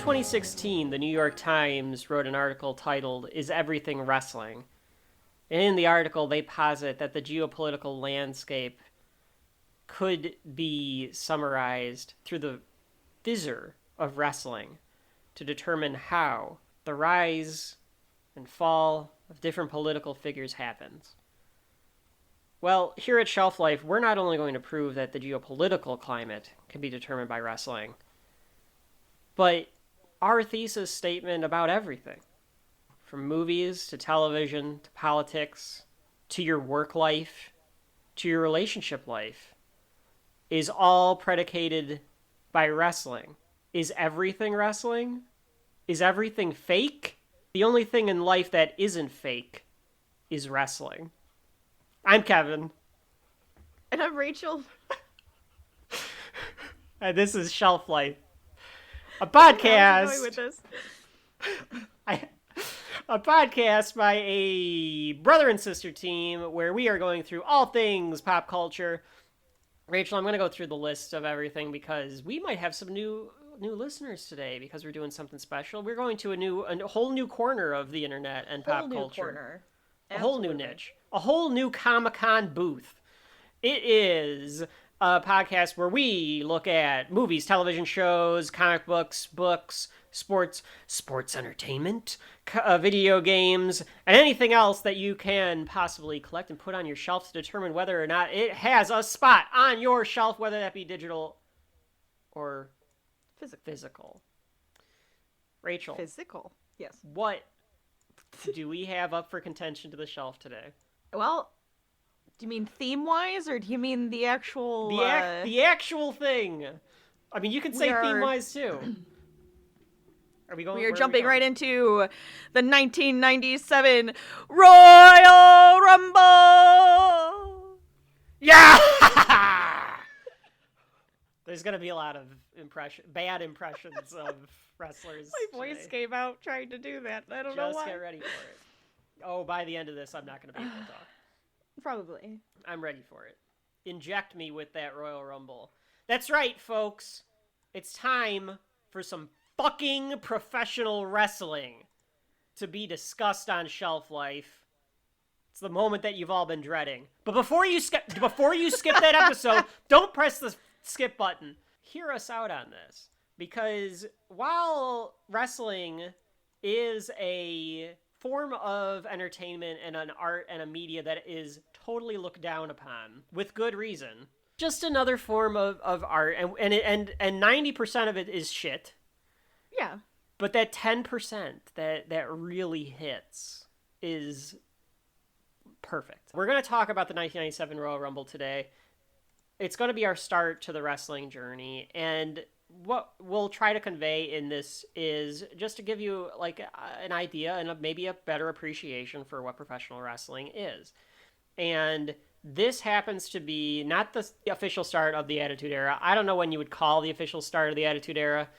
2016, the New York Times wrote an article titled, "Is Everything Wrestling?" And in the article, they posit that the geopolitical landscape could be summarized through the visor of wrestling to determine how the rise and fall of different political figures happens. Well, here at Shelf Life, we're not only going to prove that the geopolitical climate can be determined by wrestling, but our thesis statement about everything, from movies to television to politics to your work life to your relationship life, is all predicated by wrestling. Is everything wrestling? Is everything fake? The only thing in life that isn't fake is wrestling. I'm Kevin. And I'm Rachel. And this is Shelf Life, a podcast. Going with this? A podcast by a brother and sister team where we are going through all things pop culture. Rachel, I'm going to go through the list of everything because we might have some new listeners today because we're doing something special. We're going to a whole new corner of the internet and pop culture. Corner. A whole new niche. A whole new Comic-Con booth. It is a podcast where we look at movies, television shows, comic books, sports entertainment, video games, and anything else that you can possibly collect and put on your shelf to determine whether or not it has a spot on your shelf, whether that be digital or physical. Rachel. Physical, yes. What do we have up for contention to the shelf today? Well, do you mean theme-wise, or do you mean the actual... The actual thing. I mean, you can say theme-wise, too. We are jumping right into the 1997 Royal Rumble! Yeah! There's going to be a lot of bad impressions of wrestlers. My voice came out trying to do that. I don't know why. Just get ready for it. Oh, by the end of this, I'm not going to be able to talk. Probably. I'm ready for it. Inject me with that Royal Rumble. That's right, folks. It's time for some fucking professional wrestling to be discussed on Shelf Life. It's the moment that you've all been dreading. But before you skip that episode, don't press the skip button. Hear us out on this. Because while wrestling is a form of entertainment and an art and a media that is totally looked down upon, with good reason, just another form of art, and 90% of it is shit. Yeah. But that 10% that really hits is perfect. We're going to talk about the 1997 Royal Rumble today. It's going to be our start to the wrestling journey, and what we'll try to convey in this is just to give you like an idea and maybe a better appreciation for what professional wrestling is. And this happens to be not the official start of the Attitude Era. I don't know when you would call the official start of the Attitude Era.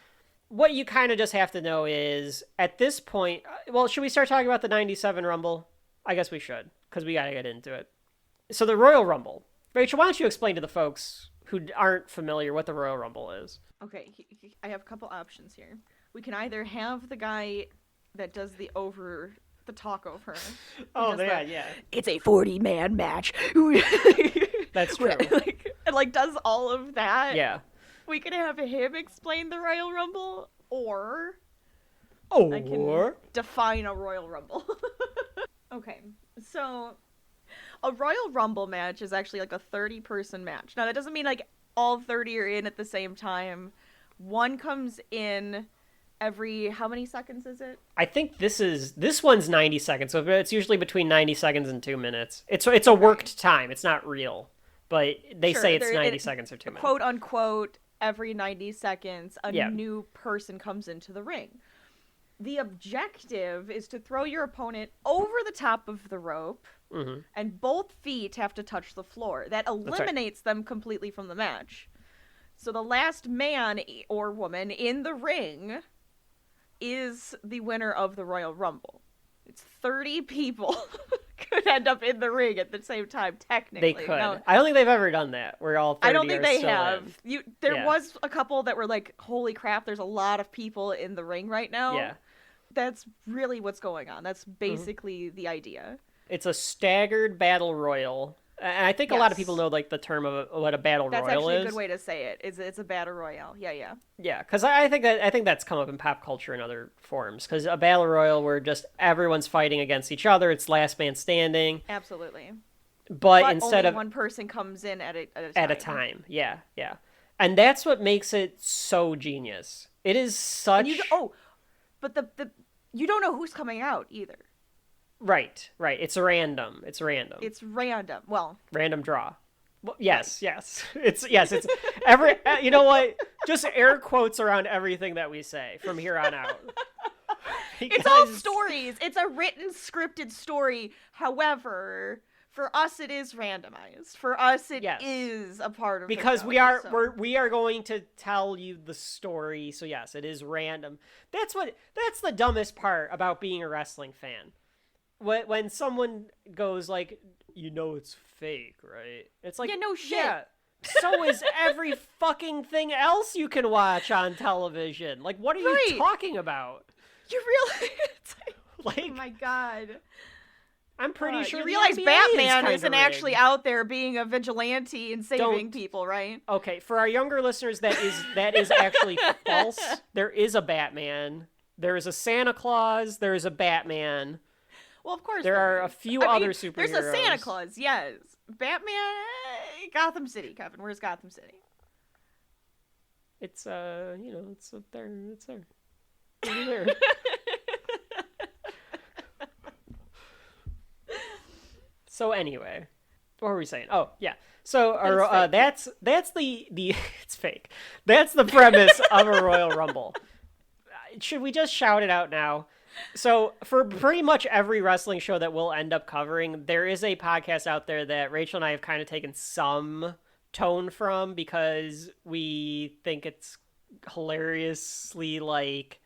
What you kind of just have to know is, at this point, well, should we start talking about the 97 Rumble? I guess we should, because we got to get into it. So the Royal Rumble. Rachel, why don't you explain to the folks who aren't familiar what the Royal Rumble is? Okay, I have a couple options here. We can either have the guy that does the talk over. Oh, yeah. It's a 40-man match. That's true. and does all of that. Yeah. We can have him explain the Royal Rumble, or I can define a Royal Rumble. Okay, so a Royal Rumble match is actually like a 30-person match. Now, that doesn't mean like all 30 are in at the same time. One comes in every, how many seconds is it? I think this one's 90 seconds, so it's usually between 90 seconds and 2 minutes. It's a worked time. It's not real, but they say it's 90 seconds or 2 minutes. Quote unquote, every 90 seconds, a new person comes into the ring. The objective is to throw your opponent over the top of the rope, and both feet have to touch the floor. That eliminates them completely from the match. So the last man or woman in the ring is the winner of the Royal Rumble. It's 30 people could end up in the ring at the same time, technically. They could. No, I don't think they've ever done that, where all 30 I don't think they have. In. There was a couple that were like, holy crap, there's a lot of people in the ring right now. Yeah. That's really what's going on. That's basically the idea. It's a staggered battle royal. And I think a lot of people know like the term of what a battle royal is. That's actually a good way to say it. It's a battle royale. Yeah. Yeah, because I think that's come up in pop culture in other forms. Because a battle royal where just everyone's fighting against each other, it's last man standing. Absolutely. But instead only of one person comes in at a time. At a time, yeah. And that's what makes it so genius. It is such. But the you don't know who's coming out either. Right. It's random. It's random. Well, random draw. Well, yes. It's every. You know what? Just air quotes around everything that we say from here on out. It's all stories. It's a written, scripted story. However, for us, it is randomized. For us, it is a part of because the show, we are going to tell you the story. So yes, it is random. That's the dumbest part about being a wrestling fan. When someone goes like, it's fake, right? It's like, no shit. Yeah, so is every fucking thing else you can watch on television. Like, what are you talking about? You realize? Like, oh my god. I'm pretty sure you realize NBA Batman isn't actually out there being a vigilante and saving people, right? Okay, for our younger listeners, that is actually false. There is a Batman. There is a Santa Claus. There is a Batman. Well, of course. There are a few other superheroes. There's a Santa Claus, yes. Batman, Gotham City, Kevin. Where's Gotham City? It's it's up there. It's there. Over there. So anyway, what were we saying? Oh yeah. So that's the it's fake. That's the premise of a Royal Rumble. Should we just shout it out now? So for pretty much every wrestling show that we'll end up covering, there is a podcast out there that Rachel and I have kind of taken some tone from because we think it's hilariously like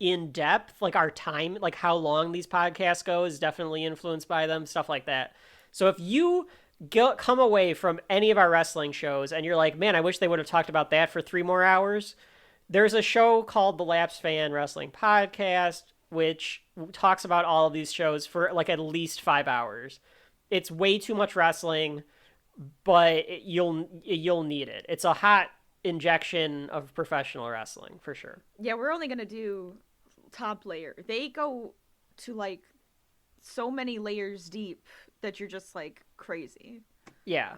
in depth, like our time, like how long these podcasts go is definitely influenced by them, stuff like that. So if you come away from any of our wrestling shows and you're like, man, I wish they would have talked about that for 3 more hours, there's a show called the Lapsed Fan Wrestling Podcast, which talks about all of these shows for like at least 5 hours. It's way too much wrestling, but you'll need it. It's a hot injection of professional wrestling for sure. Yeah, we're only gonna do top layer. They go to like so many layers deep that you're just like crazy. Yeah,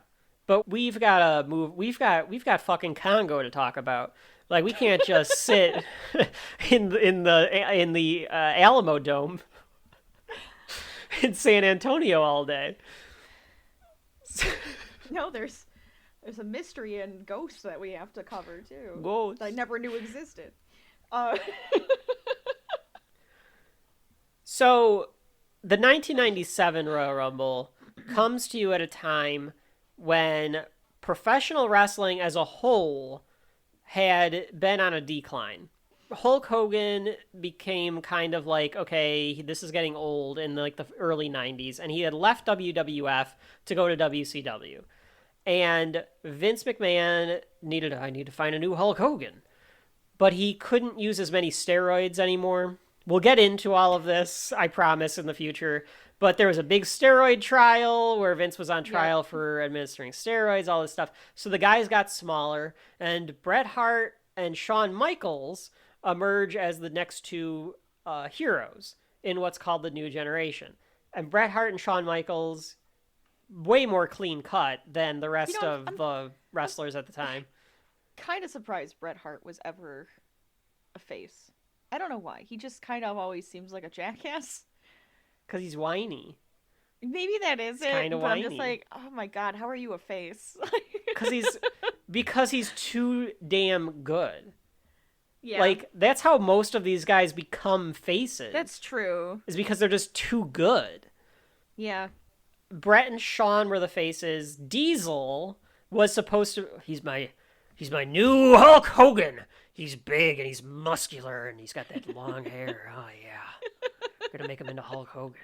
but we've got to move. We've got fucking Congo to talk about. Like we can't just sit in the Alamo Dome in San Antonio all day. No, there's a mystery and ghosts that we have to cover too. Ghosts that I never knew existed. So, the 1997 Royal Rumble comes to you at a time when professional wrestling as a whole had been on a decline. Hulk Hogan became kind of like, okay, this is getting old in like the early 90s, and he had left WWF to go to WCW. And Vince McMahon I need to find a new Hulk Hogan. But he couldn't use as many steroids anymore. We'll get into all of this, I promise, in the future. But there was a big steroid trial where Vince was on trial for administering steroids, all this stuff. So the guys got smaller, and Bret Hart and Shawn Michaels emerge as the next two heroes in what's called the New Generation. And Bret Hart and Shawn Michaels, way more clean cut than the rest of the wrestlers at the time. Kind of surprised Bret Hart was ever a face. I don't know why. He just kind of always seems like a jackass. Because he's whiny. Maybe that is it. Kind of whiny. I'm just like, oh my god, how are you a face? Because he's too damn good. Yeah. Like, that's how most of these guys become faces. That's true. Is because they're just too good. Yeah. Bret and Shawn were the faces. Diesel was supposed to... He's my new Hulk Hogan. He's big and he's muscular and he's got that long hair. Oh, yeah. We're going to make him into Hulk Hogan.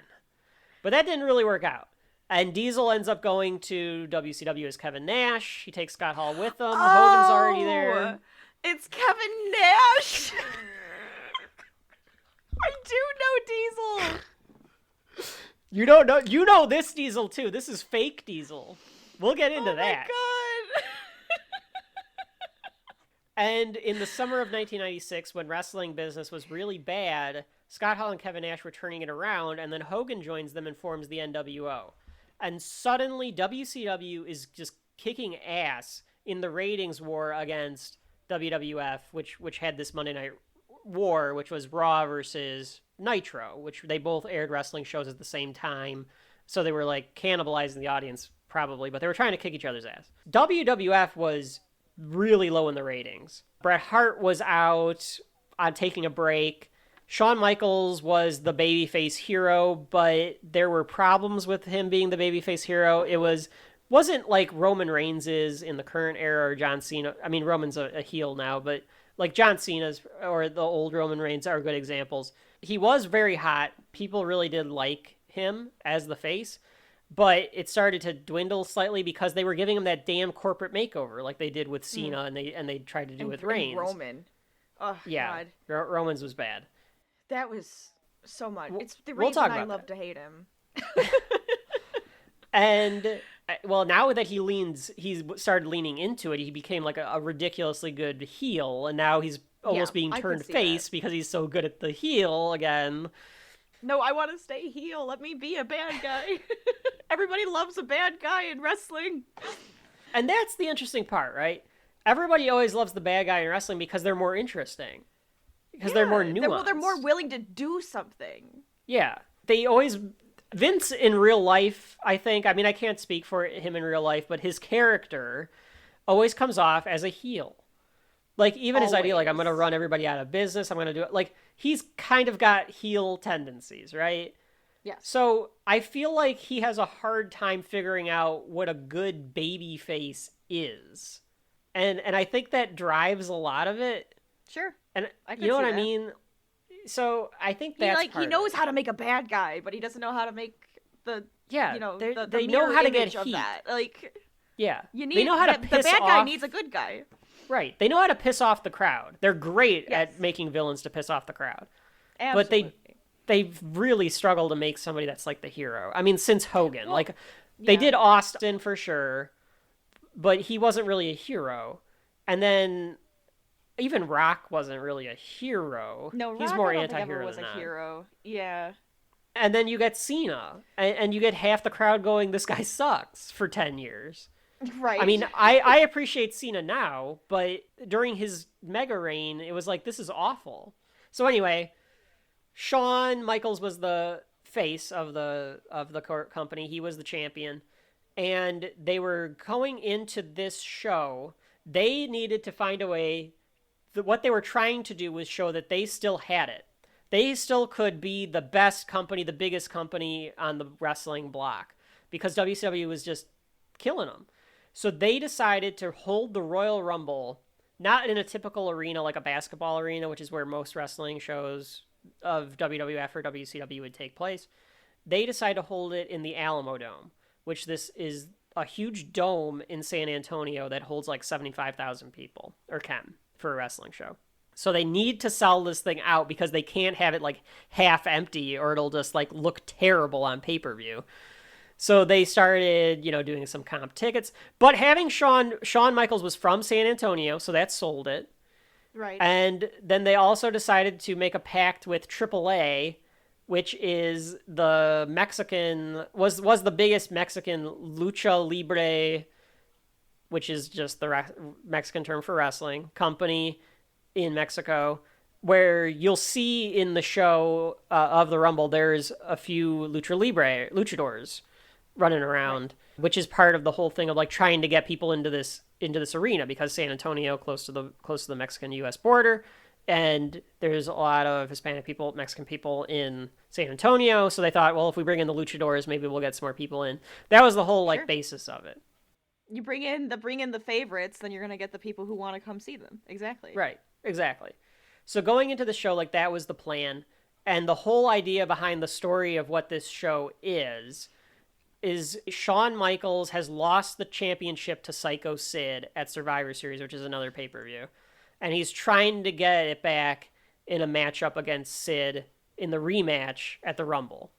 But that didn't really work out. And Diesel ends up going to WCW as Kevin Nash. He takes Scott Hall with him. Hogan's already there. It's Kevin Nash! I do know Diesel! You don't know? You know this Diesel, too. This is fake Diesel. We'll get into that. Oh my god! And in the summer of 1996, when wrestling business was really bad, Scott Hall and Kevin Nash were turning it around, and then Hogan joins them and forms the NWO. And suddenly, WCW is just kicking ass in the ratings war against WWF, which had this Monday Night War, which was Raw versus Nitro, which they both aired wrestling shows at the same time. So they were like cannibalizing the audience, probably, but they were trying to kick each other's ass. WWF was really low in the ratings. Bret Hart was out on taking a break. Shawn Michaels was the babyface hero, but there were problems with him being the babyface hero. Wasn't like Roman Reigns is in the current era, or John Cena. I mean, Roman's a heel now, but like John Cena's or the old Roman Reigns are good examples. He was very hot. People really did like him as the face, but it started to dwindle slightly because they were giving him that damn corporate makeover like they did with Cena and they tried to do with Reigns. Roman. Oh, yeah, God. Roman's was bad. That was so much. It's the we'll reason I love to hate him. And well, now that he's started leaning into it, he became like a ridiculously good heel, and now he's almost being turned face because he's so good at the heel again. No, I want to stay heel. Let me be a bad guy. Everybody loves a bad guy in wrestling. And that's the interesting part, right? Everybody always loves the bad guy in wrestling because they're more interesting. Because they're more nuanced. They're more willing to do something. Yeah. Vince in real life, I think, I mean, I can't speak for him in real life, but his character always comes off as a heel. Like, even his idea, like, I'm going to run everybody out of business, I'm going to do it. Like, he's kind of got heel tendencies, right? Yes. So I feel like he has a hard time figuring out what a good baby face is. And I think that drives a lot of it. Sure. And you know what I mean? So I think that's he knows how to make a bad guy, but he doesn't know how to make the they know how to get of heat. That. Like, yeah, they know how to piss the bad guy needs a good guy. Right. They know how to piss off the crowd. They're great at making villains to piss off the crowd. Absolutely. But they really struggle to make somebody that's like the hero. I mean, since Hogan, they did Austin for sure, but he wasn't really a hero. And then even Rock wasn't really a hero. No, he's Rock, more I don't anti-hero think ever was than a that. hero. Yeah. And then you get Cena, and you get half the crowd going, "This guy sucks," for 10 years. Right. I mean, I appreciate Cena now, but during his mega reign, it was like, this is awful. So anyway, Shawn Michaels was the face of the company. He was the champion, and they were going into this show. They needed to find a way. What they were trying to do was show that they still had it. They still could be the best company, the biggest company on the wrestling block, because WCW was just killing them. So they decided to hold the Royal Rumble, not in a typical arena like a basketball arena, which is where most wrestling shows of WWF or WCW would take place. They decided to hold it in the Alamo Dome, which this is a huge dome in San Antonio that holds like 75,000 people, or can, for a wrestling show. So they need to sell this thing out because they can't have it like half empty or it'll just like look terrible on pay-per-view. So they started, doing some comp tickets. But having Shawn Michaels was from San Antonio, so that sold it. Right. And then they also decided to make a pact with Triple A, which is the Mexican, was the biggest Mexican lucha libre, which is just the Mexican term for wrestling, company in Mexico, where you'll see in the show of the Rumble, there's a few luchadors running around, which is part of the whole thing of like trying to get people into this arena, because San Antonio close to the Mexican-U.S. border, and there's a lot of Hispanic people, Mexican people in San Antonio, so they thought, well, if we bring in the luchadors, maybe we'll get some more people in. That was the whole basis of it. You bring in the favorites, then you're gonna get the people who want to come see them. Exactly. Right. Exactly. So going into the show, like, that was the plan. And the whole idea behind the story of what this show is Shawn Michaels has lost the championship to Psycho Sid at Survivor Series, which is another pay-per-view. And he's trying to get it back in a matchup against Sid in the rematch at the Rumble.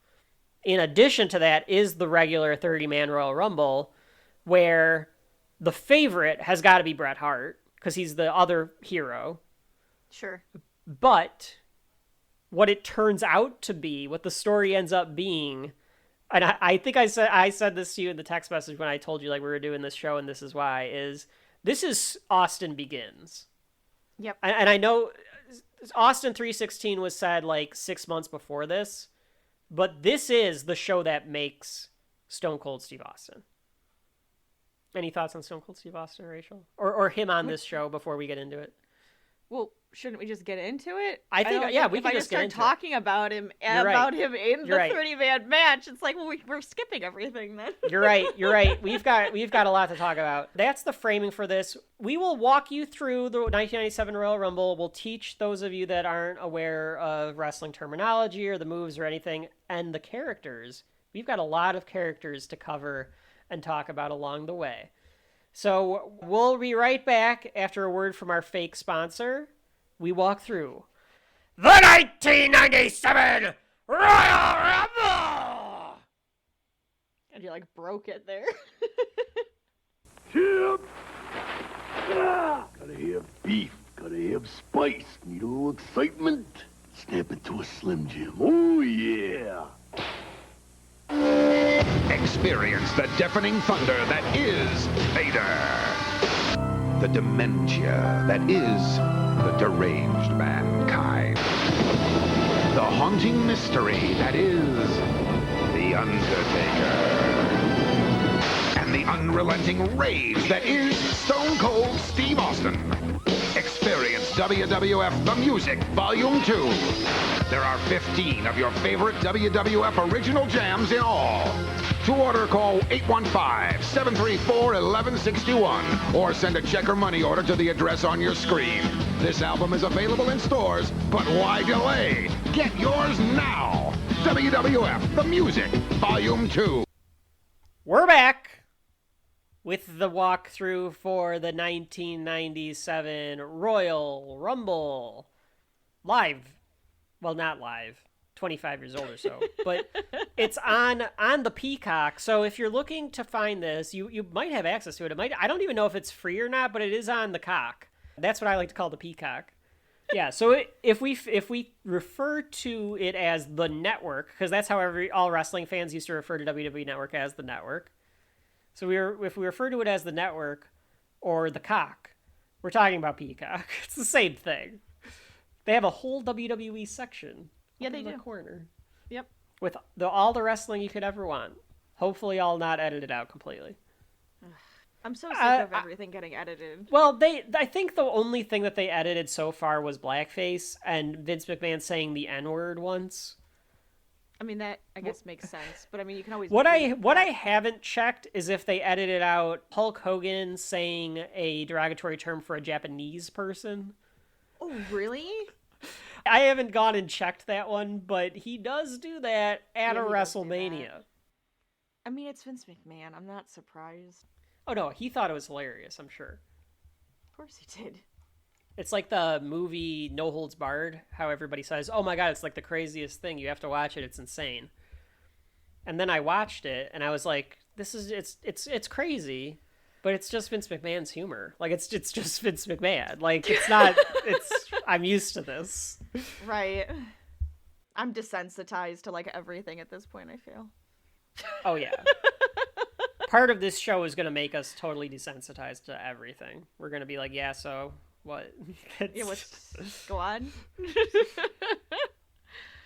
In addition to that is the regular 30-man Royal Rumble, where the favorite has got to be Bret Hart, because he's the other hero. Sure. But what it turns out to be, what the story ends up being, and I think I said this to you in the text message when I told you like we were doing this show and this is why, this is Austin Begins. Yep. And I know Austin 316 was said like 6 months before this, but this is the show that makes Stone Cold Steve Austin. Any thoughts on Stone Cold Steve Austin, Rachel? Or him on this show before we get into it? Well, shouldn't we just get into it? I think we can just get into it. If I start talking about him in the 30-man match, it's like, well, we're skipping everything then. You're right. We've got a lot to talk about. That's the framing for this. We will walk you through the 1997 Royal Rumble. We'll teach those of you that aren't aware of wrestling terminology or the moves or anything, and the characters. We've got a lot of characters to cover and talk about along the way. So we'll be right back after a word from our fake sponsor. We walk through the 1997 Royal Rumble! And you like broke it there. Chip! Gotta have beef, gotta have spice, need a little excitement. Snap it to a Slim Jim. Oh yeah! Experience the deafening thunder that is Vader. The dementia that is the deranged mankind. The haunting mystery that is the Undertaker. And the unrelenting rage that is Stone Cold Steve Austin. Experience WWF The Music Volume 2. There are 15 of your favorite WWF original jams in all. To order, call 815-734-1161 or send a check or money order to the address on your screen. This album is available in stores, but why delay? Get yours now. WWF The Music Volume 2. We're back with the walkthrough for the 1997 Royal Rumble. Live. Well, not live. 25 years old or so. But it's on the Peacock. So if you're looking to find this, you might have access to it. I don't even know if it's free or not, but it is on the cock. That's what I like to call the Peacock. Yeah, so if we refer to it as the network, because that's how all wrestling fans used to refer to WWE Network, as the network. So if we refer to it as the network or the cock, we're talking about Peacock. It's the same thing. They have a whole WWE section. Yeah, they do. In the corner. Yep. With all the wrestling you could ever want. Hopefully all not edited out completely. I'm so sick of everything getting edited. Well, I think the only thing that they edited so far was blackface and Vince McMahon saying the N-word once. I mean, that, I guess, makes sense. But, I mean, you can always... What I haven't checked is if they edited out Hulk Hogan saying a derogatory term for a Japanese person. Oh, really? I haven't gone and checked that one, but he does do that at a WrestleMania. I mean, it's Vince McMahon. I'm not surprised. Oh, no, he thought it was hilarious, I'm sure. Of course he did. It's like the movie No Holds Barred, how everybody says, oh my god, it's like the craziest thing. You have to watch it. It's insane. And then I watched it, and I was like, it's crazy, but it's just Vince McMahon's humor. Like, it's just Vince McMahon. Like, it's not, I'm used to this. Right. I'm desensitized to, like, everything at this point, I feel. Oh, yeah. Part of this show is going to make us totally desensitized to everything. We're going to be like, yeah, so what? Yeah, let's go on.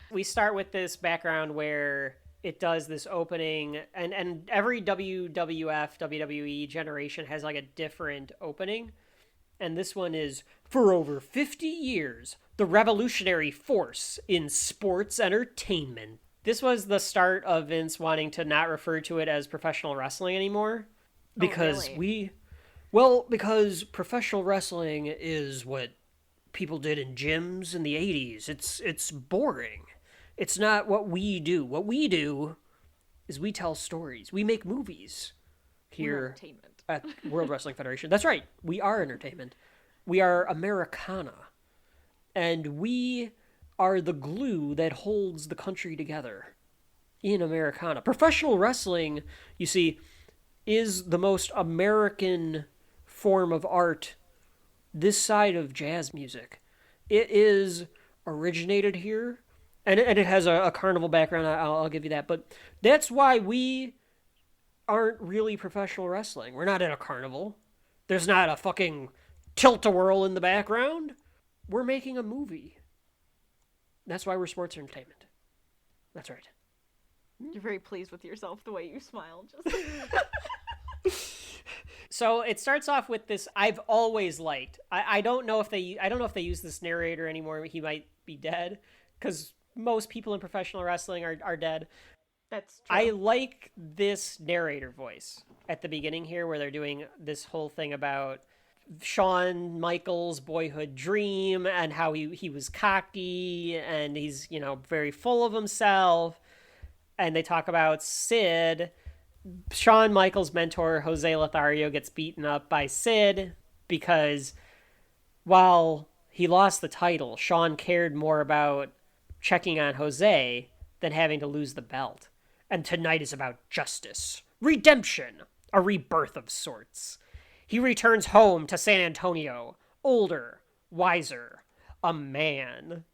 We start with this background where it does this opening, and every WWF, WWE generation has like a different opening. And this one is, for over 50 years, the revolutionary force in sports entertainment. This was the start of Vince wanting to not refer to it as professional wrestling anymore. Because because professional wrestling is what people did in gyms in the 80s. It's boring. It's not what we do. What we do is we tell stories. We make movies here at World Wrestling Federation. That's right. We are entertainment. We are Americana. And we are the glue that holds the country together in Americana. Professional wrestling, you see, is the most American form of art this side of jazz music. It is originated here, and it has a carnival background, I'll give you that, but that's why we aren't really professional wrestling. We're not in a carnival. There's not a fucking tilt-a-whirl in the background. We're making a movie. That's why we're sports entertainment. That's right. You're very pleased with yourself the way you smiled. Just... So it starts off with this. I've always liked. I don't know if they use this narrator anymore. He might be dead because most people in professional wrestling are dead. That's true. I like this narrator voice at the beginning here, where they're doing this whole thing about Shawn Michaels' boyhood dream and how he was cocky and he's, very full of himself. And they talk about Sid. Shawn Michaels' mentor, Jose Lothario, gets beaten up by Sid because while he lost the title, Shawn cared more about checking on Jose than having to lose the belt. And tonight is about justice, redemption, a rebirth of sorts. He returns home to San Antonio, older, wiser, a man.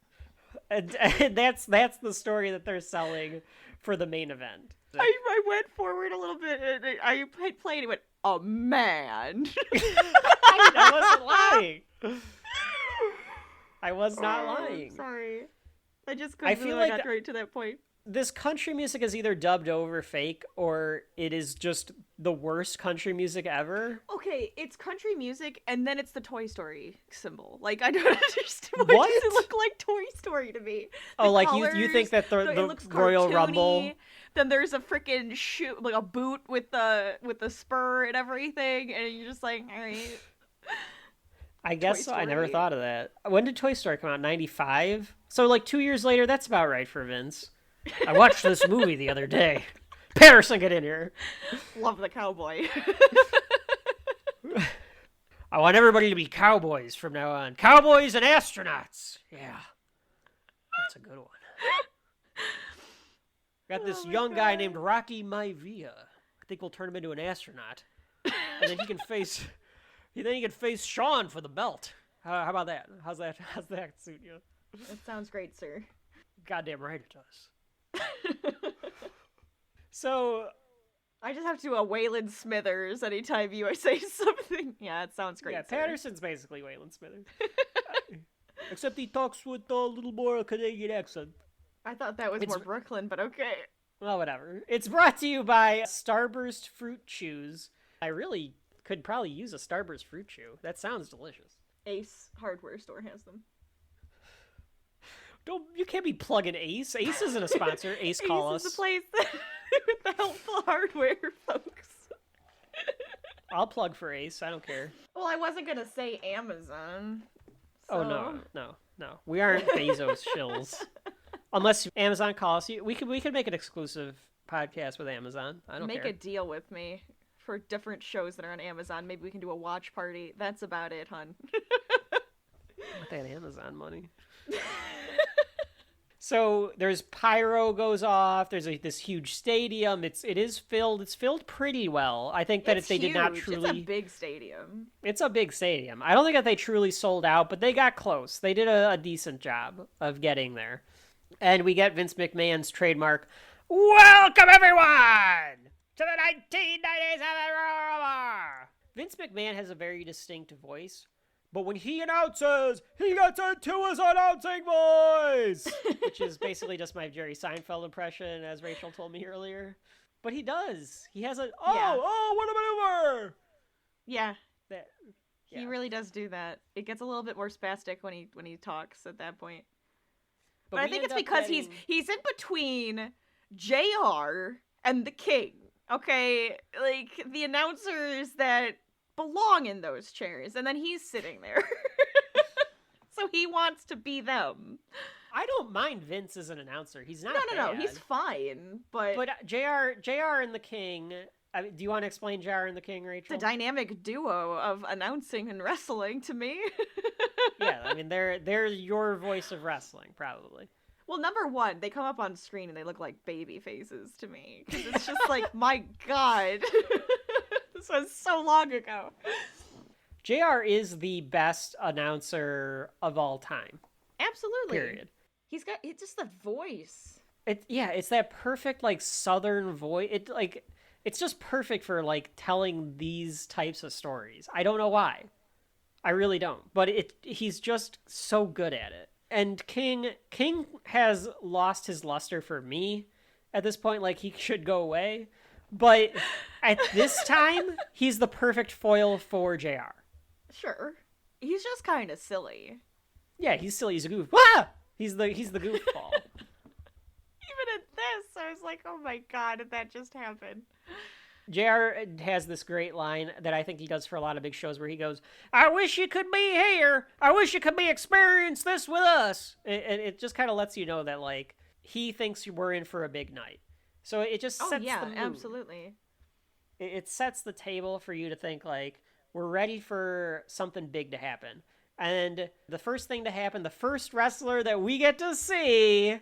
And that's the story that they're selling for the main event. I went forward a little bit, and I played and went, a man. I wasn't lying. I was not lying. Sorry. I just couldn't feel believe like I got right to that point. This country music is either dubbed over fake or it is just the worst country music ever. Okay, it's country music and then it's the Toy Story symbol. Like, I don't understand. What? Does it look like Toy Story to me? Oh, like you think that the Royal Rumble? Then there's a freaking shoe, like a boot with the spur and everything, and you're just like, all right. I guess so. I never thought of that. When did Toy Story come out? 95? So like 2 years later, that's about right for Vince. I watched this movie the other day. Patterson, get in here. Love the cowboy. I want everybody to be cowboys from now on. Cowboys and astronauts. Yeah. That's a good one. Got this young guy named Rocky Maivia. I think we'll turn him into an astronaut. And then he can face Shawn for the belt. How about that? How's that suit you? That sounds great, sir. Goddamn right it does. So I just have to do a Waylon Smithers anytime you say something. Yeah, it sounds great. Yeah, sir. Patterson's basically Waylon Smithers. Except he talks with a little more Canadian accent. I thought that was more Brooklyn, but okay. Well, whatever. It's brought to you by Starburst Fruit Chews. I really could probably use a Starburst Fruit Chew. That sounds delicious. Ace Hardware Store has them. You can't be plugging Ace. Ace isn't a sponsor. Ace call us. Ace is the place with the helpful hardware, folks. I'll plug for Ace. I don't care. Well, I wasn't gonna say Amazon. So... Oh no. We aren't Bezos shills. Unless Amazon calls you, we could make an exclusive podcast with Amazon. I don't care. Make a deal with me for different shows that are on Amazon. Maybe we can do a watch party. That's about it, hun. With that Amazon money. So there's pyro goes off. There's this huge stadium. It is filled. It's filled pretty well. I think that they did not truly. It's a big stadium. It's a big stadium. I don't think that they truly sold out, but they got close. They did a decent job of getting there. And we get Vince McMahon's trademark, "Welcome everyone to the 1997 Royal Rumble." Vince McMahon has a very distinct voice, but when he announces, he gets into his announcing voice, which is basically just my Jerry Seinfeld impression, as Rachel told me earlier. But he does. He has what a maneuver! Yeah. He really does do that. It gets a little bit more spastic when he talks at that point. But I think it's because he's in between JR and the King. Okay? Like, the announcers that belong in those chairs, and then he's sitting there. So he wants to be them. I don't mind Vince as an announcer. He's not No, bad. he's fine, but JR and the King. I mean, do you want to explain JR and the King, Rachel? it's a dynamic duo of announcing and wrestling to me. Yeah, I mean they're your voice of wrestling, probably. Well, number one, they come up on screen and they look like baby faces to me. Because it's just like, my God. This was so long ago. JR is the best announcer of all time. Absolutely. Period. It's just the voice. It's that perfect, like, Southern voice. It's just perfect for, like, telling these types of stories. I don't know why. I really don't. But he's just so good at it. And King has lost his luster for me at this point. Like, he should go away. But at this time, he's the perfect foil for JR. Sure. He's just kind of silly. Yeah, he's silly. He's a goof. Ah! He's the goofball. Even at this, I was like, oh my God, did that just happen? JR has this great line that I think he does for a lot of big shows where he goes, I wish you could be here. I wish you could experience this with us. And it just kind of lets you know that, like, he thinks we're in for a big night. So it just sets the mood. Absolutely. It sets the table for you to think, like, we're ready for something big to happen. And the first thing to happen, the first wrestler that we get to see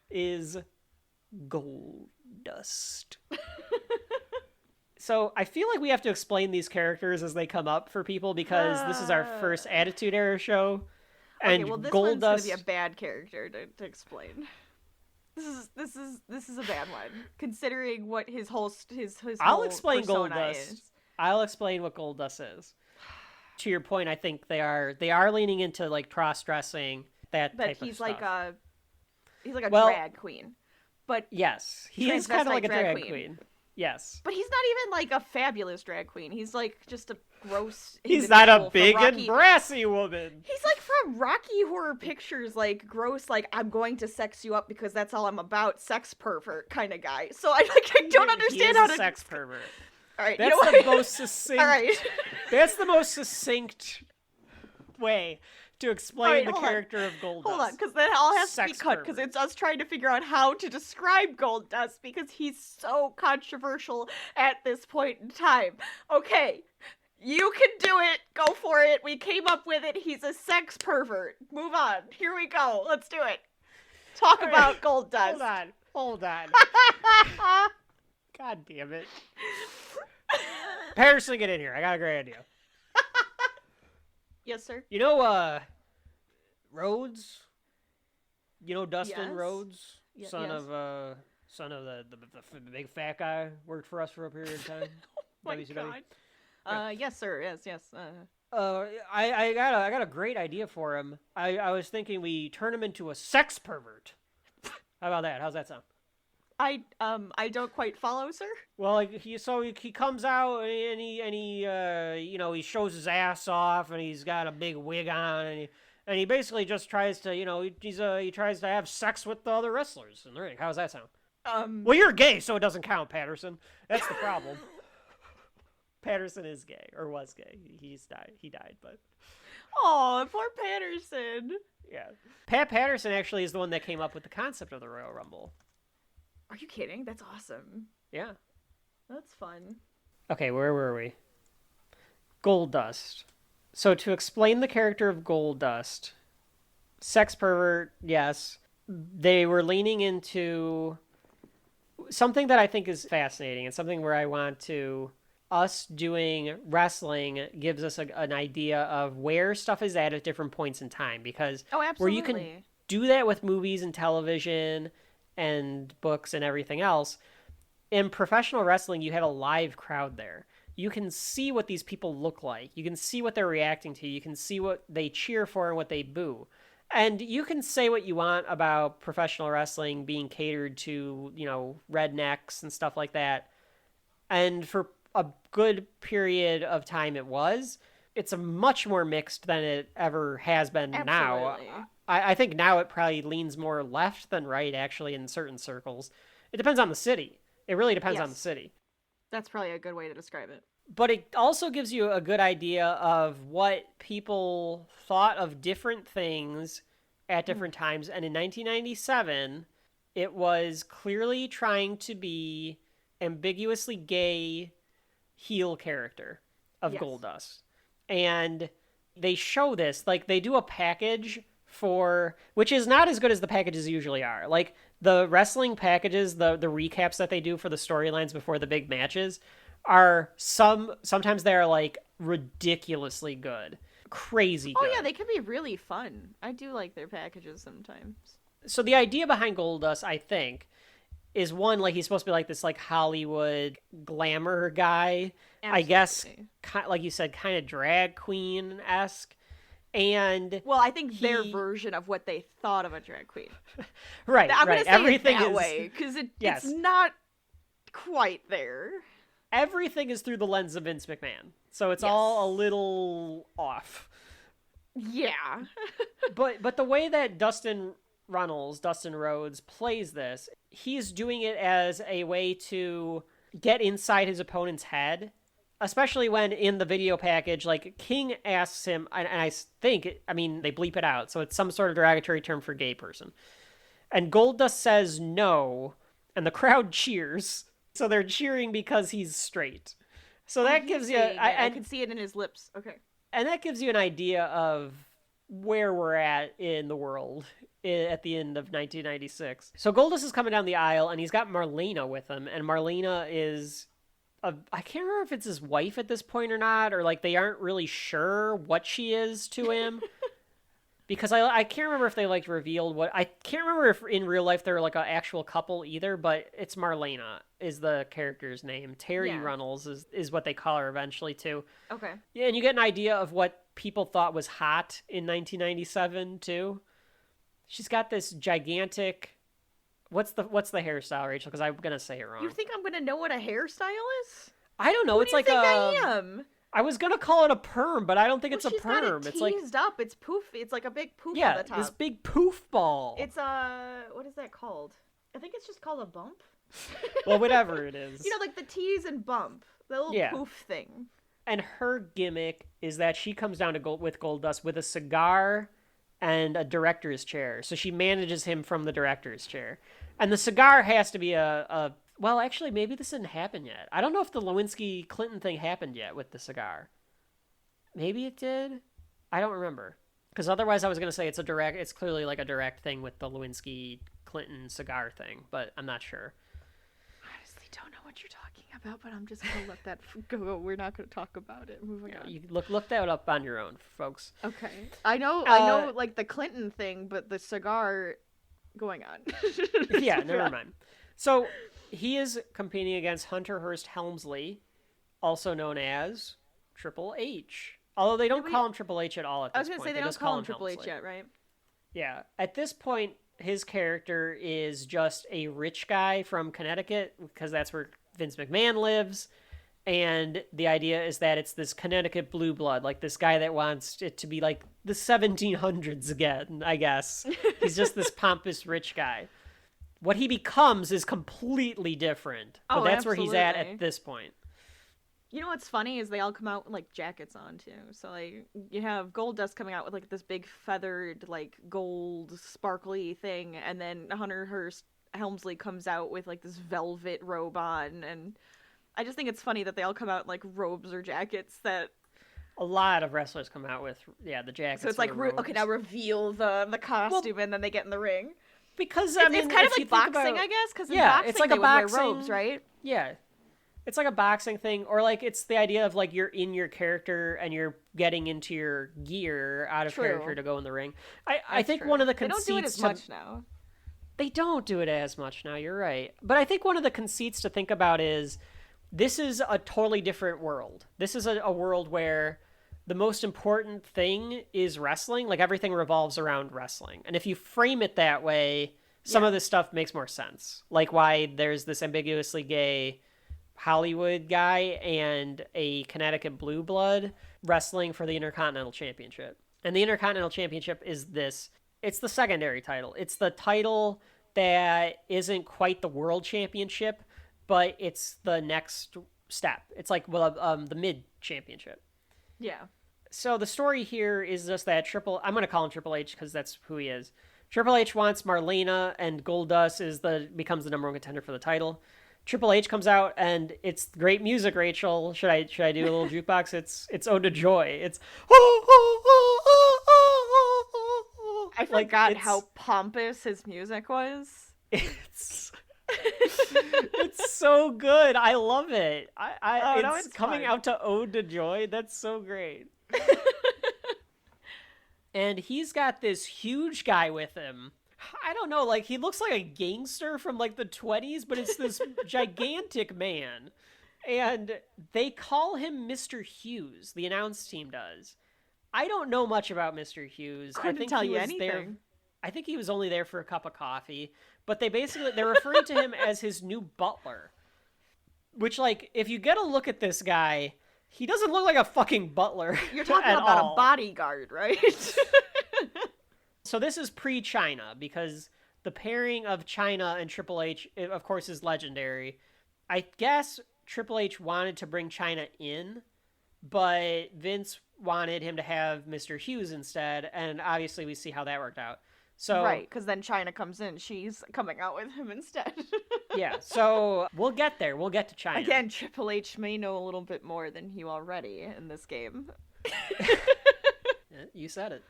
is Goldust. So I feel like we have to explain these characters as they come up for people because this is our first Attitude Era show. And okay, well, this Goldust... one's gonna be a bad character to explain. This is a bad one, considering what his whole I'll explain persona Goldust. is. I'll explain what Goldust is. To your point, I think they are leaning into, like, cross dressing, that type of stuff. He's like a drag queen. But yes, he is kind of like a drag queen. Yes. But he's not even like a fabulous drag queen. He's like just a gross He's not a individual big from and brassy woman. He's like from Rocky Horror Pictures, like gross, like I'm going to sex you up because that's all I'm about, sex pervert kind of guy. So I don't understand how to sex pervert. All right, that's the most succinct. All right. That's the most succinct way to explain the character of Goldust. Hold on, because that all has to be cut, because pervert. it's us trying to figure out how to describe Goldust, because he's so controversial at this point in time. Okay, you can do it. Go for it. We came up with it. He's a sex pervert. Move on. Here we go. Let's do it. Talk about Goldust. Hold on. God damn it. Patterson, get in here. I got a great idea. Yes, sir. You know, Rhodes? You know Dustin Yes. Rhodes? Yes. Son of the big fat guy, worked for us for a period of time. Oh my WCW. God. Yes, sir. Yes. I got a great idea for him. I was thinking we turn him into a sex pervert. How about that? How's that sound? I don't quite follow, sir. Well, like he comes out and he he shows his ass off and he's got a big wig on and he basically just tries to he tries to have sex with the other wrestlers in the ring. How's that sound? Well, you're gay, so it doesn't count, Patterson. That's the problem. Patterson is gay or was gay. He died, but. Oh, poor Patterson. Yeah, Pat Patterson actually is the one that came up with the concept of the Royal Rumble. Are you kidding? That's awesome. Yeah. That's fun. Okay, where were we? Goldust. So to explain the character of Goldust, sex pervert, yes. They were leaning into something that I think is fascinating and something where I want to... Us doing wrestling gives us an idea of where stuff is at different points in time. Because absolutely. where you can do that with movies and television and books and everything else, in professional wrestling, you have a live crowd there. You can see what these people look like. You can see what they're reacting to. You can see what they cheer for and what they boo. And you can say what you want about professional wrestling being catered to, rednecks and stuff like that. And for a good period of time it's a much more mixed than it ever has been. Absolutely. Now. I think now it probably leans more left than right, actually, in certain circles. It depends on the city. It really depends on the city. That's probably a good way to describe it. But it also gives you a good idea of what people thought of different things at different times. And in 1997, it was clearly trying to be ambiguously gay heel character of Goldust. And they show this, like, they do a package for, which is not as good as the packages usually are. Like, the wrestling packages, the recaps that they do for the storylines before the big matches are sometimes they're like ridiculously good, crazy good. Oh yeah, they can be really fun. I do like their packages sometimes. So the idea behind Goldust, I think, is one, like, he's supposed to be like this like Hollywood glamour guy. Absolutely. I guess, like you said, kind of drag queen-esque. And well, I think their version of what they thought of a drag queen. Right, I'm right. Gonna say everything it that way because it's not quite there. Everything is through the lens of Vince McMahon, so it's all a little off. Yeah. but the way that Dustin Rhodes plays this, he's doing it as a way to get inside his opponent's head, especially when in the video package, like, King asks him, and I think, I mean, they bleep it out, so it's some sort of derogatory term for gay person. And Goldust says no, and the crowd cheers. So they're cheering because he's straight. So that gives you... I can see it in his lips. Okay. And that gives you an idea of where we're at in the world at the end of 1996. So Goldust is coming down the aisle, and he's got Marlena with him. And Marlena is... I can't remember if it's his wife at this point or not, or, like, they aren't really sure what she is to him. Because I can't remember if they, like, revealed what... I can't remember if in real life they're, like, an actual couple either, but it's Marlena is the character's name. Terry Runnels is what they call her eventually, too. Okay. Yeah, and you get an idea of what people thought was hot in 1997, too. She's got this gigantic... What's the hairstyle, Rachel? Because I'm going to say it wrong. You think I'm going to know what a hairstyle is? I don't know. What it's do you like think I am? I was gonna call it a perm, but I don't think it's a perm. It's like teased up. It's poof. It's like a big poof on the top. This big poof ball. It's what is that called? I think it's just called a bump. Well, whatever it is. You know, like the tease and bump, the little poof thing. And her gimmick is that she comes down to with Goldust with a cigar and a director's chair. So she manages him from the director's chair, and the cigar has to be a well, actually, maybe this didn't happen yet. I don't know if the Lewinsky-Clinton thing happened yet with the cigar. Maybe it did. I don't remember. Because otherwise I was going to say it's clearly like a direct thing with the Lewinsky-Clinton cigar thing, but I'm not sure. I honestly don't know what you're talking about, but I'm just going to let that go. We're not going to talk about it. Moving on. You look that up on your own, folks. Okay. I know like the Clinton thing, but the cigar going on. Yeah, never mind. So he is competing against Hunter Hearst Helmsley, also known as Triple H. Although they don't call him Triple H at all at this point. I was going to say they don't call him Triple H yet, right? Yeah. At this point, his character is just a rich guy from Connecticut, because that's where Vince McMahon lives. And the idea is that it's this Connecticut blue blood, like this guy that wants it to be like the 1700s again, I guess. He's just this pompous rich guy. What he becomes is completely different. But that's absolutely. Where he's at this point. You know what's funny is they all come out with, like, jackets on, too. So, like, you have Goldust coming out with, like, this big feathered, like, gold sparkly thing. And then Hunter Hearst Helmsley comes out with, like, this velvet robe on. And I just think it's funny that they all come out in, like, robes or jackets that... A lot of wrestlers come out with, the jackets. So it's like, okay, now reveal the costume, and then they get in the ring. Because it's kind of like boxing, I guess. Because in boxing, it's like they a boxing, would wear robes, right? Yeah, it's like a boxing thing, or like it's the idea of like you're in your character and you're getting into your gear out of character to go in the ring. I think one of the conceits they don't do it as much now. They don't do it as much now. You're right, but I think one of the conceits to think about is this is a totally different world. This is a world where the most important thing is wrestling. Like, everything revolves around wrestling. And if you frame it that way, some of this stuff makes more sense. Like why there's this ambiguously gay Hollywood guy and a Connecticut blue blood wrestling for the Intercontinental Championship. And the Intercontinental Championship is it's the secondary title. It's the title that isn't quite the World Championship, but it's the next step. It's like the mid championship. Yeah. So the story here is just that I'm going to call him Triple H because that's who he is. Triple H wants Marlena, and Goldust becomes the number one contender for the title. Triple H comes out, and it's great music. Rachel, should I do a little jukebox? It's Ode to Joy. It's I forgot how pompous his music was. It's so good. I love it. It's coming out to Ode to Joy. That's so great. And he's got this huge guy with him. I don't know, like, he looks like a gangster from, like, the 20s, but it's this gigantic man. And they call him Mr. Hughes, the announce team does. I don't know much about Mr. Hughes. Couldn't tell you anything. I think he was only there for a cup of coffee. But they're referring to him as his new butler. Which, like, if you get a look at this guy, he doesn't look like a fucking butler. You're talking about a bodyguard, right? So this is pre-China, because the pairing of China and Triple H, of course, is legendary. I guess Triple H wanted to bring China in, but Vince wanted him to have Mr. Hughes instead, and obviously we see how that worked out. So right, because then China comes in, she's coming out with him instead. Yeah, so we'll get there. We'll get to China. Again, Triple H may know a little bit more than you already in this game. You said it.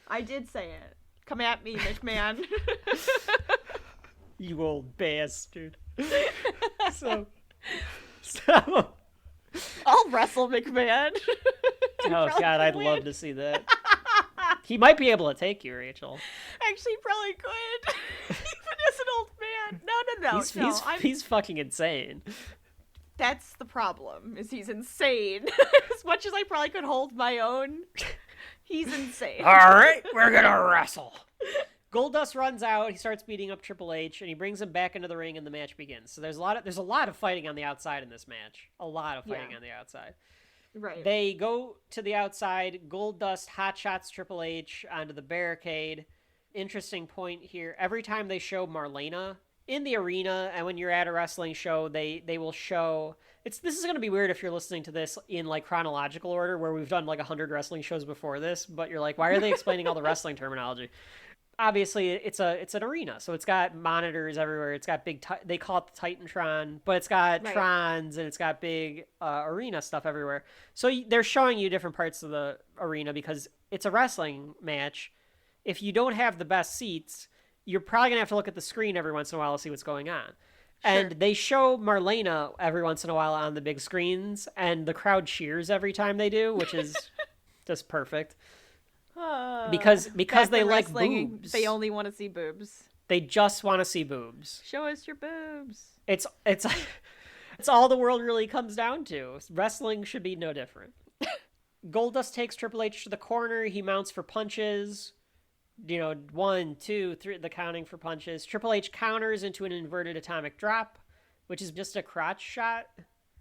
I did say it. Come at me, McMahon. You old bastard. So I'll wrestle McMahon. Oh God, I'd love to see that. He might be able to take you, Rachel. Actually, he probably could. Even as an old man. No. He's fucking insane. That's the problem, is he's insane. As much as I probably could hold my own, he's insane. All right, we're gonna wrestle. Goldust runs out. He starts beating up Triple H, and he brings him back into the ring, and the match begins. So there's a lot of fighting on the outside in this match. A lot of fighting on the outside. Right. They go to the outside. Goldust hotshots Triple H onto the barricade. Interesting point here. Every time they show Marlena in the arena, and when you're at a wrestling show, they will show... This is going to be weird if you're listening to this in, like, chronological order, where we've done, like, 100 wrestling shows before this, but you're like, why are they explaining all the wrestling terminology? Obviously, it's an arena, so it's got monitors everywhere. It's got big... they call it the Titantron, but it's got Trons, and it's got big arena stuff everywhere. So they're showing you different parts of the arena because it's a wrestling match. If you don't have the best seats, you're probably going to have to look at the screen every once in a while to see what's going on. Sure. And they show Marlena every once in a while on the big screens, and the crowd cheers every time they do, which is just perfect. Because they like boobs. They only want to see boobs. They just want to see boobs. Show us your boobs. It's all the world really comes down to. Wrestling should be no different. Goldust takes Triple H to the corner. He mounts for punches. 1, 2, 3, the counting for punches. Triple H counters into an inverted atomic drop, which is just a crotch shot.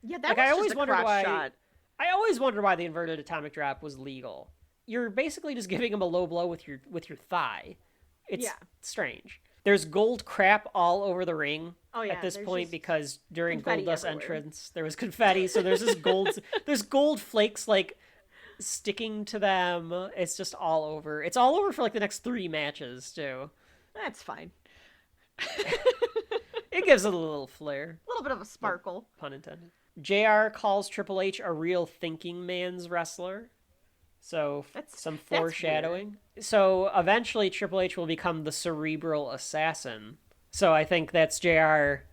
Yeah, that was just a crotch shot. I always wondered why the inverted atomic drop was legal. You're basically just giving him a low blow with your thigh. It's strange. There's gold crap all over the ring at this point because during Goldust's entrance there was confetti, so there's this there's gold flakes like sticking to them. It's just all over. It's all over for like the next 3 matches too. That's fine. It gives it a little flair. A little bit of a sparkle. Pun intended. JR calls Triple H a real thinking man's wrestler. So some foreshadowing. So eventually Triple H will become the cerebral assassin. So I think that's JR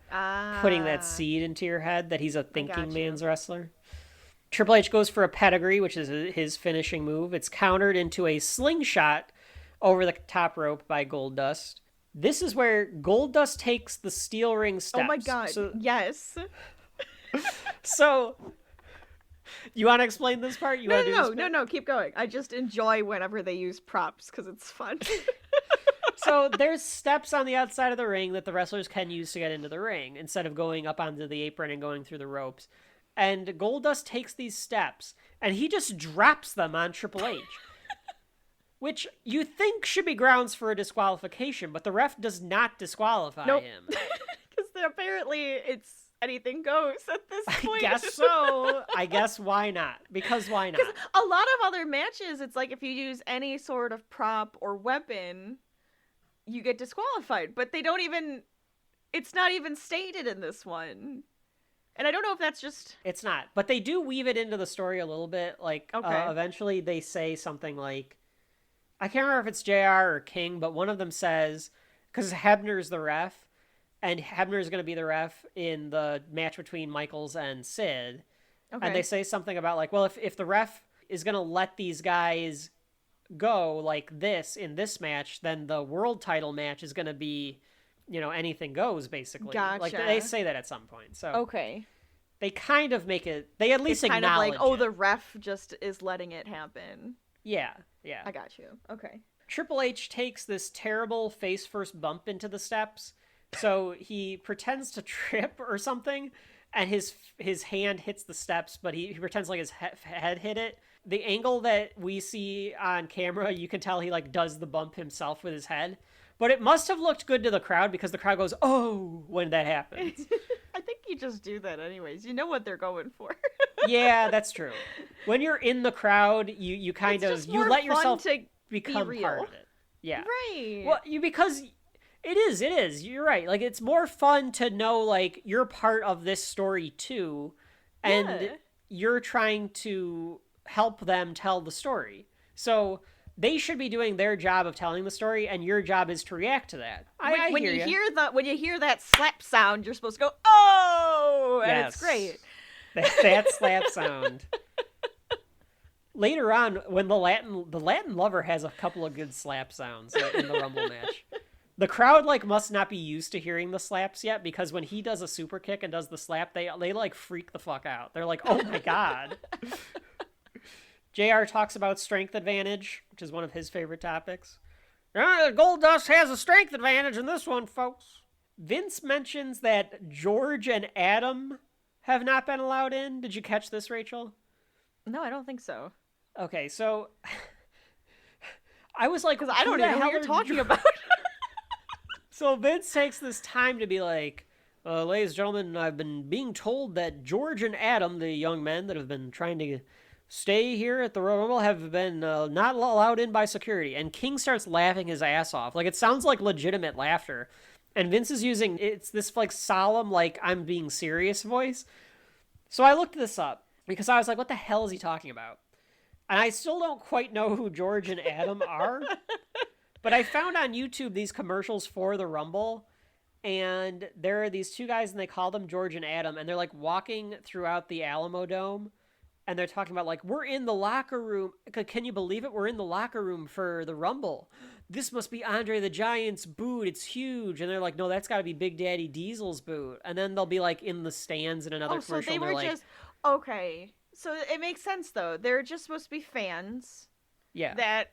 putting that seed into your head that he's a thinking man's wrestler. Triple H goes for a pedigree, which is his finishing move. It's countered into a slingshot over the top rope by Goldust. This is where Goldust takes the steel ring steps. Oh my God, yes. So... You want to explain this part? No, keep going. I just enjoy whenever they use props because it's fun. So there's steps on the outside of the ring that the wrestlers can use to get into the ring instead of going up onto the apron and going through the ropes. And Goldust takes these steps and he just drops them on Triple H, which you think should be grounds for a disqualification, but the ref does not disqualify him. Because apparently it's anything goes at this point. I guess so. I guess why not? Because why not? Because a lot of other matches, it's like if you use any sort of prop or weapon, you get disqualified. But they don't even... It's not even stated in this one. And I don't know if that's just... It's not. But they do weave it into the story a little bit. Like, eventually they say something like... I can't remember if it's JR or King, but one of them says... Because Hebner's the ref, and Hebner's going to be the ref in the match between Michaels and Sid. Okay. And they say something about, like, well, if the ref is going to let these guys go like this in this match, then the world title match is going to be, anything goes, basically. Gotcha. Like, they say that at some point. So okay. They kind of make it, they at least it's acknowledge kind of like, it. the ref just is letting it happen. Yeah. I got you. Okay. Triple H takes this terrible face-first bump into the steps, so he pretends to trip or something, and his hand hits the steps, but he pretends like his head hit it. The angle that we see on camera, you can tell he, like, does the bump himself with his head, but it must have looked good to the crowd because the crowd goes, oh, when that happens. I think you just do that anyways. You know what they're going for. Yeah, that's true. When you're in the crowd, you kind of, you let yourself... become part of it. Yeah. Right. Well, because it is. You're right. Like, it's more fun to know, like, you're part of this story too, and you're trying to help them tell the story. So they should be doing their job of telling the story, and your job is to react to that. When you hear that slap sound, you're supposed to go, oh, and yes. It's great. That slap sound. Later on, when the Latin Lover has a couple of good slap sounds in the Rumble match. The crowd, like, must not be used to hearing the slaps yet, because when he does a super kick and does the slap, they like freak the fuck out. They're like, oh my god. JR talks about strength advantage, which is one of his favorite topics. Goldust has a strength advantage in this one, folks. Vince mentions that George and Adam have not been allowed in. Did you catch this, Rachel? No, I don't think so. Okay, so I was like, because I don't even know what you're talking about. So Vince takes this time to be like, ladies and gentlemen, I've been being told that George and Adam, the young men that have been trying to stay here at the Royal Rumble, have been not allowed in by security. And King starts laughing his ass off. Like, it sounds like legitimate laughter. And Vince is using, it's this, like, solemn, like, I'm being serious voice. So I looked this up because I was like, what the hell is he talking about? And I still don't quite know who George and Adam are. But I found on YouTube these commercials for the Rumble. And there are these two guys, and they call them George and Adam. And they're, like, walking throughout the Alamo Dome. And they're talking about, like, we're in the locker room. Can you believe it? We're in the locker room for the Rumble. This must be Andre the Giant's boot. It's huge. And they're like, no, that's got to be Big Daddy Diesel's boot. And then they'll be, like, in the stands in another commercial. So they were just... Okay. So it makes sense, though. They're just supposed to be fans that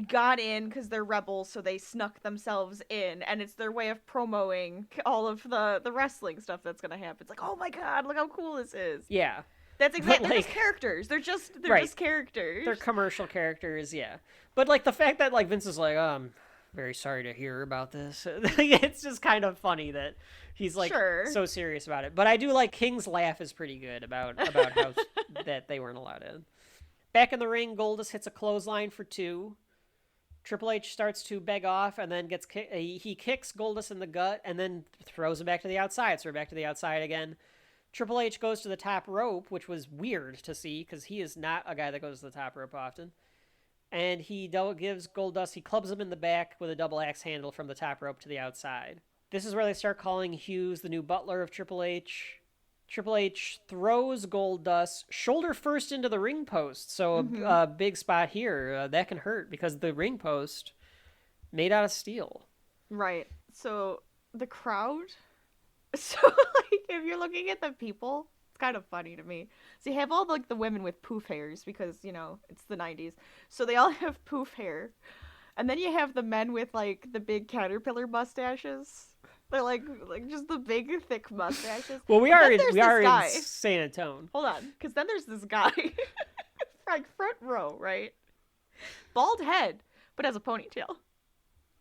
got in because they're rebels, so they snuck themselves in, and it's their way of promoting all of the wrestling stuff that's going to happen. It's like, oh my god, look how cool this is. Yeah. That's exactly, they're just characters. They're just characters. They're commercial characters, yeah. But, like, the fact that, like, Vince is like, oh, I'm very sorry to hear about this. It's just kind of funny that he's, like, so serious about it. But I do like King's laugh is pretty good about how that they weren't allowed in. Back in the ring, Goldust hits a clothesline for 2. Triple H starts to beg off and then he kicks Goldust in the gut and then throws him back to the outside. So we're back to the outside again. Triple H goes to the top rope, which was weird to see because he is not a guy that goes to the top rope often. And he gives Goldust, he clubs him in the back with a double axe handle from the top rope to the outside. This is where they start calling Hughes the new butler of Triple H. Triple H throws Goldust shoulder first into the ring post. So a big spot here. That can hurt because the ring post made out of steel. Right. So the crowd... So, like, if you're looking at the people, it's kind of funny to me. So you have all, like, the women with poof hairs because, you know, it's the 90s. So they all have poof hair. And then you have the men with, like, the big caterpillar mustaches. They're, like just the big, thick mustaches. Well, we are in San Antonio. Hold on. Because then there's this guy, like, front row, right? Bald head, but has a ponytail.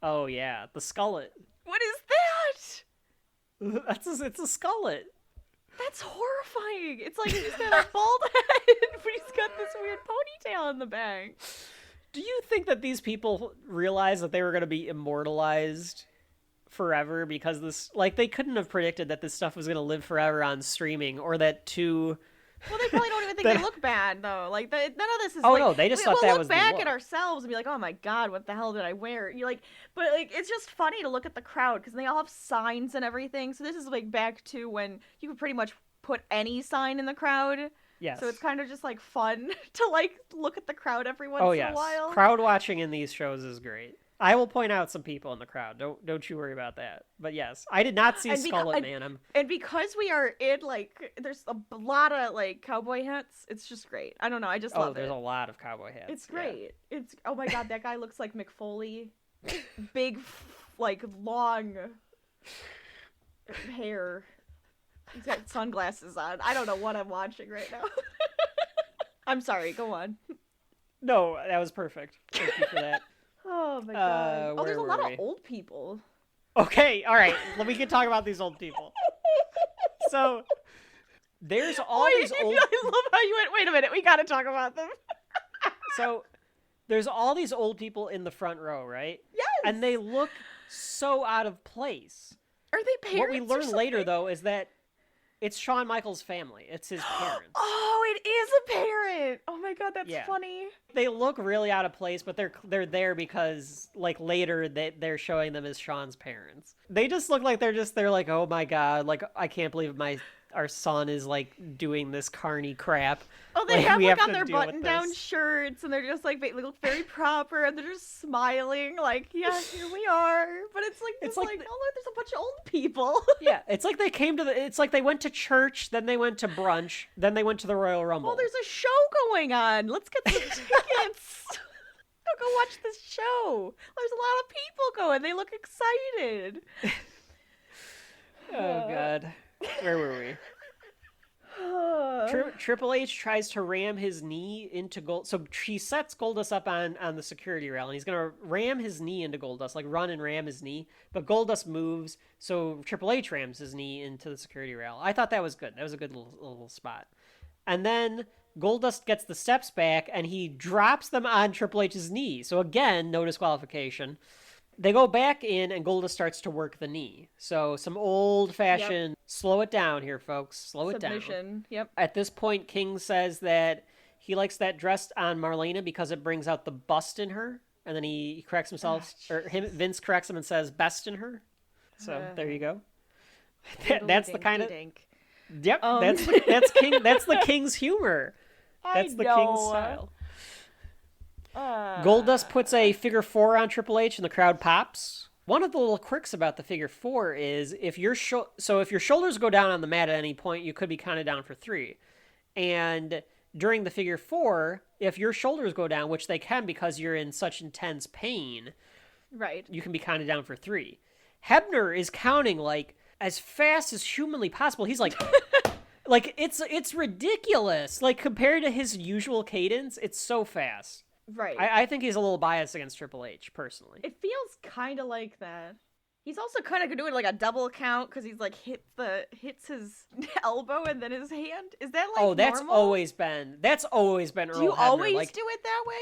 Oh, yeah. The skullet. What is that? It's a skullet. That's horrifying. It's like he's got a bald head, but he's got this weird ponytail in the back. Do you think that these people realized that they were going to be immortalized forever because this, like, they couldn't have predicted that this stuff was going to live forever on streaming, or that two... Well, they probably don't even think they look bad, though. Like, none of this is no, they just thought that was the look back look. at ourselves and be like, oh my god, what the hell did I wear? You're like, but, like, it's just funny to look at the crowd, because they all have signs and everything, so this is, like, back to when you could pretty much put any sign in the crowd. Yes. So it's kind of just, like, fun to, like, look at the crowd every once in a while. Crowd watching in these shows is great. I will point out some people in the crowd. Don't you worry about that. But yes, I did not see Skullet Man. And because we are in, like, there's a lot of, like, cowboy hats, it's just great. I don't know, I just love it. Oh, there's a lot of cowboy hats. It's great. Yeah. It's, oh my god, that guy looks like Mick Foley. Big, like, long hair. He's got sunglasses on. I don't know what I'm watching right now. I'm sorry, go on. No, that was perfect. Thank you for that. Oh my god. There's a lot of old people. Okay, all right. We can talk about these old people. So, there's all these old... I love how you went, wait a minute, we gotta talk about them. So, there's all these old people in the front row, right? Yes! And they look so out of place. Are they parents? What we learn later, though, is that it's Shawn Michaels' family. It's his parents. Oh, it is a parent. Oh my god, that's funny. They look really out of place, but they're there because, like, later they're showing them as Shawn's parents. They just look like they're like, oh my god, like, I can't believe our son is, like, doing this carny crap. Oh, they like, have, we like, have on to their deal with button-down this. shirts, and they're just, like, they look very proper, and they're just smiling, like, yeah, here we are. But it's like, oh, look, there's a bunch of old people. Yeah, it's like it's like they went to church, then they went to brunch, then they went to the Royal Rumble. Well, there's a show going on. Let's get some tickets. I'll go watch this show. There's a lot of people going. They look excited. Oh, God. Where were we? Triple H tries to ram his knee into Gold. So she sets Goldust up on the security rail, and he's going to ram his knee into Goldust, like run and ram his knee. But Goldust moves, so Triple H rams his knee into the security rail. I thought that was good. That was a good little spot. And then Goldust gets the steps back, and he drops them on Triple H's knee. So again, no disqualification. They go back in, and Goldust starts to work the knee. So some old-fashioned, slow it down here, folks. Slow it down. Submission, yep. At this point, King says that he likes that dress on Marlena because it brings out the bust in her. And then he corrects himself, Vince corrects him and says, best in her. So there you go. That's the kind of... Yep, that's the King's humor. That's the King's style. Goldust puts a figure 4 on Triple H and the crowd pops. One of the little quirks about the figure 4 is if your shoulders go down on the mat at any point, you could be counted down for 3. And during the figure 4, if your shoulders go down, which they can because you're in such intense pain, right, you can be counted down for 3. Hebner is counting like as fast as humanly possible. He's like like it's ridiculous. Like compared to his usual cadence, it's so fast. Right. I think he's a little biased against Triple H, personally. It feels kind of like that. He's also kind of doing like a double count because he's like hits his elbow and then his hand. Is that like that's normal? always been Earl Hebner. Do you always do it that way?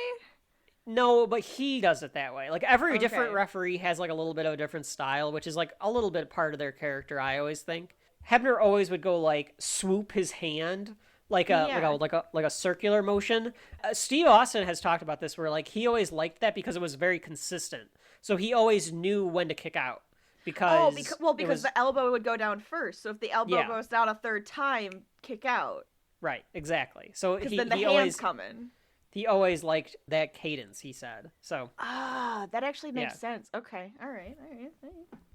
No, but he does it that way. Like every different referee has like a little bit of a different style, which is like a little bit part of their character, I always think. Hebner always would go like swoop his hand like a circular motion. Steve Austin has talked about this where like he always liked that because it was very consistent. So he always knew when to kick out because the elbow would go down first. So if the elbow goes down a third time, kick out. Right, exactly. So then the hand's coming. He always liked that cadence, he said. So that actually makes sense. Okay, all right. A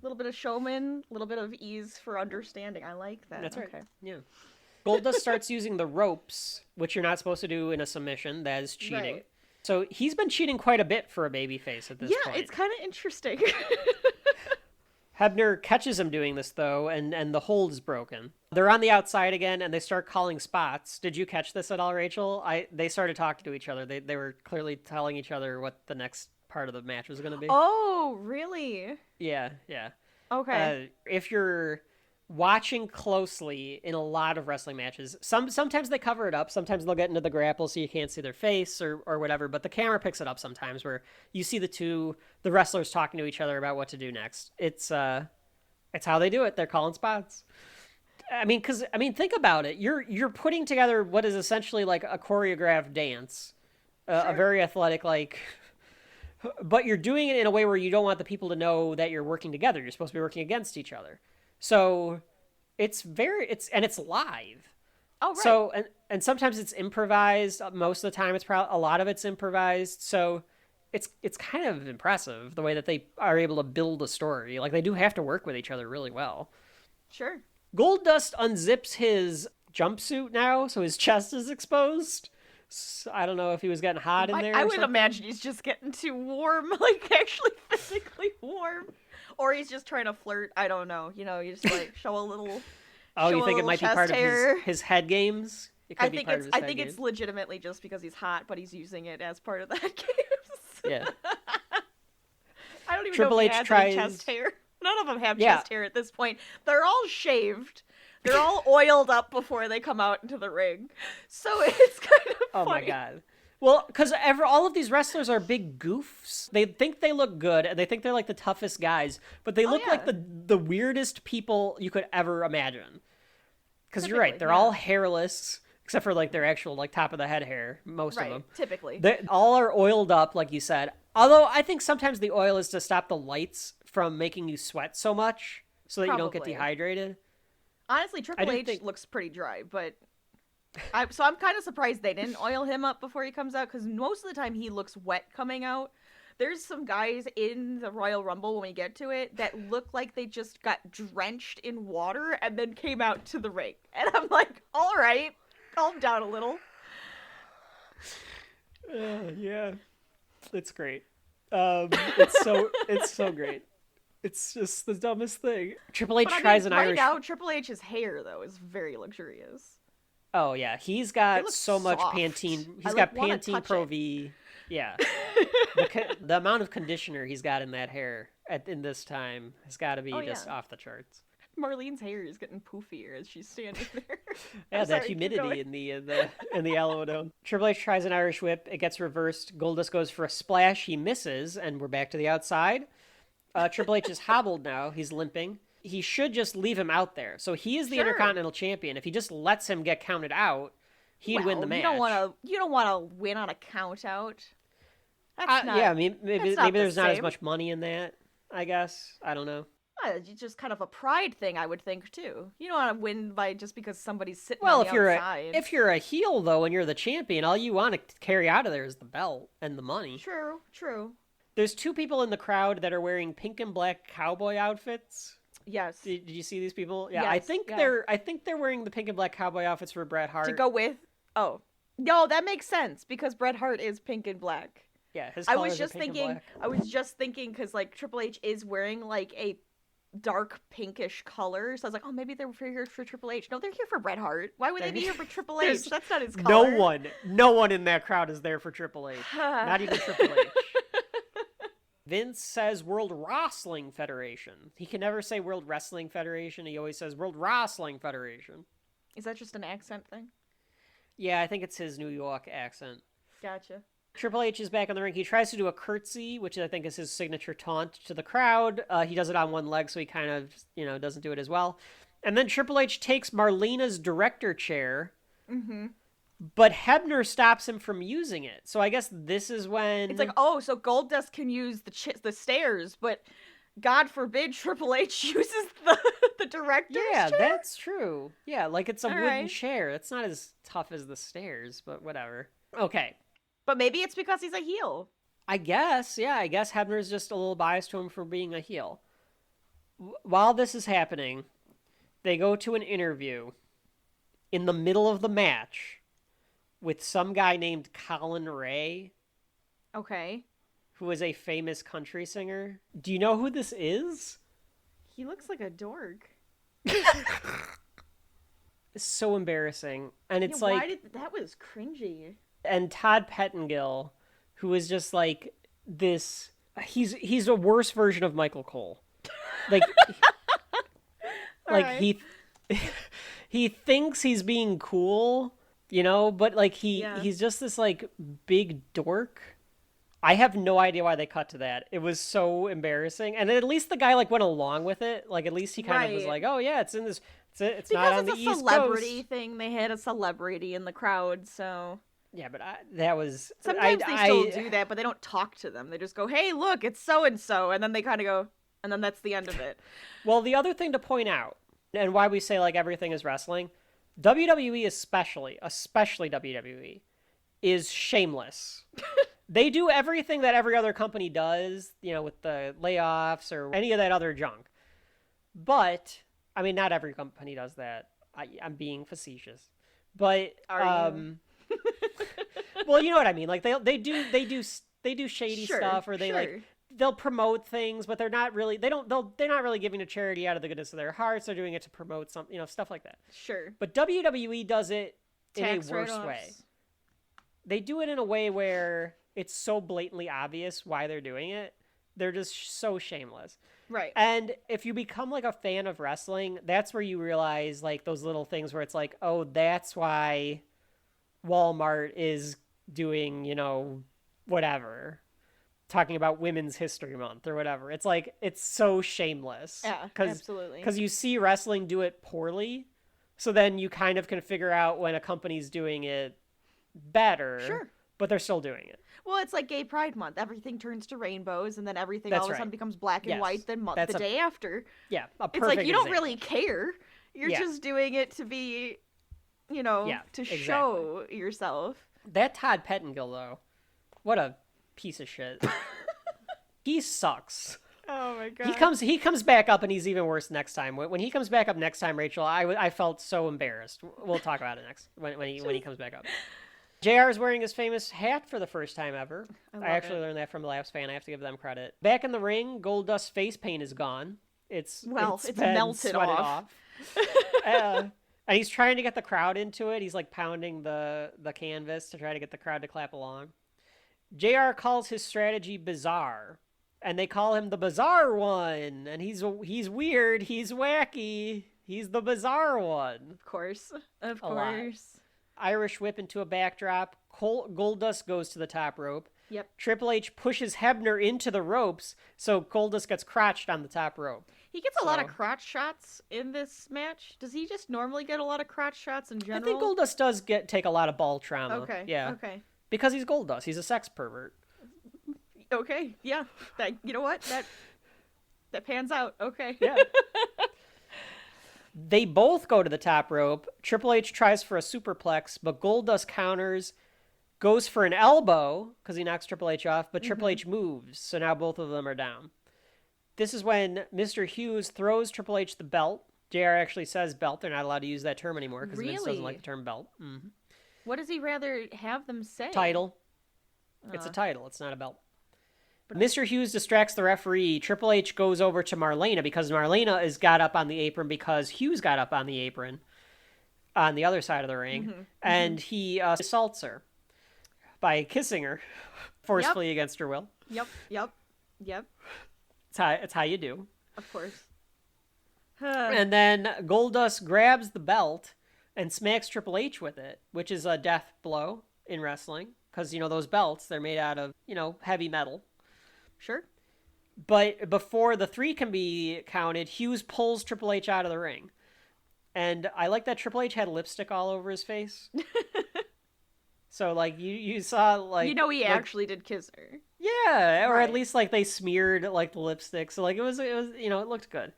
little bit of showman, a little bit of ease for understanding. I like that. That's right. Yeah. Goldust starts using the ropes, which you're not supposed to do in a submission. That is cheating. Right. So he's been cheating quite a bit for a babyface at this point. Yeah, it's kind of interesting. Hebner catches him doing this, though, and the hold is broken. They're on the outside again, and they start calling spots. Did you catch this at all, Rachel? They started talking to each other. They were clearly telling each other what the next part of the match was going to be. Oh, really? Yeah. Okay. If you're watching closely in a lot of wrestling matches. Sometimes they cover it up. Sometimes they'll get into the grapple so you can't see their face or whatever. But the camera picks it up sometimes where you see the wrestlers talking to each other about what to do next. It's how they do it. They're calling spots. Think about it. You're putting together what is essentially like a choreographed dance, a very athletic but you're doing it in a way where you don't want the people to know that you're working together. You're supposed to be working against each other. So it's live. Oh, right. So, and sometimes it's improvised. Most of the time a lot of it's improvised. So it's kind of impressive the way that they are able to build a story. Like, they do have to work with each other really well. Sure. Goldust unzips his jumpsuit now, so his chest is exposed. So I don't know if he was getting hot in there. I would imagine he's just getting too warm, like actually physically warm. Or he's just trying to flirt. I don't know. You just like show a little. Oh, you think it might be part of his head games? It could be part of his head I think games. it's legitimately just because he's hot, but he's using it as part of the head games. Yeah. I don't even Triple know if H he has tries... any chest hair. None of them have chest hair at this point. They're all shaved. They're all oiled up before they come out into the ring. So it's kind of funny. Oh my god. Well, because all of these wrestlers are big goofs. They think they look good, and they think they're like the toughest guys, but they look like the weirdest people you could ever imagine. Because you're right, they're all hairless, except for like their actual like top of the head hair, most of them. Typically. They all are oiled up, like you said. Although I think sometimes the oil is to stop the lights from making you sweat so much, so that you don't get dehydrated. Honestly, Triple H looks pretty dry, but I'm kind of surprised they didn't oil him up before he comes out, because most of the time he looks wet coming out. There's some guys in the Royal Rumble when we get to it that look like they just got drenched in water and then came out to the ring. And I'm like, all right, calm down a little. Yeah, it's great. It's so great. It's just the dumbest thing. Triple H tries an Irish... Right now, Triple H's hair, though, is very luxurious. Oh, yeah. He's got so much soft. Pantene. He's got Pantene Pro V. Yeah. The amount of conditioner he's got in that hair in this time has got to be just off the charts. Marlene's hair is getting poofier as she's standing there. Yeah, that humidity in the Alamo Dome. Triple H tries an Irish whip. It gets reversed. Goldust goes for a splash. He misses, and we're back to the outside. Triple H is hobbled now. He's limping. He should just leave him out there. So he is the Intercontinental Champion. If he just lets him get counted out, he'd win the match. You don't want to win on a count out. That's not. Yeah, maybe there's not as much money in that. I guess I don't know. It's just kind of a pride thing, I would think too. You don't want to win by just because somebody's sitting on the outside. If you're a heel though, and you're the champion, all you want to carry out of there is the belt and the money. True. There's two people in the crowd that are wearing pink and black cowboy outfits. Yes. Did you see these people? Yeah, yes, I think they're wearing the pink and black cowboy outfits for Bret Hart. To go with. Oh. No, that makes sense because Bret Hart is pink and black. Yeah, his colors I was just thinking cuz like Triple H is wearing like a dark pinkish color. So I was like, "Oh, maybe they're here for Triple H." No, they're here for Bret Hart. Why would they be here for Triple H? That's not his color. No one in that crowd is there for Triple H. Not even Triple H. Vince says World Wrestling Federation. He can never say World Wrestling Federation. He always says World Wrestling Federation. Is that just an accent thing? Yeah, I think it's his New York accent. Gotcha. Triple H is back on the ring. He tries to do a curtsy, which I think is his signature taunt to the crowd. He does it on one leg, so he kind of, doesn't do it as well. And then Triple H takes Marlena's director chair. Mm-hmm. But Hebner stops him from using it. So I guess this is when... It's like, so Goldust can use the stairs, but God forbid Triple H uses the director's chair? Yeah, that's true. Yeah, like it's a wooden chair. It's not as tough as the stairs, but whatever. Okay. But maybe it's because he's a heel. I guess, yeah. I guess Hebner's just a little biased to him for being a heel. While this is happening, they go to an interview in the middle of the match with some guy named Colin Ray. Okay. Who is a famous country singer. Do you know who this is? He looks like a dork. It's so embarrassing. And it's that was cringy. And Todd Pettengill, who is just like he's a worse version of Michael Cole. Like like right. he thinks he's being cool, but like he's just this like big dork. I have no idea why they cut to that. It was so embarrassing. And at least the guy like went along with it. Like at least he kind of was Right. like, "Oh yeah, it's in this it's Because not on the it's a East celebrity Coast." thing. They had a celebrity in the crowd, so Yeah, but that was sometimes they still do that, but they don't talk to them. They just go, "Hey, look, it's so and so," and then they kind of go, and then that's the end of it. Well, the other thing to point out, and why we say like everything is wrestling, WWE especially WWE, is shameless. They do everything that every other company does, with the layoffs or any of that other junk. But, I mean, not every company does that. I'm being facetious. But, Are you? well, you know what I mean. Like they do shady Sure, stuff, or they sure. like they'll promote things, but they're not really they're not really giving to charity out of the goodness of their hearts. They're doing it to promote some, stuff like that. Sure. But WWE does it Tax in a worse write-offs. way. They do it in a way where it's so blatantly obvious why they're doing it. They're just so shameless. Right. And if you become like a fan of wrestling, that's where you realize like those little things where it's like, oh, that's why Walmart is doing, whatever, talking about Women's History Month or whatever. It's like, it's so shameless. Yeah, absolutely. Because you see wrestling do it poorly. So then you kind of can figure out when a company's doing it better. Sure. But they're still doing it. Well, it's like Gay Pride Month. Everything turns to rainbows, and then everything That's all of a right. sudden becomes black and Yes. white That's the day after. Yeah, a perfect It's like you don't example. really care. You're Yeah. just doing it to be, to exactly. show yourself. That Todd Pettengill, though, what a piece of shit. He sucks. Oh my god. He comes back up, and he's even worse next time. When he comes back up next time, Rachel, I felt so embarrassed. We'll talk about it next when he comes back up. JR is wearing his famous hat for the first time ever. I love actually it. learned that from the last fan. I have to give them credit. Back in the ring, Goldust's face paint is gone. It's been melted sweated off. and he's trying to get the crowd into it. He's like pounding the canvas to try to get the crowd to clap along. JR calls his strategy bizarre, and they call him the bizarre one. And he's weird. He's wacky. He's the bizarre one. Of course. Of A lot. course. Irish whip into a backdrop. Goldust goes to the top rope. Yep. Triple H pushes Hebner into the ropes, so Goldust gets crotched on the top rope. He gets a lot of So- crotch shots in this match. Does he just normally get a lot of crotch shots in I general? think Goldust does take a lot of ball trauma. Okay. Yeah. Okay. Because he's Goldust. He's a sex pervert. Okay. Yeah. You know what? That pans out. Okay. Yeah. They both go to the top rope. Triple H tries for a superplex, but Goldust counters, goes for an elbow because he knocks Triple H off, but Triple H moves, so now both of them are down. This is when Mr. Hughes throws Triple H the belt. JR actually says belt. They're not allowed to use that term anymore because Vince doesn't Really? like the term belt. Mm-hmm. What does he rather have them say? Title. It's a title. It's not a belt. Mr. Hughes distracts the referee. Triple H goes over to Marlena because Marlena is got up on the apron because Hughes got up on the apron on the other side of the ring. And he assaults her by kissing her forcefully against her will. Yep. It's how you do. Of course. And then Goldust grabs the belt and smacks Triple H with it, which is a death blow in wrestling. Because, those belts, they're made out of, heavy metal. Sure. But before the 3 can be counted, Hughes pulls Triple H out of the ring. And I like that Triple H had lipstick all over his face. So, like, you saw, like... he actually did kiss her. Yeah, or Right. at least, like, they smeared, like, the lipstick. So, like, it was it looked good.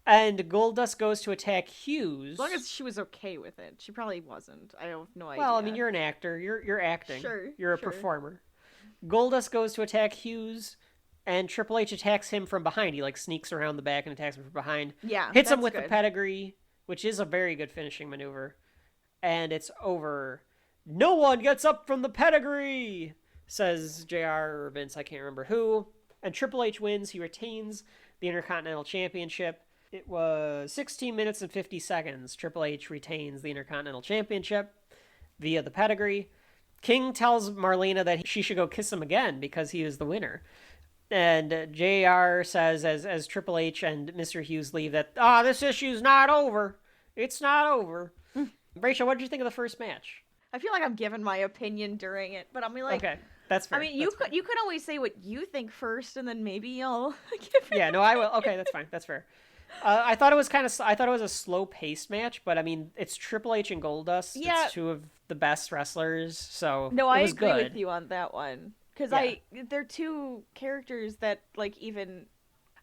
And Goldust goes to attack Hughes. As long as she was okay with it. She probably wasn't. I have no idea. Well, I mean, you're an actor. You're acting. Sure, You're a sure. performer. Goldust goes to attack Hughes, and Triple H attacks him from behind. He, like, sneaks around the back and attacks him from behind. Yeah, Hits him that's with the good. pedigree, which is a very good finishing maneuver. And it's over. No one gets up from the pedigree, says JR or Vince, I can't remember who. And Triple H wins. He retains the Intercontinental Championship. It was 16 minutes and 50 seconds. Triple H retains the Intercontinental Championship via the pedigree. King tells Marlena that she should go kiss him again because he is the winner. And JR says, as Triple H and Mr. Hughes leave, that, this issue's not over. It's not over. Rachel, what did you think of the first match? I feel like I'm giving my opinion during it, but I'm like, okay, that's fair. I mean, you could always say what you think first, and then maybe I'll give it. Yeah, no, I will. Okay, that's fine. That's fair. I thought it was I thought it was a slow-paced match, but I mean, it's Triple H and Goldust. Yeah. It's two of the best wrestlers, so No, it I was agree good. with you on that one. Because they're two characters that, like, even...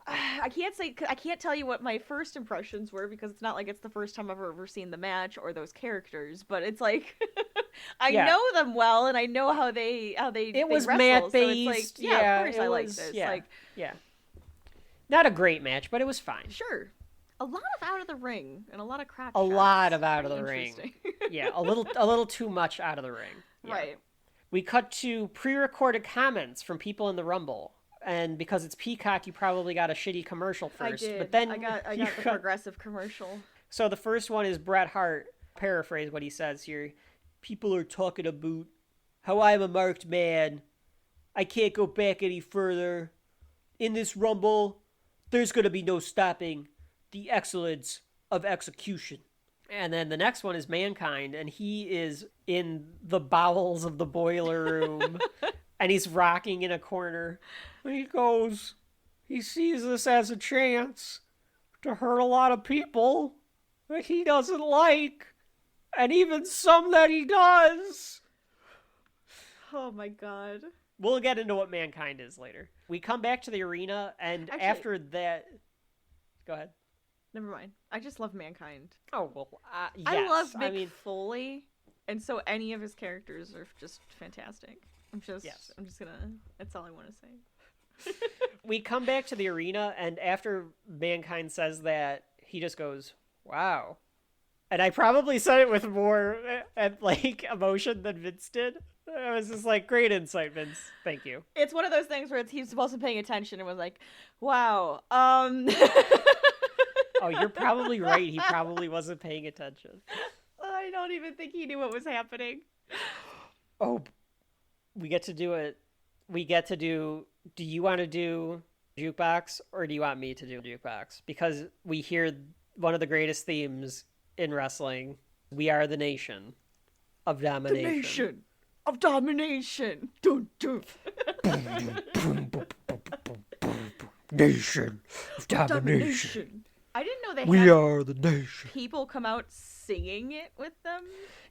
I can't tell you what my first impressions were, because it's not like it's the first time I've ever seen the match or those characters, but it's like... I know them well, and I know how they It was wrestle, mat-based. so it's like, of course I like this. Yeah, Like, yeah. Not a great match, but it was fine. sure. A lot of out of the ring and a lot of crotch A shots. lot of out of the Very ring. interesting. Yeah, a little too much out of the ring. Yeah. Right. We cut to pre-recorded comments from people in the Rumble. And because it's Peacock, you probably got a shitty commercial first. I did. But then I got the progressive commercial. So the first one is Bret Hart. Paraphrase what he says here. People are talking about how I'm a marked man. I can't go back any further. In this Rumble, there's going to be no stopping the excellence of execution. And then the next one is Mankind, and he is in the bowels of the boiler room, and he's rocking in a corner. And he goes, he sees this as a chance to hurt a lot of people that he doesn't like, and even some that he does. Oh my god. We'll get into what Mankind is later. We come back to the arena, and after that... Go ahead. Never mind. I just love Mankind. Oh, well, yes. I love Mick Foley, and so any of his characters are just fantastic. I'm just gonna... That's all I want to say. We come back to the arena, and after Mankind says that, he just goes, wow. And I probably said it with more, emotion than Vince did. I was just like, great insight, Vince. Thank you. It's one of those things where he wasn't paying attention and was like, wow. Oh, you're probably right. He probably wasn't paying attention. I don't even think he knew what was happening. Oh, we get to do it. Do you want to do Jukebox, or do you want me to do Jukebox? Because we hear one of the greatest themes in wrestling. We are the nation of domination. The nation of domination. Dun, dun. Nation of domination. I didn't know they We are the nation. People come out singing it with them.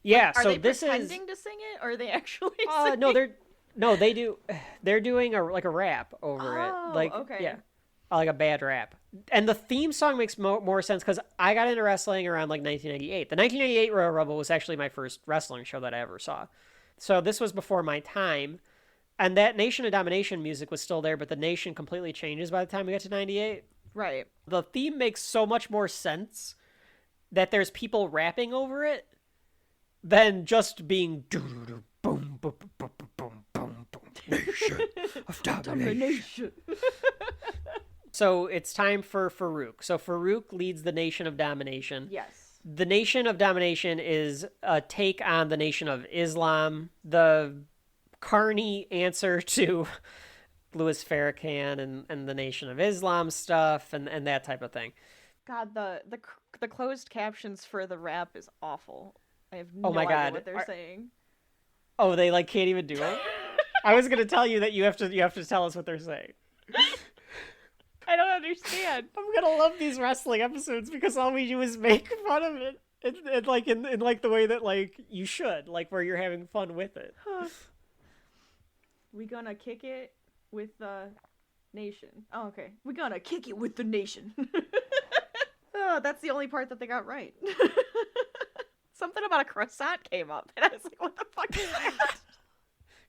Yeah, are so they this pretending to sing it, or are they actually singing? they do. They're doing a rap over it. Like, okay. Yeah, like a bad rap. And the theme song makes more sense because I got into wrestling around like 1998. The 1998 Royal Rumble was actually my first wrestling show that I ever saw. So this was before my time. And that Nation of Domination music was still there, but the nation completely changes by the time we get to 98. Right. The theme makes so much more sense that there's people rapping over it than just being boom, boom, boom, boom, boom, boom, boom, Nation of Domination. So it's time for Farooq. So Farooq leads the Nation of Domination. Yes. The Nation of Domination is a take on the Nation of Islam, the carny answer to Louis Farrakhan and the Nation of Islam stuff and that type of thing. God, the closed captions for the rap is awful. I have no my idea God. what they're saying. Oh, they can't even do it? I was going to tell you that you have to tell us what they're saying. I don't understand. I'm going to love these wrestling episodes because all we do is make fun of it. In the way that you should, where you're having fun with it. We gonna kick it with the nation. Oh, okay. We gonna kick it with the nation. Oh, that's the only part that they got right. Something about a croissant came up, and I was like, what the fuck is that?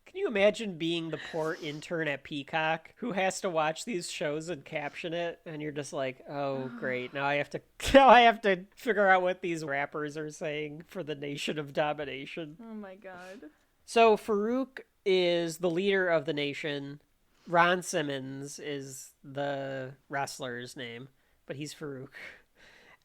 Can you imagine being the poor intern at Peacock who has to watch these shows and caption it, and you're just like, oh, great, now I have to figure out what these rappers are saying for the Nation of Domination. Oh my god. So Farooq is the leader of the nation. Ron Simmons is the wrestler's name, but he's Farooq.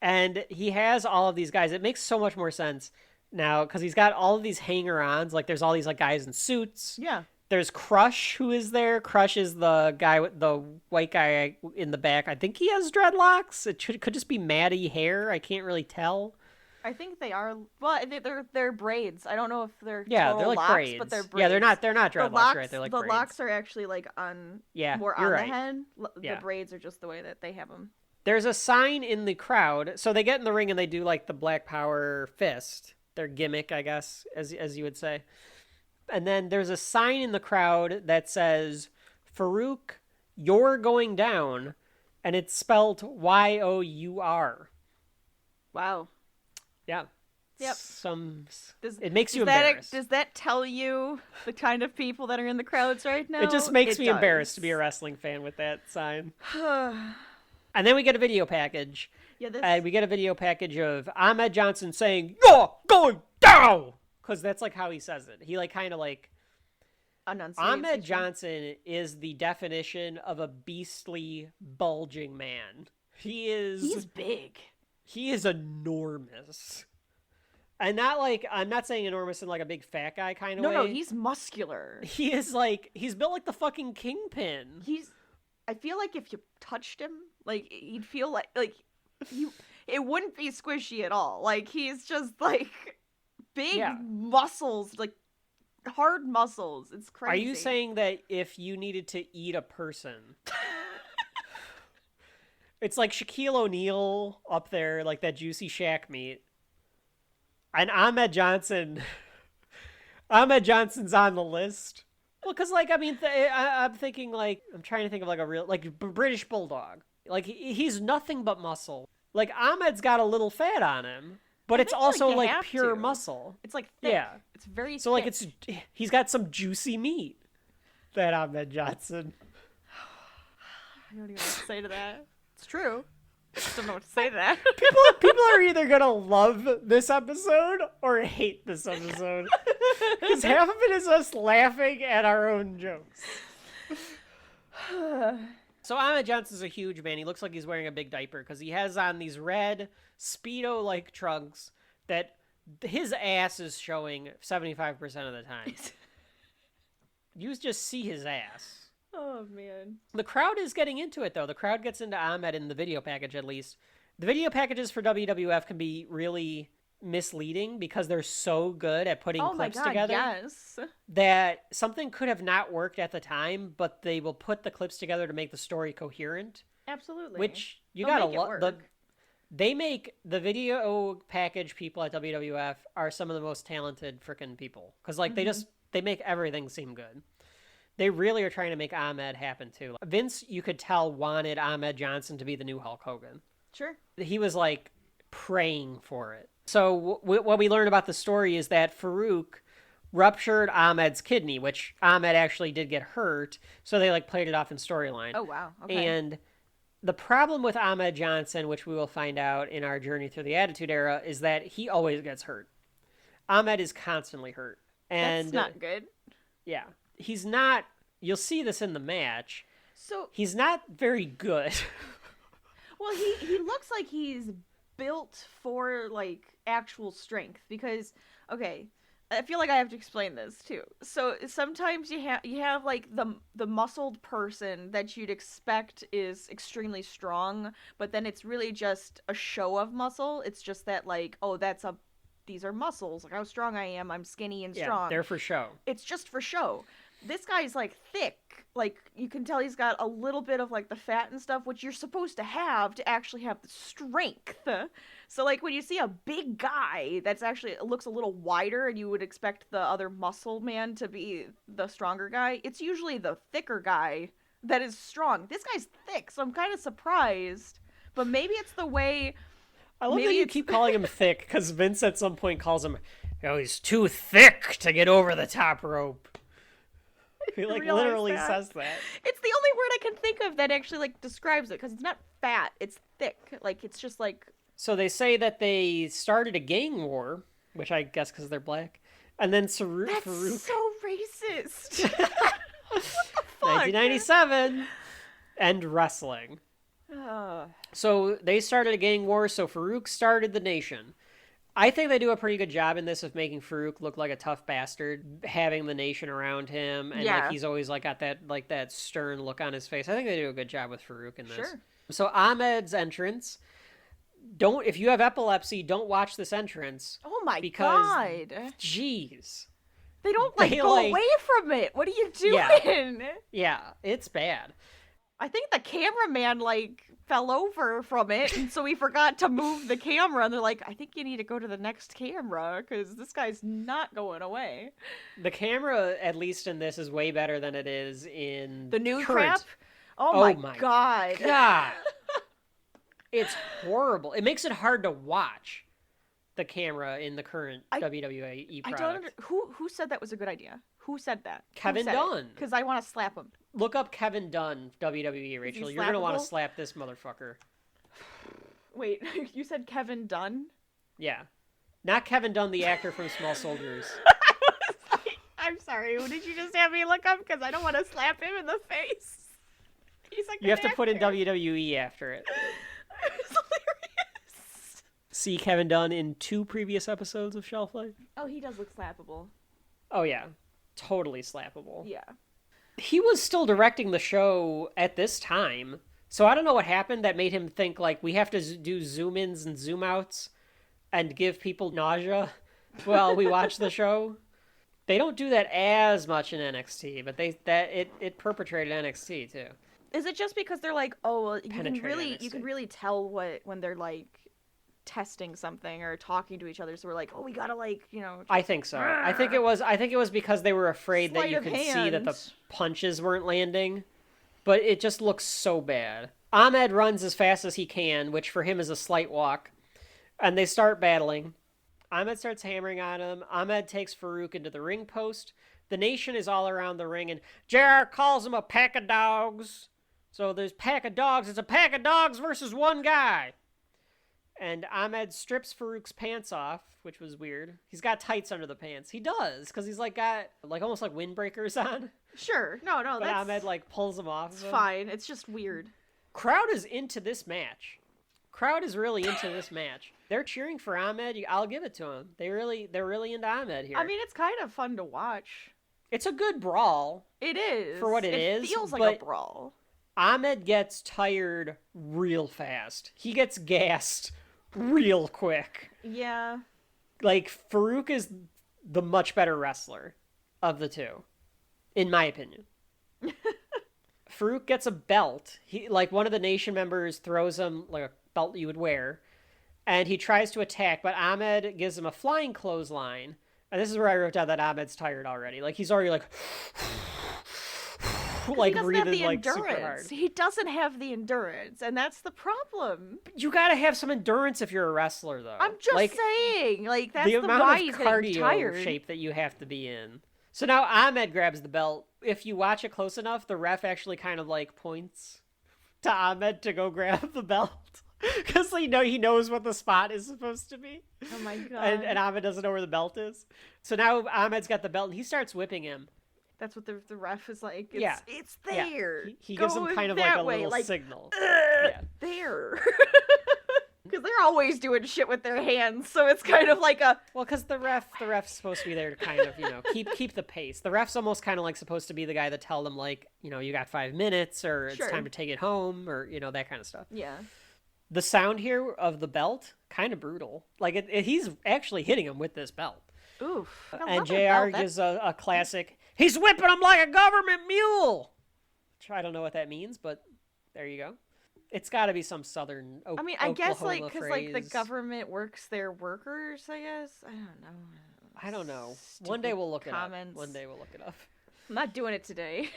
And he has all of these guys. It makes so much more sense now because he's got all of these hanger-ons. There's all these guys in suits. Yeah. There's Crush, who is there. Crush is the guy with the white guy in the back. I think he has dreadlocks. It could just be matty hair. I can't really tell. I think they are. Well, they're braids. I don't know if they're they're like locks, braids. but they're braids. Yeah, they're not dreadlocks, right? They're like the braids. locks are actually like on more on you're the right. head. Yeah. The braids are just the way that they have them. There's a sign in the crowd. So they get in the ring and they do like the Black Power fist. Their gimmick, I guess, as you would say. And then there's a sign in the crowd that says, Farooq, you're going down. And it's spelled Y-O-U-R. Wow. Yeah. Yep. It makes you embarrassed. Does that tell you the kind of people that are in the crowds right now? It just makes me embarrassed to be a wrestling fan with that sign. And then we get a video package. Yeah, we get a video package of Ahmed Johnson saying, "You're going down!" Because that's like how he says it. He like kind of like... Ahmed Johnson is the definition of a beastly, bulging man. He's big. He is enormous. And not like, I'm not saying enormous in like a big fat guy kind of way. No, he's muscular. He is like, he's built like the fucking Kingpin. I feel like if you touched him, like, you'd feel like it wouldn't be squishy at all. Like, he's just like big muscles, like hard muscles. It's crazy. Are you saying that if you needed to eat a person, it's like Shaquille O'Neal up there, like that juicy Shaq meat, and Ahmed Johnson's on the list? Well, because like I mean, I'm thinking like I'm trying to think of like a real like British Bulldog. Like he's nothing but muscle. Like Ahmed's got a little fat on him. But it's also like pure muscle. It's like thick. Yeah. It's very so thick. like he's got some juicy meat. That Ahmed Johnson. I don't even know what to say to that. It's true. I just don't know what to say to that. People are either gonna love this episode or hate this episode. Because half of it is us laughing at our own jokes. So Ahmed Johnson's a huge man. He looks like he's wearing a big diaper because he has on these red Speedo-like trunks that his ass is showing 75% of the time. You just see his ass. Oh, man. The crowd is getting into it, though. The crowd gets into Ahmed in the video package, at least. The video packages for WWF can be really misleading because they're so good at putting clips together. Yes. That something could have not worked at the time, but they will put the clips together to make the story coherent. Absolutely. Which you gotta love. They make the video package people at WWF are some of the most talented freaking people because like they make everything seem good. They really are trying to make Ahmed happen too. Vince, you could tell, wanted Ahmed Johnson to be the new Hulk Hogan. Sure. He was like praying for it. So what we learned about the story is that Farooq ruptured Ahmed's kidney, which Ahmed actually did get hurt. So they like played it off in storyline. Oh, wow. Okay. And the problem with Ahmed Johnson, which we will find out in our journey through the Attitude Era, is that he always gets hurt. Ahmed is constantly hurt. And that's not good. Yeah. He's not, you'll see this in the match. So he's not very good. Well, he looks like he's built for like actual strength because okay, I feel like I have to explain this too. So sometimes you have like the muscled person that you'd expect is extremely strong, but then it's really just a show of muscle. It's just that like, oh, these are muscles. Like how strong I am. I'm skinny and strong. Yeah, they're for show. It's just for show. This guy's like thick. Like you can tell he's got a little bit of like the fat and stuff, which you're supposed to actually have the strength. So like when you see a big guy that's actually looks a little wider and you would expect the other muscle man to be the stronger guy, it's usually the thicker guy that is strong. This guy's thick, so I'm kind of surprised. But maybe it's the way... I love that you keep calling him thick because Vince at some point calls him, oh, he's too thick to get over the top rope. He like literally says that. It's the only word I can think of that actually like describes it because it's not fat, it's thick. Like it's just like. So they say that they started a gang war, which I guess because they're black, and then Farooq. That's so racist. What the fuck? 1997, and wrestling. So they started a gang war. So Farooq started the Nation. I think they do a pretty good job in this of making Farooq look like a tough bastard, having the nation around him, and like he's always like got that stern look on his face. I think they do a good job with Farooq in this. Sure. So Ahmed's entrance. If you have epilepsy, don't watch this entrance. Oh my god. God. Jeez. They don't go away from it. What are you doing? Yeah, it's bad. I think the cameraman fell over from it, and so he forgot to move the camera, and they're like, I think you need to go to the next camera because this guy's not going away. The camera, at least in this, is way better than it is in the new current. crap. Oh my god. It's horrible. It makes it hard to watch the camera in the current WWE product. Who said that was a good idea? Who said that? Kevin Dunn. Because I want to slap him. Look up Kevin Dunn, WWE, Rachel. You're going to want to slap this motherfucker. Wait, you said Kevin Dunn? Yeah. Not Kevin Dunn, the actor from Small Soldiers. I'm sorry, who did you just have me look up? Because I don't want to slap him in the face. He's like you have to put in WWE after it. It's hilarious. See Kevin Dunn in 2 previous episodes of Shelf Life. Oh, he does look slappable. Oh, yeah. Totally slappable. Yeah. He was still directing the show at this time, so I don't know what happened that made him think, we have to do zoom-ins and zoom-outs and give people nausea while we watch the show. They don't do that as much in NXT, but it perpetrated NXT, too. Is it just because they're like, oh, well, you can really tell when they're, testing something or talking to each other, so we're like, oh, we gotta I think so. I think it was because they were afraid that you could see that the punches weren't landing, but it just looks so bad. Ahmed runs as fast as he can, which for him is a slight walk, and they start battling. Ahmed starts hammering on him. Ahmed takes Farooq into the ring post. The nation is all around the ring, and JR calls him a pack of dogs. So there's pack of dogs. It's a pack of dogs versus one guy. And Ahmed strips Farouk's pants off, which was weird. He's got tights under the pants. He does, because he's got almost windbreakers on. Sure. No, but Ahmed pulls them off. It's fine. It's just weird. Crowd is into this match. Crowd is really into this match. They're cheering for Ahmed. I'll give it to them. They're really into Ahmed here. I mean, it's kind of fun to watch. It's a good brawl. It is. For what it is. It feels like a brawl. Ahmed gets tired real fast. He gets gassed real quick. Yeah. Farooq is the much better wrestler of the two, in my opinion. Farooq gets a belt. He one of the nation members throws him a belt you would wear, and he tries to attack, but Ahmed gives him a flying clothesline. And this is where I wrote down that Ahmed's tired already. He's already he doesn't breathing have the super hard. endurance. He doesn't have the endurance, and that's the problem. You gotta have some endurance if you're a wrestler, though. I'm just saying, that's the amount why of he's getting tired. cardio shape that you have to be in. So now Ahmed grabs the belt. If you watch it close enough, the ref actually kind of points to Ahmed to go grab the belt. Because he knows what the spot is supposed to be. Oh my god. And Ahmed doesn't know where the belt is. So now Ahmed's got the belt and he starts whipping him. That's what the ref is like. It's there. Yeah. He gives him kind of a little signal. There. Because they're always doing shit with their hands, so it's kind of well, because the ref's supposed to be there to kind of keep the pace. The ref's almost kind of supposed to be the guy that tell them you got 5 minutes or it's time to take it home or that kind of stuff. Yeah. The sound here of the belt kind of brutal. He's actually hitting him with this belt. Oof. And JR gives a classic. He's whipping him like a government mule. I don't know what that means, but there you go. It's got to be some southern I guess because the government works their workers, I guess. I don't know. One day we'll look comments. it up. One day we'll look it up. I'm not doing it today.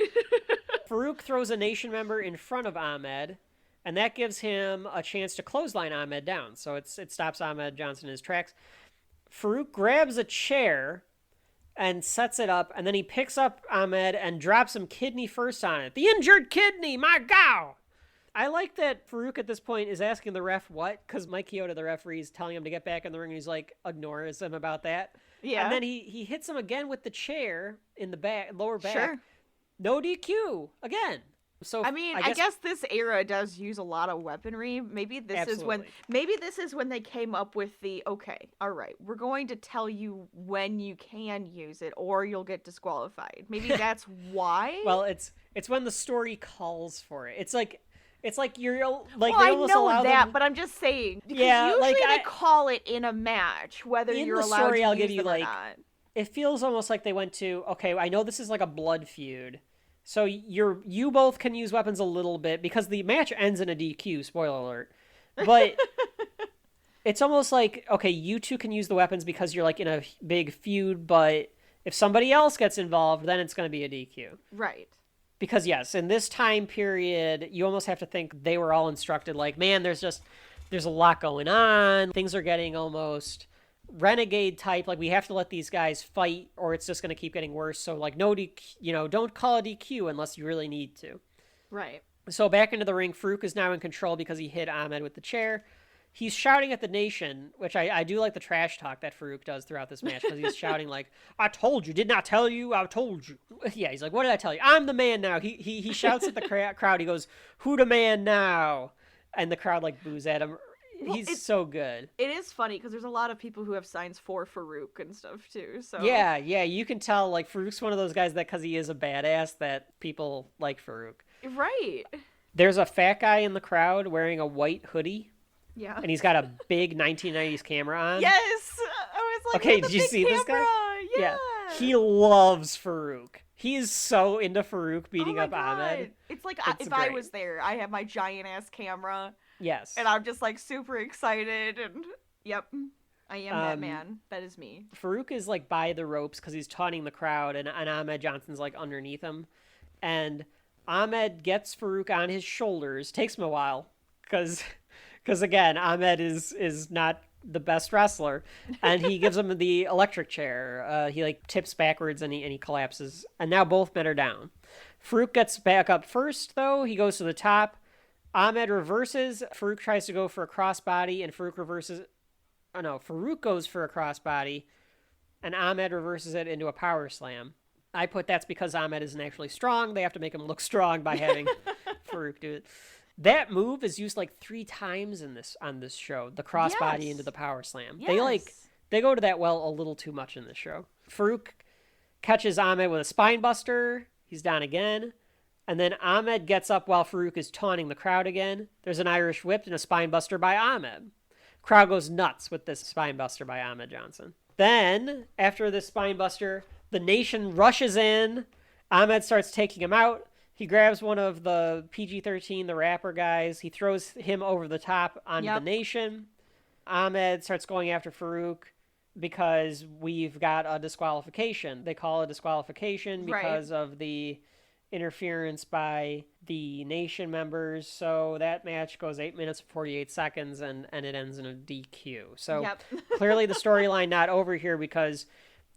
Farooq throws a nation member in front of Ahmed, and that gives him a chance to clothesline Ahmed down. So it stops Ahmed Johnson in his tracks. Farooq grabs a chair and sets it up, and then he picks up Ahmed and drops him kidney first on it. The injured kidney, my God! I like that Farooq at this point is asking the ref what, because Mike Chioda, the referee, is telling him to get back in the ring, and he's ignores him about that. Yeah. And then he hits him again with the chair in the lower back. Sure. No DQ. Again. So I mean, I guess this era does use a lot of weaponry. Maybe this is when they came up with the, okay, all right, we're going to tell you when you can use it or you'll get disqualified. Maybe that's why. Well, it's when the story calls for it. It's like you're like, well, they I almost know allow that, them... but I'm just saying, because Yeah, usually like, they call it in a match, whether in you're the allowed story, to I'll use give you, them or like, not. It feels almost like they went to, okay, I know this is like a blood feud, so you both can use weapons a little bit, because the match ends in a DQ, spoiler alert, but it's almost like, okay, you two can use the weapons because you're like in a big feud, but if somebody else gets involved, then it's going to be a DQ. Right. Because yes, in this time period, you almost have to think they were all instructed, like, man, there's a lot going on, things are getting almost renegade type, like, we have to let these guys fight or it's just going to keep getting worse, so like, no DQ, don't call a DQ unless you really need to. Right. So back into the ring, Farooq is now in control because he hit Ahmed with the chair. He's shouting at the nation, which I do like the trash talk that Farooq does throughout this match, because he's shouting like, I told you, did not tell you, I told you. Yeah, he's like, what did I tell you? I'm the man now. He shouts at the crowd, he goes, who the man now? And the crowd like boos at him. Well, he's so good. It is funny because there's a lot of people who have signs for Farooq and stuff too. So yeah, you can tell like Farouk's one of those guys that because he is a badass that people like Farooq. Right. There's a fat guy in the crowd wearing a white hoodie. Yeah. And he's got a big 1990s camera on. Yes. I was like, okay, did you see camera. This guy? Yeah. He loves Farooq. He is so into Farooq beating up Ahmed. It's like it's if great. I was there, I have my giant ass camera. Yes. And I'm just like super excited and yep, I am that man. That is me. Farooq is like by the ropes because he's taunting the crowd and Ahmed Johnson's like underneath him. And Ahmed gets Farooq on his shoulders. Takes him a while because again, Ahmed is not the best wrestler, and he gives him the electric chair. He like tips backwards and he collapses, and now both men are down. Farooq gets back up first though. He goes to the top. Ahmed reverses. Farooq tries to go for a crossbody, and Farooq reverses. Oh no, Farooq goes for a crossbody, and Ahmed reverses it into a power slam. I put that's because Ahmed isn't actually strong. They have to make him look strong by having Farooq do it. That move is used like 3 times on this show. The crossbody into the power slam. Yes. They go to that well a little too much in this show. Farooq catches Ahmed with a spine buster. He's down again. And then Ahmed gets up while Farooq is taunting the crowd again. There's an Irish whip and a spine buster by Ahmed. Crowd goes nuts with this spine buster by Ahmed Johnson. Then, after this spine buster, the nation rushes in. Ahmed starts taking him out. He grabs one of the PG-13, the rapper guys. He throws him over the top onto the nation. Ahmed starts going after Farooq because we've got a disqualification. They call it disqualification because of the interference by the nation members. So that match goes 8 minutes and 48 seconds and it ends in a DQ. So clearly the storyline not over here because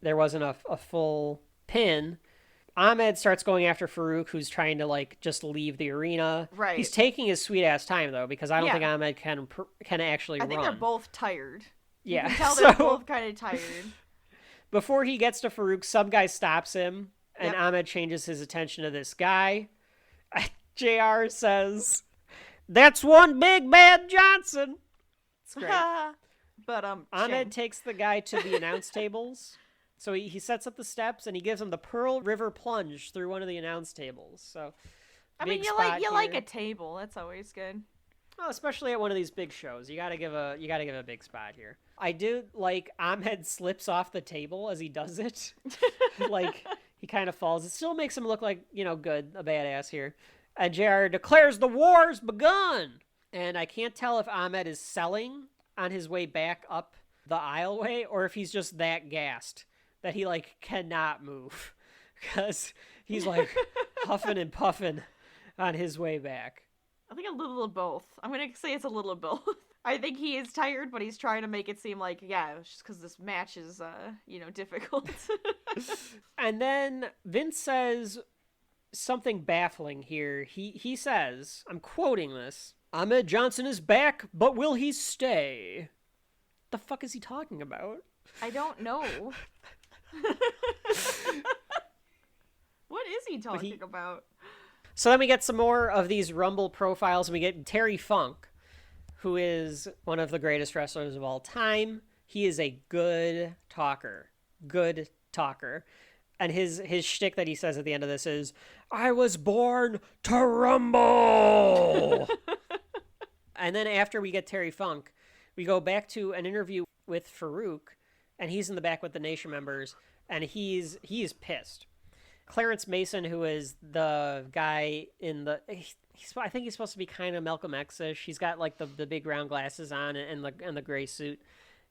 there wasn't a full pin. Ahmed starts going after Farooq, who's trying to like just leave the arena. Right. He's taking his sweet ass time though, because I don't think Ahmed can actually run. I think they're both tired. Yeah. You can tell they're both kind of tired. Before he gets to Farooq, some guy stops him, and Ahmed changes his attention to this guy. JR says, "That's one big bad Johnson." It's great. But Ahmed takes the guy to the announce tables. So he sets up the steps and he gives him the Pearl River plunge through one of the announce tables. So I mean, you like a table. That's always good. Well, especially at one of these big shows, you gotta give a big spot here. I do like Ahmed slips off the table as he does it. Like he kind of falls. It still makes him look like a badass here. And JR declares the war's begun. And I can't tell if Ahmed is selling on his way back up the aisleway or if he's just that gassed that he like cannot move because he's like huffing and puffing on his way back. I think a little of both. I'm gonna say it's a little of both. I think he is tired, but he's trying to make it seem like it's just because this match is difficult. And then Vince says something baffling here. He says, I'm quoting this, "Ahmed Johnson is back, but will he stay?" The fuck is he talking about? I don't know. What is he talking about? So then we get some more of these Rumble profiles, and we get Terry Funk, who is one of the greatest wrestlers of all time. He is a good talker. And his shtick that he says at the end of this is, "I was born to rumble." And then after we get Terry Funk, we go back to an interview with Farooq, and he's in the back with the Nation members, and he is pissed. Clarence Mason, who is the guy in the... I think he's supposed to be kind of Malcolm X-ish. He's got like the big round glasses on and the gray suit.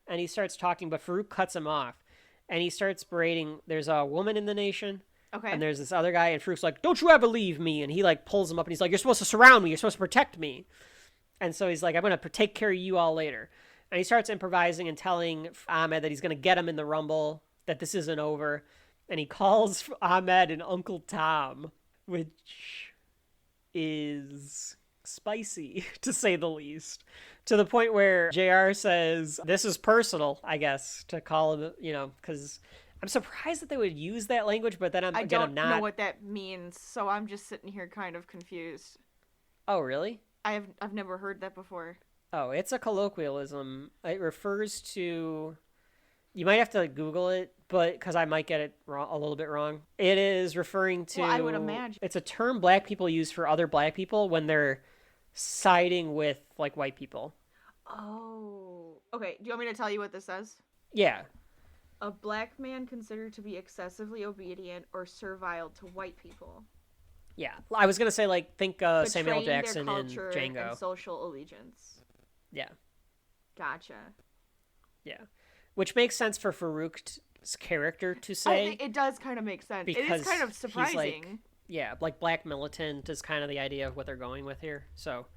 And he starts talking, but Farooq cuts him off. And he starts berating, there's a woman in the Nation. Okay. And there's this other guy, and Farouk's like, "Don't you ever leave me." And he like pulls him up, and he's like, "You're supposed to surround me. You're supposed to protect me." And so he's like, "I'm going to take care of you all later." And he starts improvising and telling Ahmed that he's going to get him in the Rumble, that this isn't over. And he calls Ahmed an Uncle Tom, which is spicy, to say the least. To the point where JR says, "This is personal," I guess, to call him, because I'm surprised that they would use that language, but then I don't know what that means, so I'm just sitting here kind of confused. Oh, really? I've never heard that before. Oh, it's a colloquialism. It refers to... You might have to Google it, but because I might get it wrong, a little bit wrong. It is referring to... Well, I would imagine. It's a term black people use for other black people when they're siding with, like, white people. Oh. Okay, do you want me to tell you what this says? Yeah. A black man considered to be excessively obedient or servile to white people. Yeah. I was going to say, like, think Samuel Betraying Jackson their in culture Django. and social allegiance. Yeah. Gotcha. Yeah. Which makes sense for Farouk's character to say. I think it does kind of make sense. It Because is kind of surprising. Like black militant is kind of the idea of what they're going with here. So,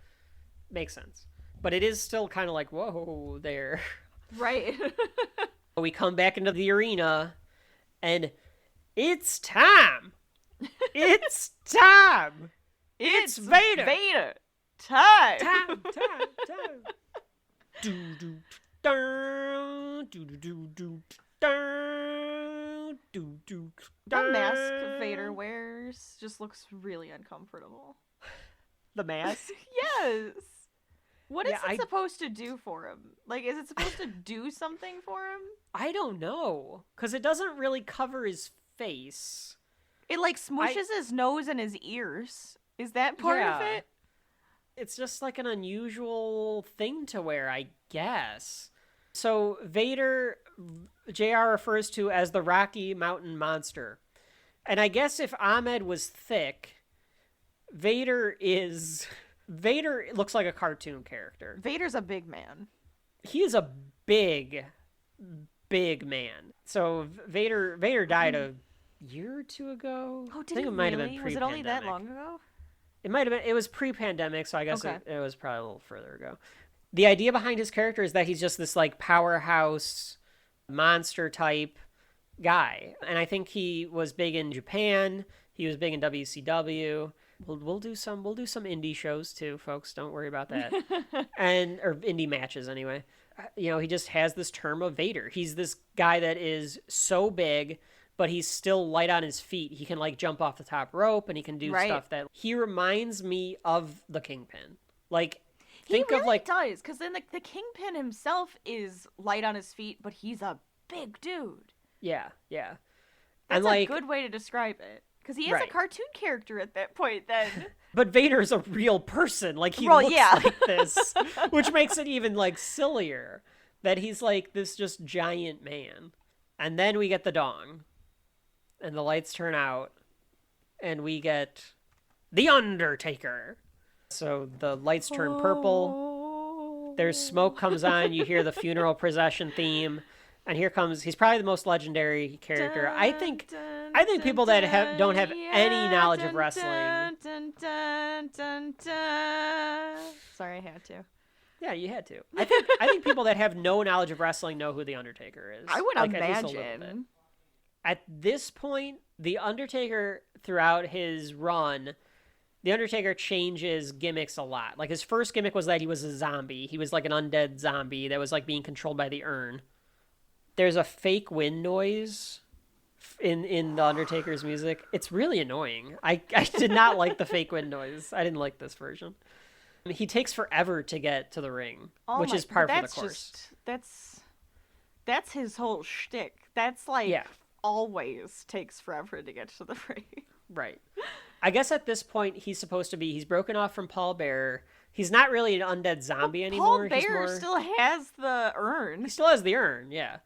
makes sense. But it is still kind of like, whoa, there. Right. We come back into the arena, and it's time. It's time. It's Vader. Vader. Time. Do do dun, do do do dun, do do. The mask Vader wears just looks really uncomfortable. The mask? Yes. What is it supposed to do for him? Like, is it supposed to do something for him? I don't know, because it doesn't really cover his face. It, like, smushes his nose and his ears. Is that part of it? It's just, like, an unusual thing to wear, I guess. So, Vader, JR refers to as the Rocky Mountain Monster. And I guess if Ahmed was thick, Vader looks like a cartoon character. Vader's a big man. He is a big man. So Vader died a year or two ago. Oh, did I think he it might really? have been pre-pandemic. Was it only that long ago? It might have been. It was pre-pandemic, so I guess Okay. it was probably a little further ago. The idea behind his character is that he's just this like powerhouse monster type guy, and I think he was big in Japan. He was big in WCW. We'll do some indie shows too, folks. Don't worry about that. Or indie matches anyway. He just has this term of Vader. He's this guy that is so big, but he's still light on his feet. He can like jump off the top rope, and he can do stuff that he reminds me of the Kingpin. Like, think he really of like does, because then the Kingpin himself is light on his feet, but he's a big dude. yeah. That's And like, a good way to describe it. Because he is Right. a cartoon character at that point, then. but Vader's a real person. Like, he looks like this, which makes it even like sillier that he's like this just giant man. And then we get the dong, and the lights turn out, and we get the Undertaker. So the lights turn purple. There's smoke comes on. You hear the funeral procession theme. And here comes, he's probably the most legendary character. I think people that don't have any knowledge of wrestling. Sorry, I had to. Yeah, you had to. I think people that have no knowledge of wrestling know who the Undertaker is. I would Like, at least a little bit. imagine. At this point, the Undertaker, throughout his run, the Undertaker changes gimmicks a lot. Like, his first gimmick was that he was a zombie. He was like an undead zombie that was like being controlled by the urn. There's a fake wind noise in the Undertaker's music. It's really annoying. I did not like the fake wind noise. I didn't like this version. He takes forever to get to the ring, which is par for the course. That's his whole shtick. That's always takes forever to get to the ring. Right. I guess at this point he's broken off from Paul Bearer. He's not really an undead zombie anymore. Paul Bearer still has the urn. He still has the urn, yeah.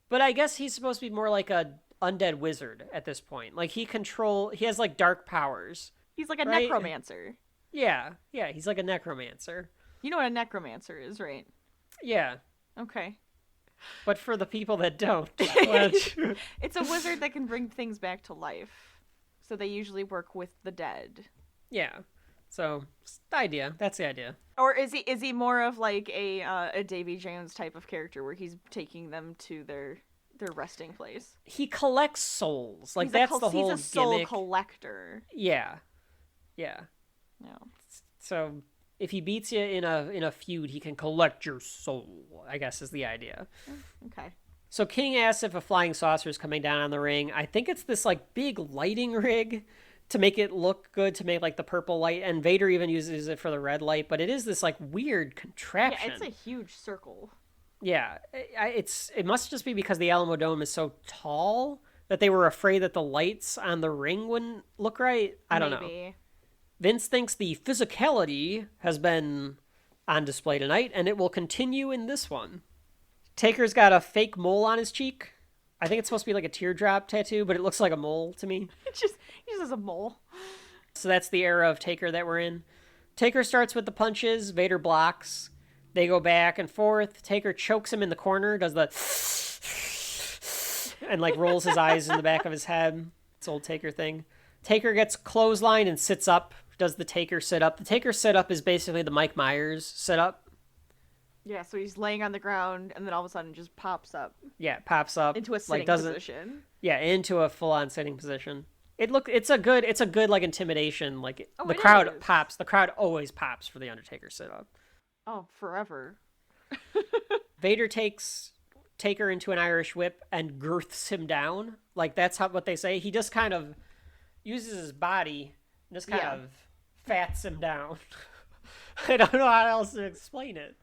But I guess he's supposed to be more like a undead wizard at this point. Like he has like dark powers. He's like a necromancer. Yeah, he's like a necromancer. You know what a necromancer is, right? Yeah. Okay. But for the people that don't. It's a wizard that can bring things back to life. So they usually work with the dead. Yeah. So, that's the idea. Or is he more of like a Davy Jones type of character where he's taking them to their resting place? He collects souls. Like that's the whole gimmick. He's a soul collector. Yeah. Yeah. No. So if he beats you in a feud, he can collect your soul, I guess is the idea. Okay. So King asks if a flying saucer is coming down on the ring. I think it's this like big lighting rig to make it look good, to make like the purple light, and Vader even uses it for the red light, but it is this like weird contraption. Yeah, it's a huge circle. Yeah, it must just be because the Alamo Dome is so tall that they were afraid that the lights on the ring wouldn't look right. I don't know. Vince thinks the physicality has been on display tonight, and it will continue in this one. Taker's got a fake mole on his cheek. I think it's supposed to be like a teardrop tattoo, but it looks like a mole to me. He just has a mole. So that's the era of Taker that we're in. Taker starts with the punches. Vader blocks. They go back and forth. Taker chokes him in the corner, does the and like rolls his eyes in the back of his head. It's old Taker thing. Taker gets clotheslined and sits up, does the Taker sit up. The Taker sit up is basically the Mike Myers sit up. Yeah, so he's laying on the ground and then all of a sudden just pops up. Yeah, pops up into a sitting position. Yeah, into a full-on sitting position. It's a good like intimidation. Like the crowd pops. The crowd always pops for the Undertaker sit up. Oh, forever. Vader takes Taker into an Irish whip and girths him down. Like that's what they say. He just kind of uses his body and just kind of fats him down. I don't know how else to explain it.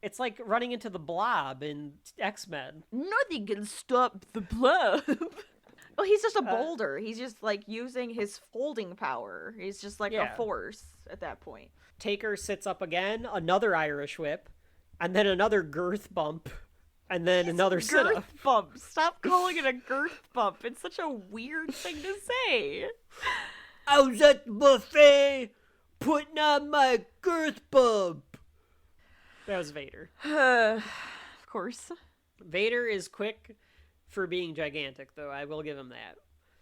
It's like running into the Blob in X-Men. Nothing can stop the Blob. Well, he's just a boulder. He's just like using his folding power. He's just like a force at that point. Taker sits up again, another Irish whip, and then another girth bump, and then another sit-up. Girth bump. Stop calling it a girth bump. It's such a weird thing to say. I was at the buffet putting on my girth bump. That was Vader. Of course. Vader is quick for being gigantic, though. I will give him that.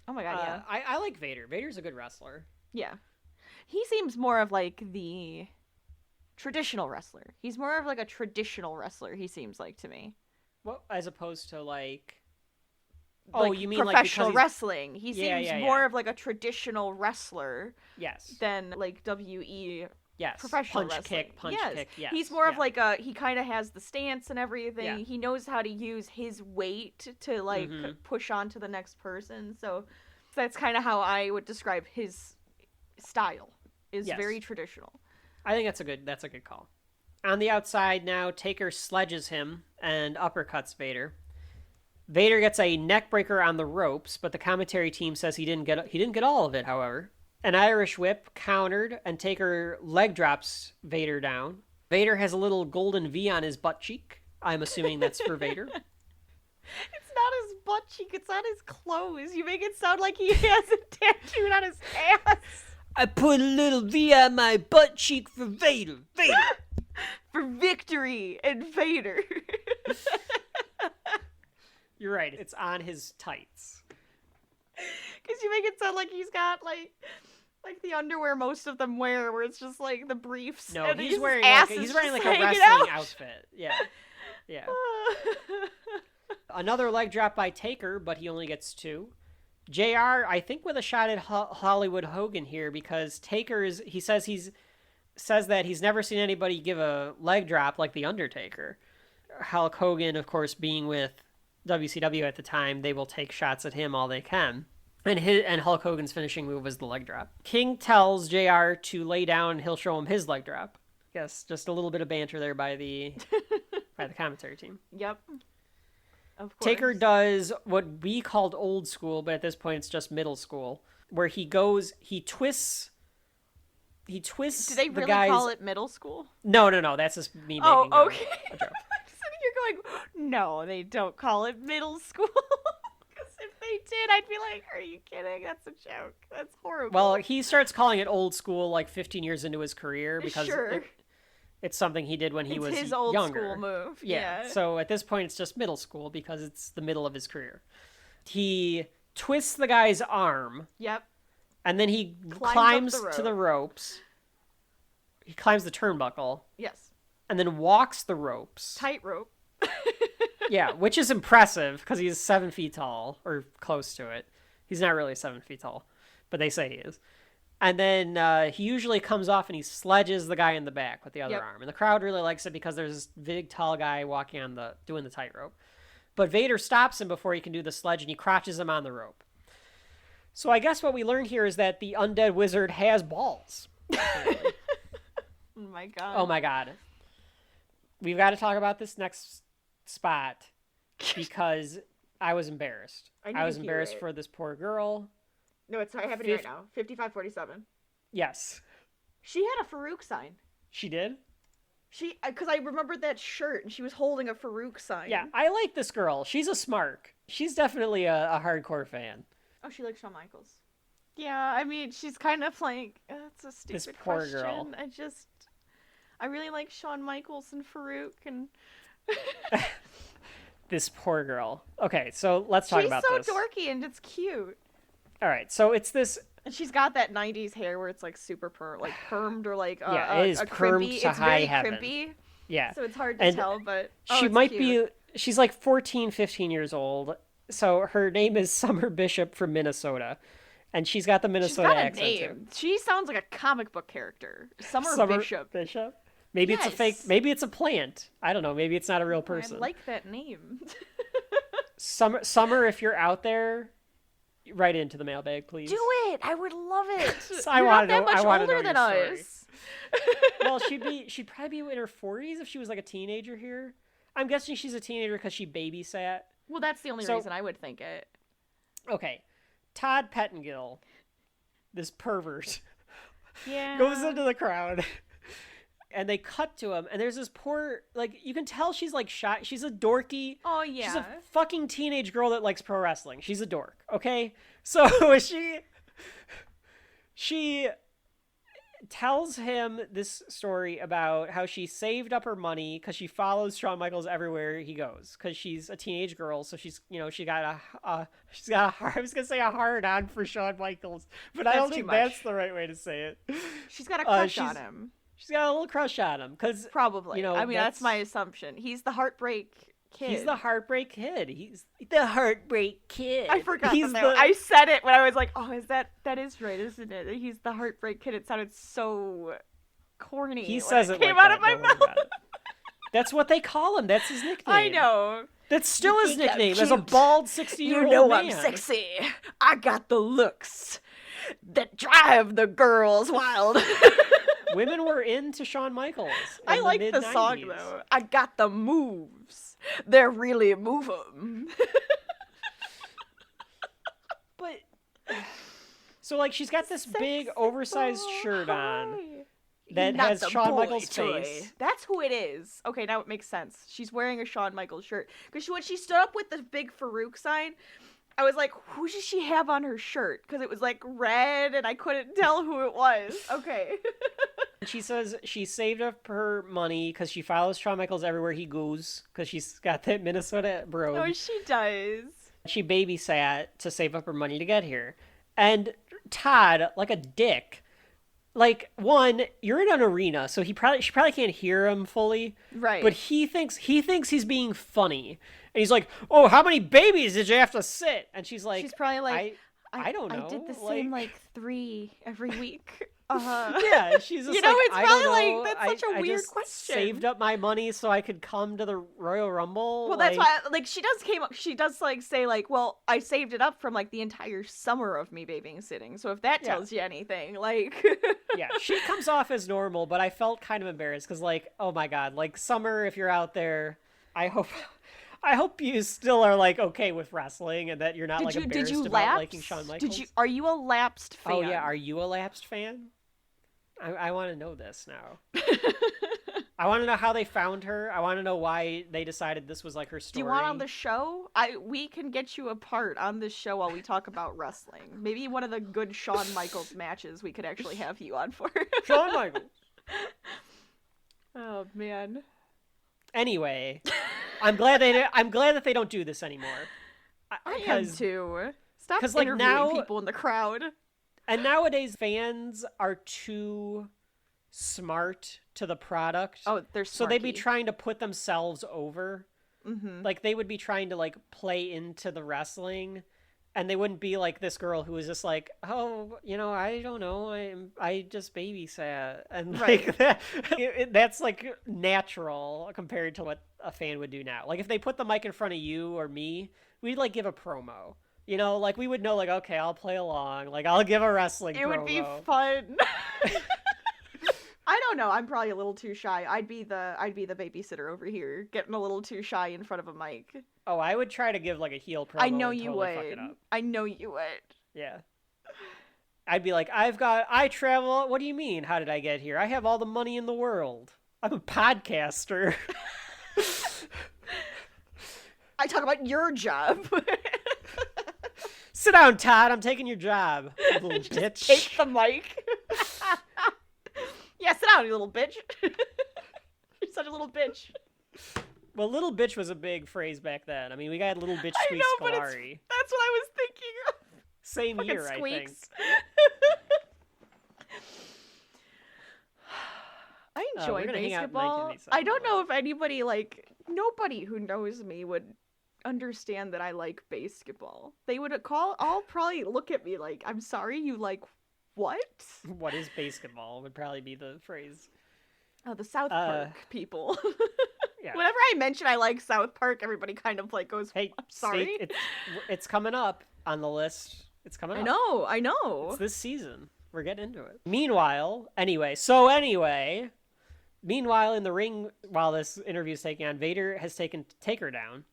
Oh my god, yeah. I like Vader. Vader's a good wrestler. Yeah. He seems more of like the traditional wrestler. He's more of like a traditional wrestler, he seems like to me. Well, as opposed to like... Oh, you mean professional wrestling. He seems more of like a traditional wrestler. Yes. Than like WE Yes. professional punch wrestling. kick. Yes. He's more of like he kind of has the stance and everything. Yeah. He knows how to use his weight to like push on to the next person. So that's kind of how I would describe his style. Is very traditional. I think that's a good call. On the outside now, Taker sledges him and uppercuts Vader. Vader gets a neck breaker on the ropes, but the commentary team says he didn't get all of it, however. An Irish whip countered, and Taker leg drops Vader down. Vader has a little golden V on his butt cheek. I'm assuming that's for Vader. It's not his butt cheek, it's on his clothes. You make it sound like he has a tattooed on his ass. I put a little V on my butt cheek for Vader. For victory and Vader. You're right, it's on his tights. Because you make it sound like he's got like the underwear most of them wear, where it's just like the briefs. No, and he's wearing like a wrestling outfit. Yeah. Another leg drop by Taker, but he only gets 2. JR, I think, with a shot at Hollywood Hogan here, because Taker says that he's never seen anybody give a leg drop like the Undertaker. Hulk Hogan, of course, being with WCW at the time, they will take shots at him all they can. And Hulk Hogan's finishing move was the leg drop. King tells JR to lay down and he'll show him his leg drop. Yes, just a little bit of banter there by the commentary team. Yep. Of course. Taker does what we called old school, but at this point it's just middle school, where he twists Do they really guy's... call it middle school? No, that's just me making okay. a joke. You're going, no, they don't call it middle school. Because if they did, I'd be like, are you kidding? That's a joke. That's horrible. Well, he starts calling it old school like 15 years into his career because it's something he did when he was younger. It's his old school move. Yeah. So at this point, it's just middle school because it's the middle of his career. He twists the guy's arm. Yep. And then he climbs to the ropes. He climbs the turnbuckle. Yes. And then walks the ropes. Tightrope. Yeah, which is impressive because he's 7 feet tall, or close to it. He's not really 7 feet tall, but they say he is. And then he usually comes off and he sledges the guy in the back with the other arm. And the crowd really likes it because there's this big, tall guy walking on doing the tightrope. But Vader stops him before he can do the sledge and he crotches him on the rope. So I guess what we learned here is that the undead wizard has balls. Oh my god. Oh my god. We've got to talk about this next spot because I was embarrassed. I was embarrassed for this poor girl. No, it's not happening right now. 5547. Yes. She had a Farooq sign. She did? Because I remembered that shirt and she was holding a Farooq sign. Yeah, I like this girl. She's a smark. She's definitely a hardcore fan. Oh, she likes Shawn Michaels. Yeah, I mean, she's kind of like, that's a stupid this poor question. Girl. I really like Shawn Michaels and Farooq and... This poor girl. Okay, so let's talk about this. She's so dorky and it's cute. All right, so it's this... And she's got that 90s hair where it's like super permed or like it is a permed crimpy. to it's high very sheaven. Crimpy. Yeah. So it's hard to tell, but she might be... She's like 14, 15 years old. So her name is Summer Bishop from Minnesota. And she's got the Minnesota accent too. She sounds like a comic book character. Summer Bishop. Maybe it's a fake. Maybe it's a plant. I don't know. Maybe it's not a real person. I like that name. Summer, if you're out there, write into the mailbag, please. Do it. I would love it. I want to know. I want to know older than your story. us. Well, she'd probably be in her 40s if she was like a teenager here. I'm guessing she's a teenager because she babysat. Well, that's the only reason I would think it. Okay. Todd Pettengill, this pervert, yeah, goes into the crowd. And they cut to him, and there's this poor, like, you can tell she's, like, shy. She's a dorky. Oh, yeah. She's a fucking teenage girl that likes pro wrestling. She's a dork, okay? So she tells him this story about how she saved up her money because she follows Shawn Michaels everywhere he goes because she's a teenage girl. So she's, she got I was going to say a hard on for Shawn Michaels, but I don't think that's the right way to say it. She's got a crush on him. She's got a little crush on him because probably. I mean, that's my assumption. He's the heartbreak kid. He's the heartbreak kid. He's the heartbreak kid. I forgot I said it when I was like, "Oh, that is right, isn't it? He's the heartbreak kid." It sounded so corny. He says it came like out that. of my mouth. That's what they call him. That's his nickname. I know. That's still his nickname as a bald 60-year-old man. I'm sexy. I got the looks that drive the girls wild. Women were into Shawn Michaels. I like the song, though. I got the moves. They're really move 'em. But, so, like, she's got this big, oversized shirt on that has Shawn Michaels' face. That's who it is. Okay, now it makes sense. She's wearing a Shawn Michaels shirt. Because when she stood up with the big Farooq sign, I was like, who does she have on her shirt? Because it was, like, red, and I couldn't tell who it was. Okay. She says she saved up her money because she follows Shawn Michaels everywhere he goes because she's got that Minnesota brogue. Oh, she does. She babysat to save up her money to get here. And Todd, like a dick, like, one, you're in an arena, so she probably can't hear him fully. Right. But he thinks he's being funny. And he's like, "Oh, how many babies did you have to sit?" And she's like, she's probably like, I don't know. I did the same, like 3 every week. Yeah, she's just it's I probably don't know. that's such a weird just question. Saved up my money so I could come to the Royal Rumble. Well, that's why, she does say well, I saved it up from the entire summer of me babysitting. So if that tells you anything, yeah, she comes off as normal, but I felt kind of embarrassed because oh my God, Summer, if you're out there, I hope you still are okay with wrestling and that you're not embarrassed about liking Shawn Michaels. Are you a lapsed fan? Oh yeah, are you a lapsed fan? I want to know this now. I want to know how they found her. I want to know why they decided this was her story. Do you want on the show? We can get you a part on this show while we talk about wrestling. Maybe one of the good Shawn Michaels matches we could actually have you on for. Shawn Michaels. Oh man. Anyway, I'm glad that they don't do this anymore. I am too. Stop interviewing people in the crowd. And nowadays, fans are too smart to the product. Oh, they're smarky. So they'd be trying to put themselves over. Mm-hmm. They would be trying to play into the wrestling, and they wouldn't be this girl who was just oh, I don't know, I just babysat, and right. that's natural compared to what a fan would do now. If they put the mic in front of you or me, we'd give a promo. We would know, okay, I'll play along. I'll give a wrestling promo. It would be fun. I don't know. I'm probably a little too shy. I'd be the babysitter over here, getting a little too shy in front of a mic. Oh, I would try to give a heel promo. I know and you totally would. Fuck it up. I know you would. Yeah. I'd be I travel. What do you mean? How did I get here? I have all the money in the world. I'm a podcaster. I talk about your job. Sit down, Todd. I'm taking your job, you little bitch. Take the mic. Yeah, sit down, you little bitch. You're such a little bitch. Well, little bitch was a big phrase back then. I mean, we got little bitch Squeak Scolari. That's what I was thinking of. Same Fucking year, Squeaks. I think. I enjoy basketball. I don't know if anybody, nobody who knows me would understand that I like basketball. They would all probably look at me I'm sorry, you like what? What is basketball would probably be the phrase. Oh, the South Park people. Yeah. Whenever I mention I like South Park, everybody kind of goes, hey, I'm sorry. It's coming up on the list. It's coming up. I know. It's this season. We're getting into it. Meanwhile, in the ring, while this interview is taking on, Vader has taken Taker down.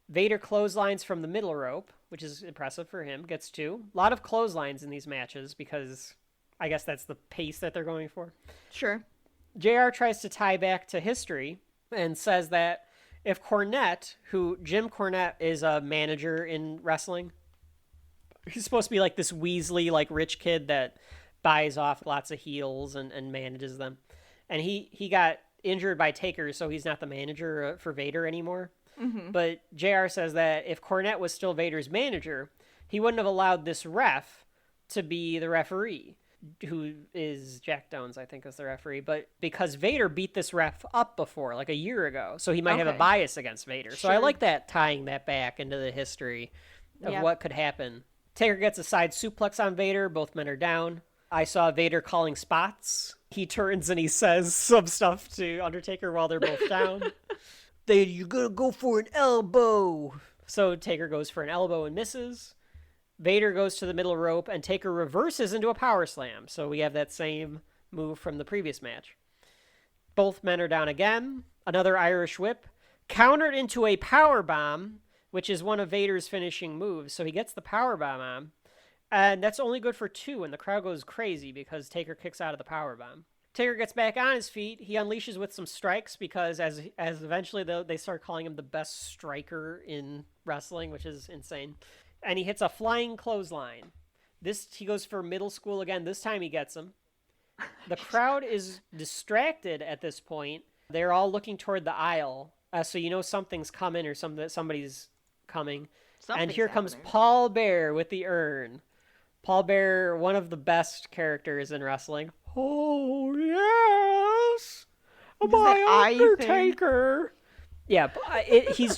Vader clotheslines from the middle rope, which is impressive for him, gets 2. A lot of clotheslines in these matches because I guess that's the pace that they're going for. Sure. JR tries to tie back to history and says that if Cornette, Jim Cornette is a manager in wrestling, he's supposed to be this Weasley, rich kid that buys off lots of heels and manages them. And he got injured by Taker, so he's not the manager for Vader anymore. Mm-hmm. But JR says that if Cornette was still Vader's manager, he wouldn't have allowed this ref to be the referee, who is Jack Downs, I think, is the referee. But because Vader beat this ref up before, a year ago, so he might have a bias against Vader. Sure. So I like that, tying that back into the history of what could happen. Taker gets a side suplex on Vader. Both men are down. I saw Vader calling spots. He turns and he says some stuff to Undertaker while they're both down. You're gonna go for an elbow. So Taker goes for an elbow and misses. Vader goes to the middle rope and Taker reverses into a power slam. So we have that same move from the previous match. Both men are down again. Another Irish whip. Countered into a power bomb, which is one of Vader's finishing moves. So he gets the power bomb on. And that's only good for 2, and the crowd goes crazy because Taker kicks out of the power bomb. Taker gets back on his feet. He unleashes with some strikes because as eventually they start calling him the best striker in wrestling, which is insane. And he hits a flying clothesline. He goes for middle school again. This time he gets him. The crowd is distracted at this point. They're all looking toward the aisle. So something's coming or somebody's coming. And here comes Paul Bear with the urn. Paul Bear, one of the best characters in wrestling. Oh, yes! My Undertaker! Yeah, he's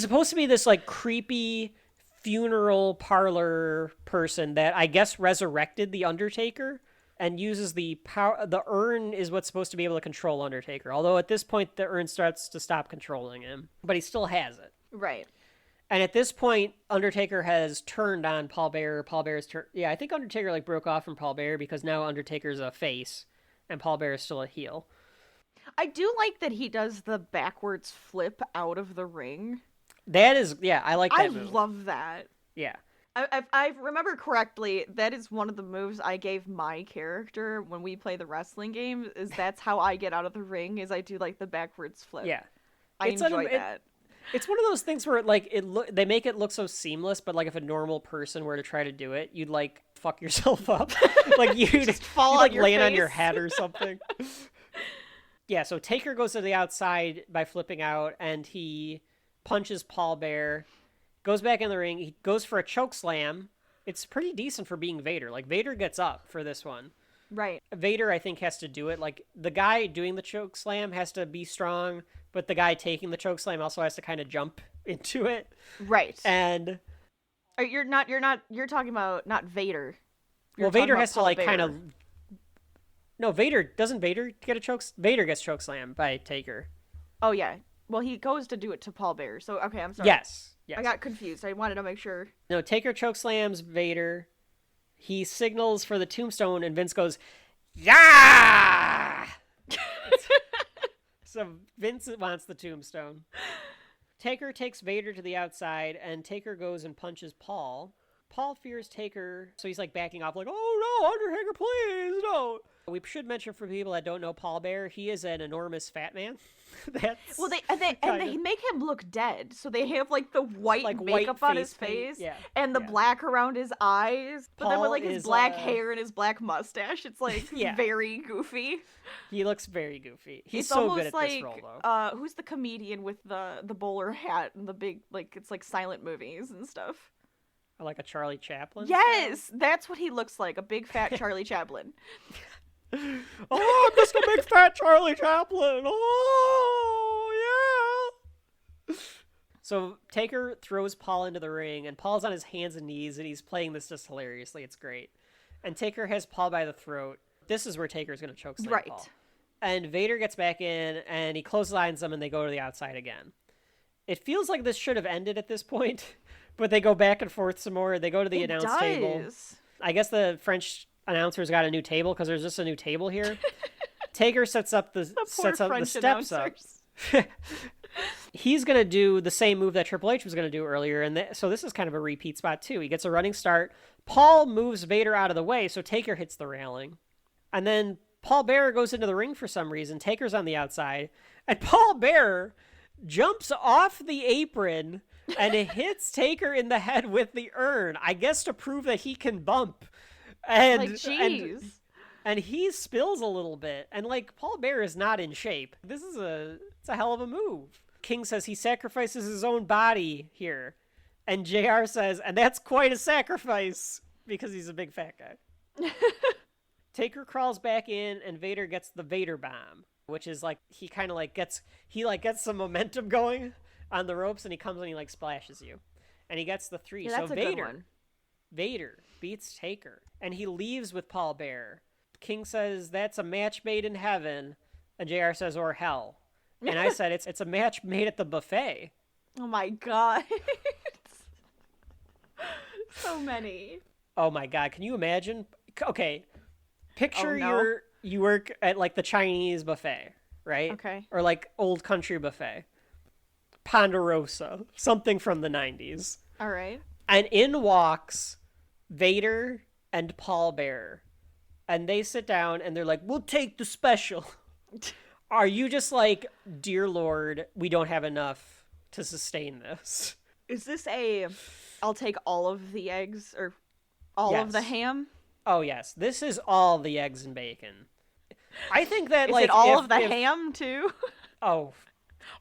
supposed to be this, creepy funeral parlor person that I guess resurrected the Undertaker and uses the power. The urn is what's supposed to be able to control Undertaker. Although at this point, the urn starts to stop controlling him, but he still has it. Right. And at this point, Undertaker has turned on Paul Bearer. I think Undertaker like broke off from Paul Bearer because now Undertaker's a face, and Paul Bearer is still a heel. I do like that he does the backwards flip out of the ring. That is, yeah, I like that move. I love that. Yeah. If I remember correctly, that is one of the moves I gave my character when we play the wrestling game, is that's how I get out of the ring, is I do like the backwards flip. Yeah. I enjoy that. It's one of those things where like they make it look so seamless, but like if a normal person were to try to do it, you'd like fuck yourself up. Like you'd just fall you'd, on like your land on face. your head or something. Yeah, so Taker goes to the outside by flipping out, and he punches Paul Bear, goes back in the ring. He goes for a choke slam. It's pretty decent for being Vader. Like Vader gets up for this one. Right. Vader, I think, has to do it. Like the guy doing the choke slam has to be strong, but the guy taking the choke slam also has to kind of jump into it. Right. And you're talking about not Vader. Well, Vader has to like kind of. No, doesn't Vader get a choke? Vader gets choke slam by Taker. Oh yeah. Well, he goes to do it to Paul Bearer. So okay, I'm sorry. Yes. I got confused. I wanted to make sure. No, Taker choke slams Vader. He signals for the tombstone, and Vince goes, "Yeah!" So Vince wants the tombstone. Taker takes Vader to the outside, and Taker goes and punches Paul. Paul fears Taker, so he's like backing off, like, "Oh no, Undertaker, please, no!" We should mention for people that don't know Paul Bear, he is an enormous fat man. Well, they make him look dead, so they have like the white makeup on his face, and the black around his eyes. But then with like his black hair and his black mustache, it's like very goofy. He looks very goofy. He's it's so good at like, this role, though. Who's the comedian with the bowler hat and the big like it's like silent movies and stuff? Like a Charlie Chaplin? Yes, that's what he looks like, a big fat Charlie Chaplin. Oh, I'm just a big fat Charlie Chaplin. Oh, yeah. So Taker throws Paul into the ring, and Paul's on his hands and knees, and he's playing this just hilariously. It's great. And Taker has Paul by the throat. This is where Taker's going to chokeslam Paul. And Vader gets back in, and he clotheslines them, and they go to the outside again. It feels like this should have ended at this point, but they go back and forth some more. They go to the announce table. I guess the French announcers got a new table because there's just a new table here. Taker sets up the steps up. He's gonna do the same move that Triple H was gonna do earlier, and so this is kind of a repeat spot too. He gets a running start. Paul moves Vader out of the way, so Taker hits the railing, and then Paul Bearer goes into the ring for some reason. Taker's on the outside, and Paul Bearer jumps off the apron and hits Taker in the head with the urn. I guess to prove that he can bump. And, like, jeez. And he spills a little bit. And, like, Paul Bearer is not in shape. It's a hell of a move. King says he sacrifices his own body here. And JR says, and that's quite a sacrifice, because he's a big fat guy. Taker crawls back in, and Vader gets the Vader bomb, which is, like, he kind of, like, gets some momentum going on the ropes, and he comes and he, like, splashes you. And he gets the 3. Yeah, that's so a good one. Vader beats Taker, and he leaves with Paul Bearer. King says, that's a match made in heaven, and JR says, or hell. And I said, it's a match made at the buffet. Oh my god. So many. Oh my god, can you imagine? Okay, picture you work at like the Chinese buffet, right? Okay. Or like old country buffet. Ponderosa, something from the 90s. All right. And in walks Vader and Paul Bearer. And they sit down and they're like, we'll take the special. Are you just like, dear Lord, we don't have enough to sustain this? Is this I'll take all of the eggs or all of the ham? Oh, yes. This is all the eggs and bacon. I think that, is like, it all of the ham, too? Oh,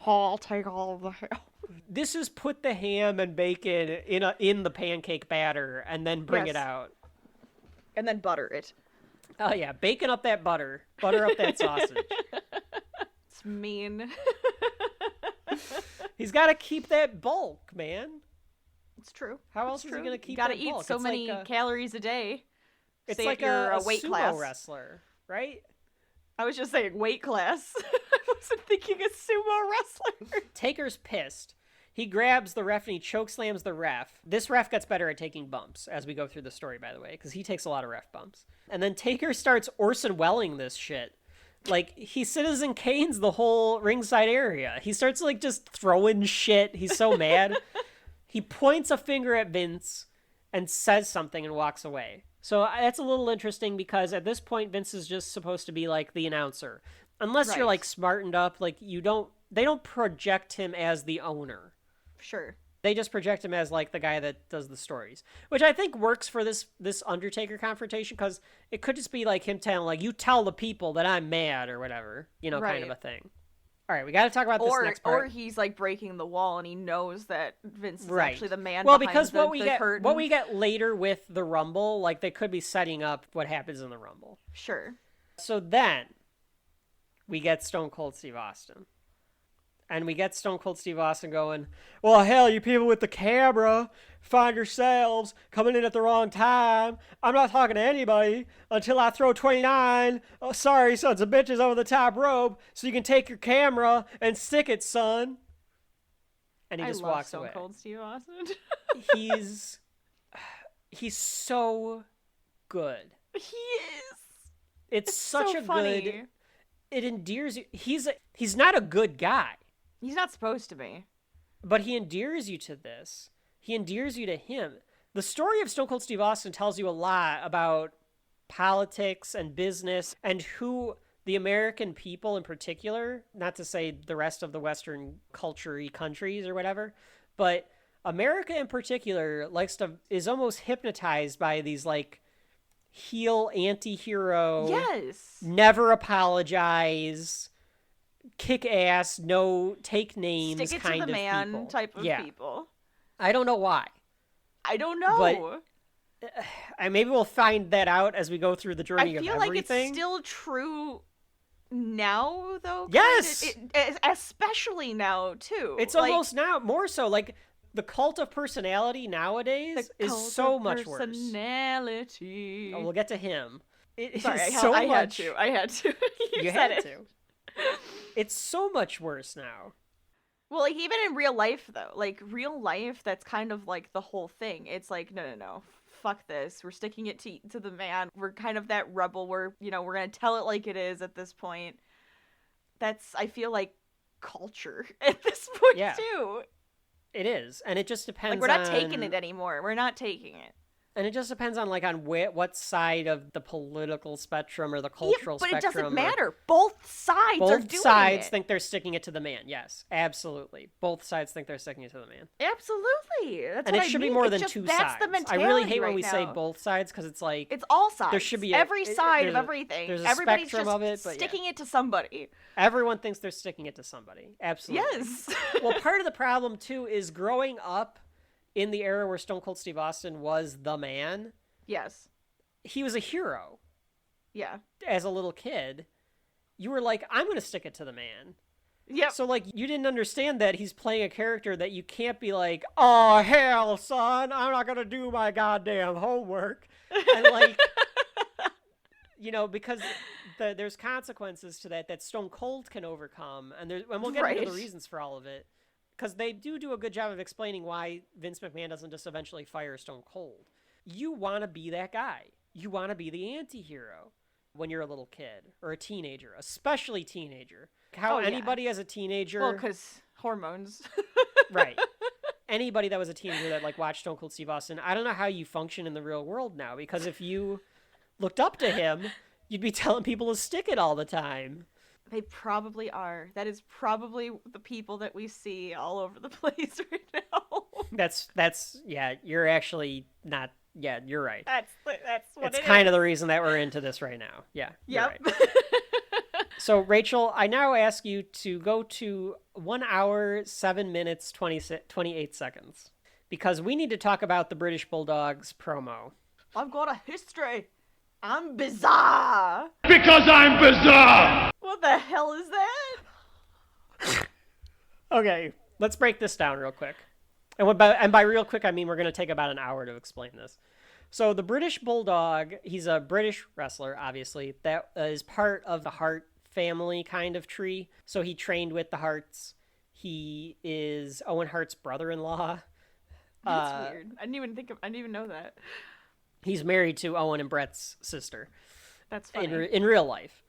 I'll take all of the ham. This is put the ham and bacon in the pancake batter and then bring it out. And then butter it. Oh, yeah. Bacon up that butter. Butter up that sausage. It's mean. He's got to keep that bulk, man. It's true. How else is he going to keep that bulk? You gotta eat so many calories a day. It's say like you're a weight sumo class. wrestler, right? I was just saying weight class. I wasn't thinking a sumo wrestler. Taker's pissed. He grabs the ref and he chokeslams the ref. This ref gets better at taking bumps as we go through the story, by the way, because he takes a lot of ref bumps. And then Taker starts Orson Welling this shit. Like, he Citizen Kane's the whole ringside area. He starts, like, just throwing shit. He's so mad. He points a finger at Vince and says something and walks away. So that's a little interesting because at this point, Vince is just supposed to be, like, the announcer. Unless you're, like, smartened up, like, they don't project him as the owner. Sure. They just project him as, like, the guy that does the stories, which I think works for this Undertaker confrontation because it could just be, like, him telling, like, you tell the people that I'm mad or whatever, kind of a thing. All right, we got to talk about this next part. Or he's, like, breaking the wall and he knows that Vince is right. actually the man well, behind because the curtain. What we get later with the Rumble, like, they could be setting up what happens in the Rumble. Sure. So then we get Stone Cold Steve Austin. And we get Stone Cold Steve Austin going, well, hell, you people with the camera, find yourselves coming in at the wrong time. I'm not talking to anybody until I throw 29 sorry sons of bitches over the top rope so you can take your camera and stick it, son. And he just walks away. I love Stone Cold Steve Austin. He's so good. He is. It's such so a funny. good... It endears you. He's not a good guy. He's not supposed to be. But he endears you to this. He endears you to him. The story of Stone Cold Steve Austin tells you a lot about politics and business and who the American people in particular, not to say the rest of the Western culture-y countries or whatever, but America in particular is almost hypnotized by these, like, heel anti-hero. Yes. Never apologize. Kick ass, no take names, stick it kind to the of man people. type of people. I don't know why. I don't know. But maybe we'll find that out as we go through the journey of everything. I feel like it's still true now, though. Yes! Especially now, too. It's almost now, more so. Like, the cult of personality nowadays is so much worse. Personality. Oh, we'll get to him. Sorry, I had to. You had to. It's so much worse now. Well, like, even in real life, though. Like, real life, that's kind of, like, the whole thing. It's like, no. Fuck this. We're sticking it to the man. We're kind of that rebel where, we're going to tell it like it is at this point. That's, I feel like, culture at this point, too. It is. And it just depends on... Like, we're not taking it anymore. We're not taking it. And it just depends on what side of the political spectrum or the cultural spectrum. But it doesn't matter. Both sides are doing it. Both sides think they're sticking it to the man. Yes, absolutely. Both sides think they're sticking it to the man. Absolutely. That's and what it should I mean. be more it's than two that's sides. The mentality I really hate when we now. say both sides because it's like... It's all sides. There should be every side of everything. There's a Everybody's spectrum just of it, but sticking it to somebody. Everyone thinks they're sticking it to somebody. Absolutely. Yes. Well, part of the problem, too, is growing up in the era where Stone Cold Steve Austin was the man... Yes. He was a hero. Yeah. As a little kid, you were like, I'm going to stick it to the man. Yep. So, like, you didn't understand that he's playing a character that you can't be like, oh, hell, son, I'm not going to do my goddamn homework. And, like, because there's consequences to that Stone Cold can overcome. And we'll get into the reasons for all of it. Because they do a good job of explaining why Vince McMahon doesn't just eventually fire Stone Cold. You want to be that guy. You want to be the anti-hero when you're a little kid or a teenager, especially teenager. Anybody as a teenager... Well, because hormones. Right. Anybody that was a teenager that, like, watched Stone Cold Steve Austin, I don't know how you function in the real world now, because if you looked up to him, you'd be telling people to stick it all the time. They probably are. That is probably the people that we see all over the place right now. That's you're actually not... Yeah, you're right. That's what it's kind of the reason that we're into this right now. Yeah. Yep. Right. So, Rachel, I now ask you to go to 1 hour, 7 minutes, 28 seconds. Because we need to talk about the British Bulldogs promo. I've got a history. I'm bizarre. Because I'm bizarre! What the hell is that? Okay, let's break this down real quick. And by real quick, I mean we're going to take about an hour to explain this. So the British Bulldog, he's a British wrestler, obviously, that is part of the Hart family kind of tree. So he trained with the Harts. He is Owen Hart's brother-in-law. That's weird. I didn't even know that. He's married to Owen and Brett's sister. That's funny. In real life.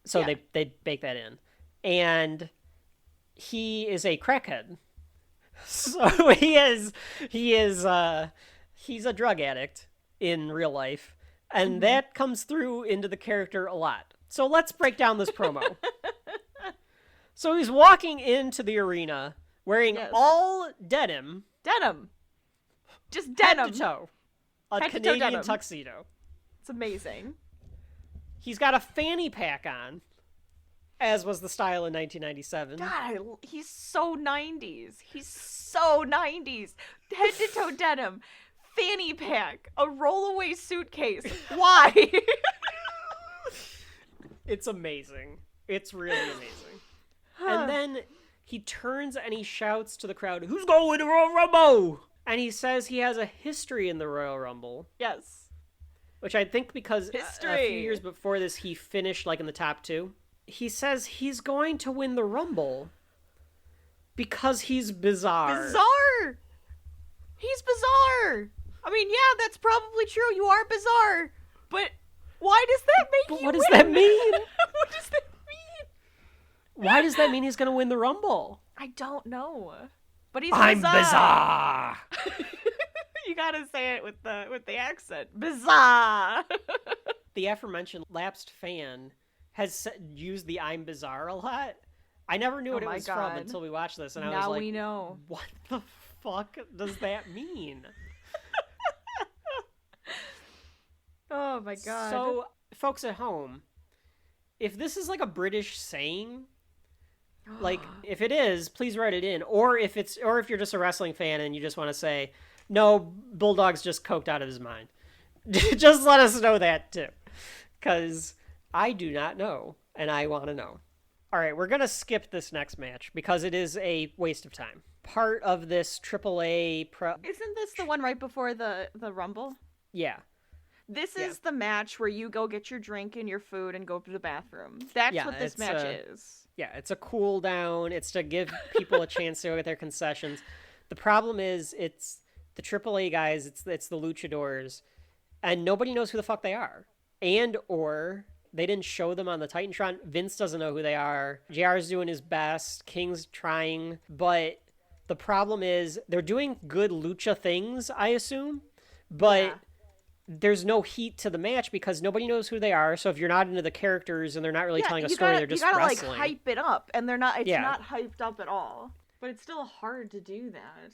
So Yeah. they bake that in. And he is a crackhead. So he's a drug addict in real life. And that comes through into the character a lot. So let's break down this promo. So he's walking into the arena wearing all denim. Denim. Just Head denim. to toe. A Head to toe Canadian denim. tuxedo. It's amazing. He's got a fanny pack on, as was the style in 1997. God, he's so 90s. He's so 90s. Head to toe denim. Fanny pack. A rollaway suitcase. Why? It's amazing. It's really amazing. And then he turns and he shouts to the crowd, "Who's going to Royal Rumble?" And he says he has a history in the Royal Rumble. Yes. Which I think because a History. few years before this, he finished like in the top 2. He says he's going to win the Rumble because he's bizarre. Bizarre. He's bizarre. I mean, yeah, that's probably true. You are bizarre. But why does that make you What does win? that mean? What does that mean? Why does that mean he's going to win the Rumble? I don't know. But he's I'm bizarre. bizarre. You gotta say it with the accent. Bizarre. The aforementioned lapsed fan has used the "I'm bizarre" a lot. I never knew what it my was from God. until we watched this, and I was Now like, we know. what the fuck does that mean? Oh my God. So, folks at home, if this is like a British saying, like if it is, please write it in. Or if you're just a wrestling fan and you just want to say, no, Bulldog's just coked out of his mind. Just let us know that too, because I do not know and I want to know. All right, we're gonna skip this next match because it is a waste of time. Part of this AAA Isn't this the one right before the Rumble? Yeah. This is the match where you go get your drink and your food and go to the bathroom. That's what this match is. Yeah, it's a cool down. It's to give people a chance to go get their concessions. The problem is it's the AAA guys, it's the luchadors, and nobody knows who the fuck they are. Or they didn't show them on the Titantron. Vince doesn't know who they are. JR's doing his best. King's trying. But the problem is they're doing good lucha things, I assume. But there's no heat to the match because nobody knows who they are. So if you're not into the characters and they're not really telling a story, they're just wrestling. You gotta like hype it up, and they're not. It's not hyped up at all. But it's still hard to do that.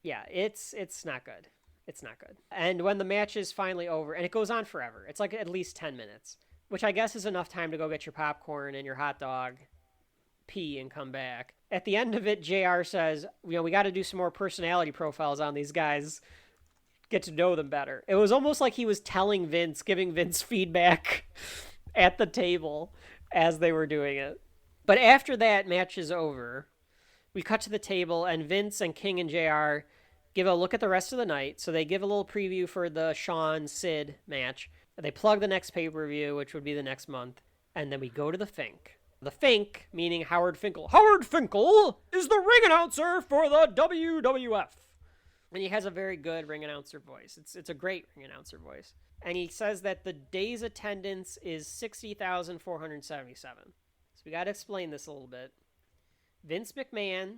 Yeah, it's not good. It's not good. And when the match is finally over, and it goes on forever, it's like at least 10 minutes, which I guess is enough time to go get your popcorn and your hot dog, pee, and come back. At the end of it, JR says, we got to do some more personality profiles on these guys, get to know them better. It was almost like he was telling Vince, giving Vince feedback at the table as they were doing it. But after that match is over, we cut to the table, and Vince and King and JR give a look at the rest of the night. So they give a little preview for the Shawn-Sid match. They plug the next pay-per-view, which would be the next month. And then we go to the Fink. The Fink, meaning Howard Finkel. Howard Finkel is the ring announcer for the WWF. And he has a very good ring announcer voice. It's a great ring announcer voice. And he says that the day's attendance is 60,477. So we got to explain this a little bit. Vince McMahon,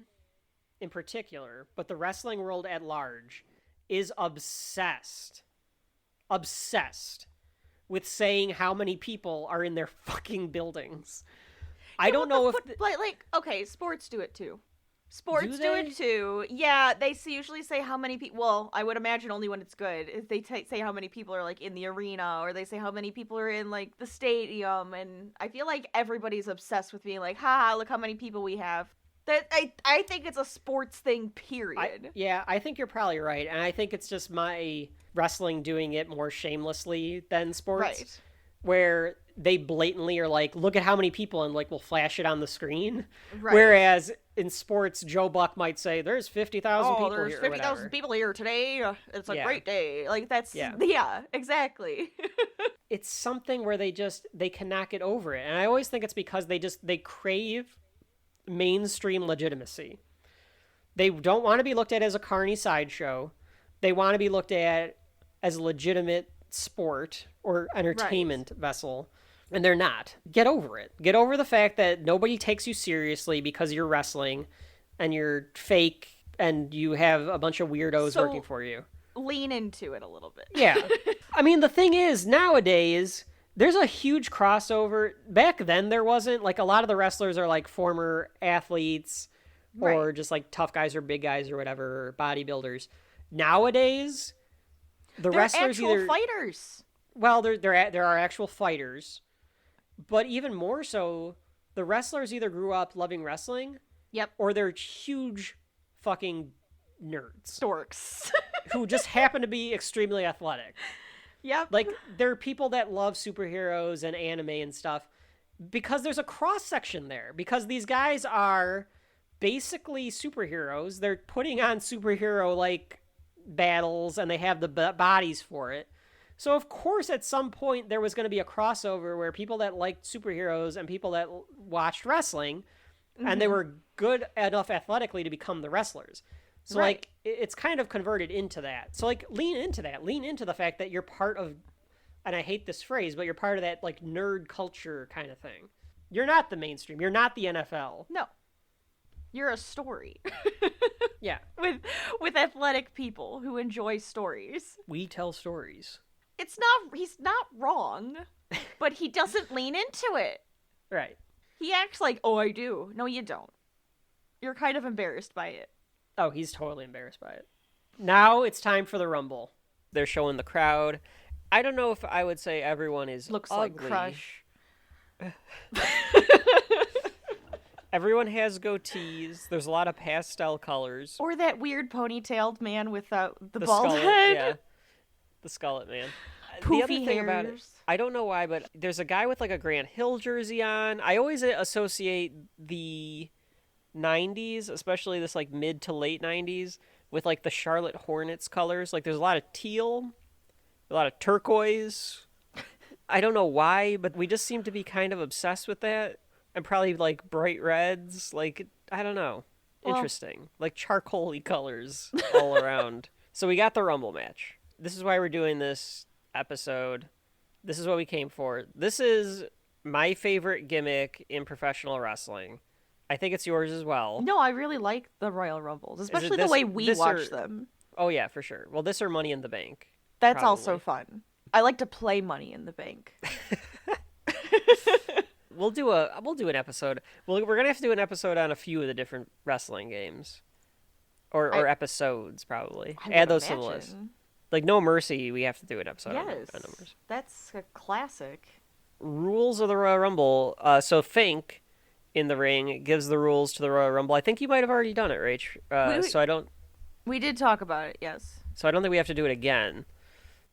in particular, but the wrestling world at large, is obsessed with saying how many people are in their fucking buildings. I don't know if... okay, sports do it too. Sports Do do it too. Yeah, they usually say how many people... Well, I would imagine only when it's good. If they say how many people are, like, in the arena, or they say how many people are in, like, the stadium, and I feel like everybody's obsessed with being like, ha, look how many people we have. That I think it's a sports thing, period. I think you're probably right, and I think it's just my wrestling doing it more shamelessly than sports. Right. Where they blatantly are like, look at how many people, and like will flash it on the screen. Right. Whereas in sports, Joe Buck might say, there's 50,000 people there's here. 50,000 people here today. It's a great day. Like, that's, yeah exactly. It's something where they cannot get over it. And I always think it's because they crave mainstream legitimacy. They don't want to be looked at as a carny sideshow. They want to be looked at as a legitimate sport or entertainment vessel. And they're not. Get over it. Get over the fact that nobody takes you seriously because you're wrestling and you're fake and you have a bunch of weirdos working for you. Lean into it a little bit. Yeah. I mean, the thing is, nowadays, there's a huge crossover. Back then, there wasn't. Like, a lot of the wrestlers are, like, former athletes or just, like, tough guys or big guys or whatever, or bodybuilders. Nowadays, they're wrestlers actual fighters. Well, there are actual fighters. But even more so, the wrestlers either grew up loving wrestling, or they're huge fucking nerds. Storks. Who just happen to be extremely athletic. Yep. Like, there are people that love superheroes and anime and stuff because there's a cross-section there. Because these guys are basically superheroes. They're putting on superhero-like battles, and they have the bodies for it. So, of course, at some point, there was going to be a crossover where people that liked superheroes and people that watched wrestling, and they were good enough athletically to become the wrestlers. So, like, it's kind of converted into that. So, like, lean into that. Lean into the fact that you're part of, and I hate this phrase, but you're part of that, like, nerd culture kind of thing. You're not the mainstream. You're not the NFL. No. You're a story. Yeah. With athletic people who enjoy stories. We tell stories. He's not wrong, but he doesn't lean into it. Right. He acts like, oh, I do. No, you don't. You're kind of embarrassed by it. Oh, he's totally embarrassed by it. Now it's time for the Rumble. They're showing the crowd. I don't know if I would say everyone is Looks ugly. like Crush. Everyone has goatees. There's a lot of pastel colors. Or that weird ponytailed man with the bald skullet, head. Yeah. The skullet man. Poofy the other thing hairs. about it, I don't know why, but there's a guy with like a Grant Hill jersey on. I always associate the 90s, especially this like mid to late 90s, with like the Charlotte Hornets colors. Like there's a lot of teal, a lot of turquoise. I don't know why, but we just seem to be kind of obsessed with that. And probably like bright reds. Like, I don't know. Interesting. Like charcoal-y colors all around. So we got the Rumble match. This is why we're doing this episode. This is what we came for. This is my favorite gimmick in professional wrestling. I think it's yours as well. No, I really like the Royal Rumbles, especially the way we watch them. Oh, yeah, for sure. Well, this or Money in the Bank. That's probably. Also fun. I like to play Money in the Bank. We'll do an episode. We're going to have to do an episode on a few of the different wrestling games. Or episodes, probably. Add those to the list. Like No Mercy, we have to do an episode on No Mercy. That's a classic. Rules of the Royal Rumble. So Fink in the ring gives the rules to the Royal Rumble. I think you might have already done it, Rach. So I don't. We did talk about it, yes. So I don't think we have to do it again.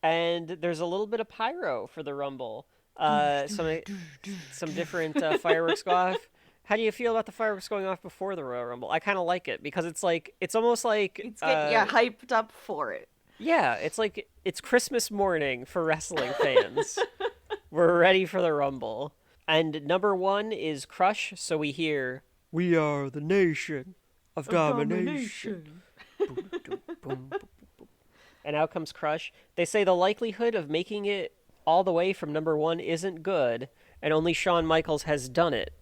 And there's a little bit of pyro for the Rumble. Some different fireworks go off. How do you feel about the fireworks going off before the Royal Rumble? I kind of like it because it's almost like it's getting hyped up for it. Yeah, it's like it's Christmas morning for wrestling fans. We're ready for the Rumble. And number 1 is Crush, so we hear, "We are the nation of domination." Boom, boom, boom, boom, boom. And out comes Crush. They say the likelihood of making it all the way from number 1 isn't good, and only Shawn Michaels has done it.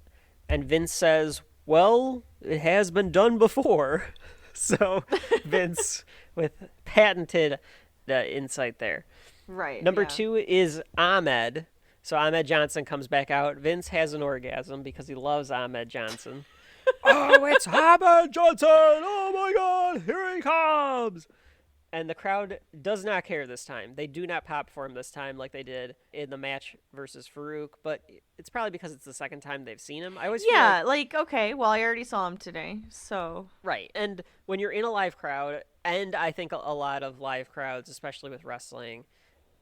And Vince says, well, it has been done before. So Vince with patented insight there. Right. Number 2 is Ahmed. So Ahmed Johnson comes back out. Vince has an orgasm because he loves Ahmed Johnson. Oh, it's Ahmed Johnson! Oh my God, here he comes! And the crowd does not care this time. They do not pop for him this time like they did in the match versus Farooq. But it's probably because it's the second time they've seen him. I always feel okay, well, I already saw him today, so... Right. And when you're in a live crowd, and I think a lot of live crowds, especially with wrestling,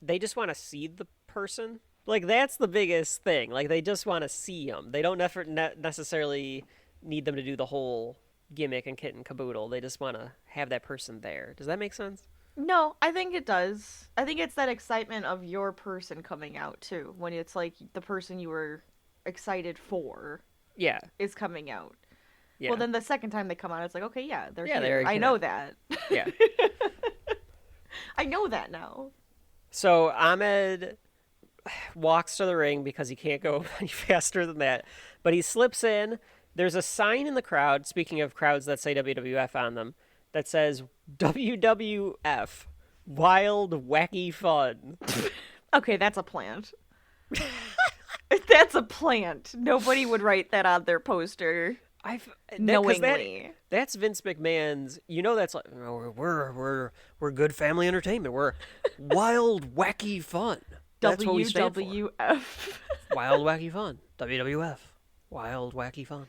they just want to see the person. Like, that's the biggest thing. Like, they just want to see them. They don't necessarily need them to do the whole gimmick and kit and caboodle. They just want to have that person there. Does that make sense? No, I think it does. I think it's that excitement of your person coming out, too. When it's like the person you were excited for Yeah. is coming out. Yeah. Well, then the second time they come out, it's like, okay, yeah, they're Yeah, here. they're I here. know that. Yeah. I know that now. So Ahmed walks to the ring because he can't go any faster than that. But he slips in. There's a sign in the crowd, speaking of crowds that say WWF on them, that says WWF, Wild Wacky Fun. Okay, that's a plant. That's a plant. Nobody would write that on their poster. Knowingly. That's Vince McMahon's. You know, that's like we're good family entertainment. We're wild wacky fun. That's what we stand for. WWF. Wild wacky fun. WWF. Wild wacky fun.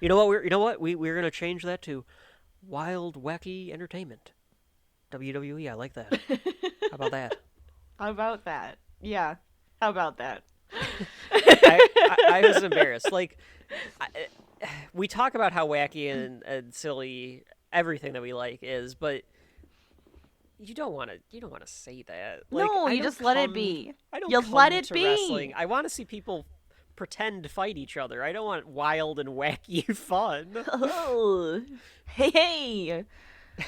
You know what? We're gonna change that to wild wacky entertainment. WWE. I like that. How about that? How about that? Yeah. How about that? I was embarrassed. Like, we talk about how wacky and silly everything that we like is, but you don't want to say that. Like, No, you just let it be. You let it be. Wrestling. I want to see people pretend to fight each other. I don't want wild and wacky fun. Oh, hey.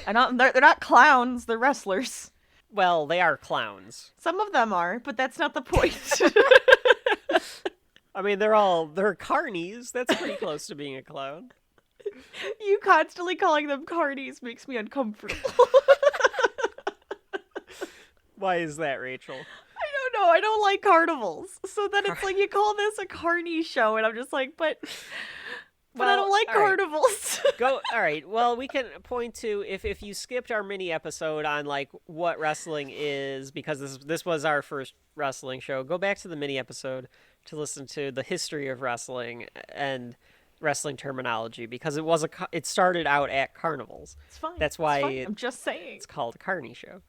They're not clowns. They're wrestlers. Well, they are clowns. Some of them are, but that's not the point. I mean, they're carnies. That's pretty close to being a clown. You constantly calling them carnies makes me uncomfortable. Why is that, Rachel? I don't know. I don't like carnivals. So then it's like you call this a carny show, and I'm just like, but I don't like carnivals. All right. Well, we can point to if you skipped our mini episode on like what wrestling is, because this was our first wrestling show. Go back to the mini episode to listen to the history of wrestling and wrestling terminology, because it started out at carnivals. It's fine. That's why it's fine. I'm just saying. It's called a carny show.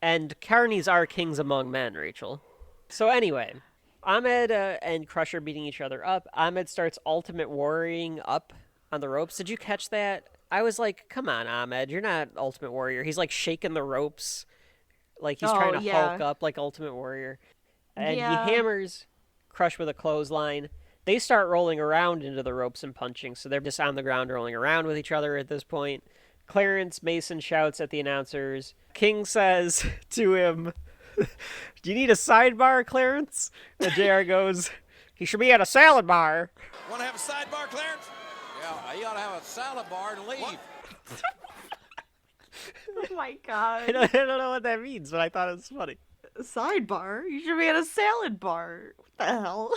And carnies are kings among men, Rachel. So anyway, Ahmed and Crusher beating each other up. Ahmed starts ultimate warrioring up on the ropes. Did you catch that? I was like, come on, Ahmed, you're not Ultimate Warrior. He's like shaking the ropes like he's trying to Hulk up like Ultimate Warrior. And he hammers Crush with a clothesline. They start rolling around into the ropes and punching, so they're just on the ground rolling around with each other at this point. Clarence Mason shouts at the announcers. King says to him, "Do you need a sidebar, Clarence?" And JR goes, "He should be at a salad bar." Want to have a sidebar, Clarence? Yeah, you ought to have a salad bar and leave. Oh my god. I don't know what that means, but I thought it was funny. Sidebar? You should be at a salad bar. What the hell?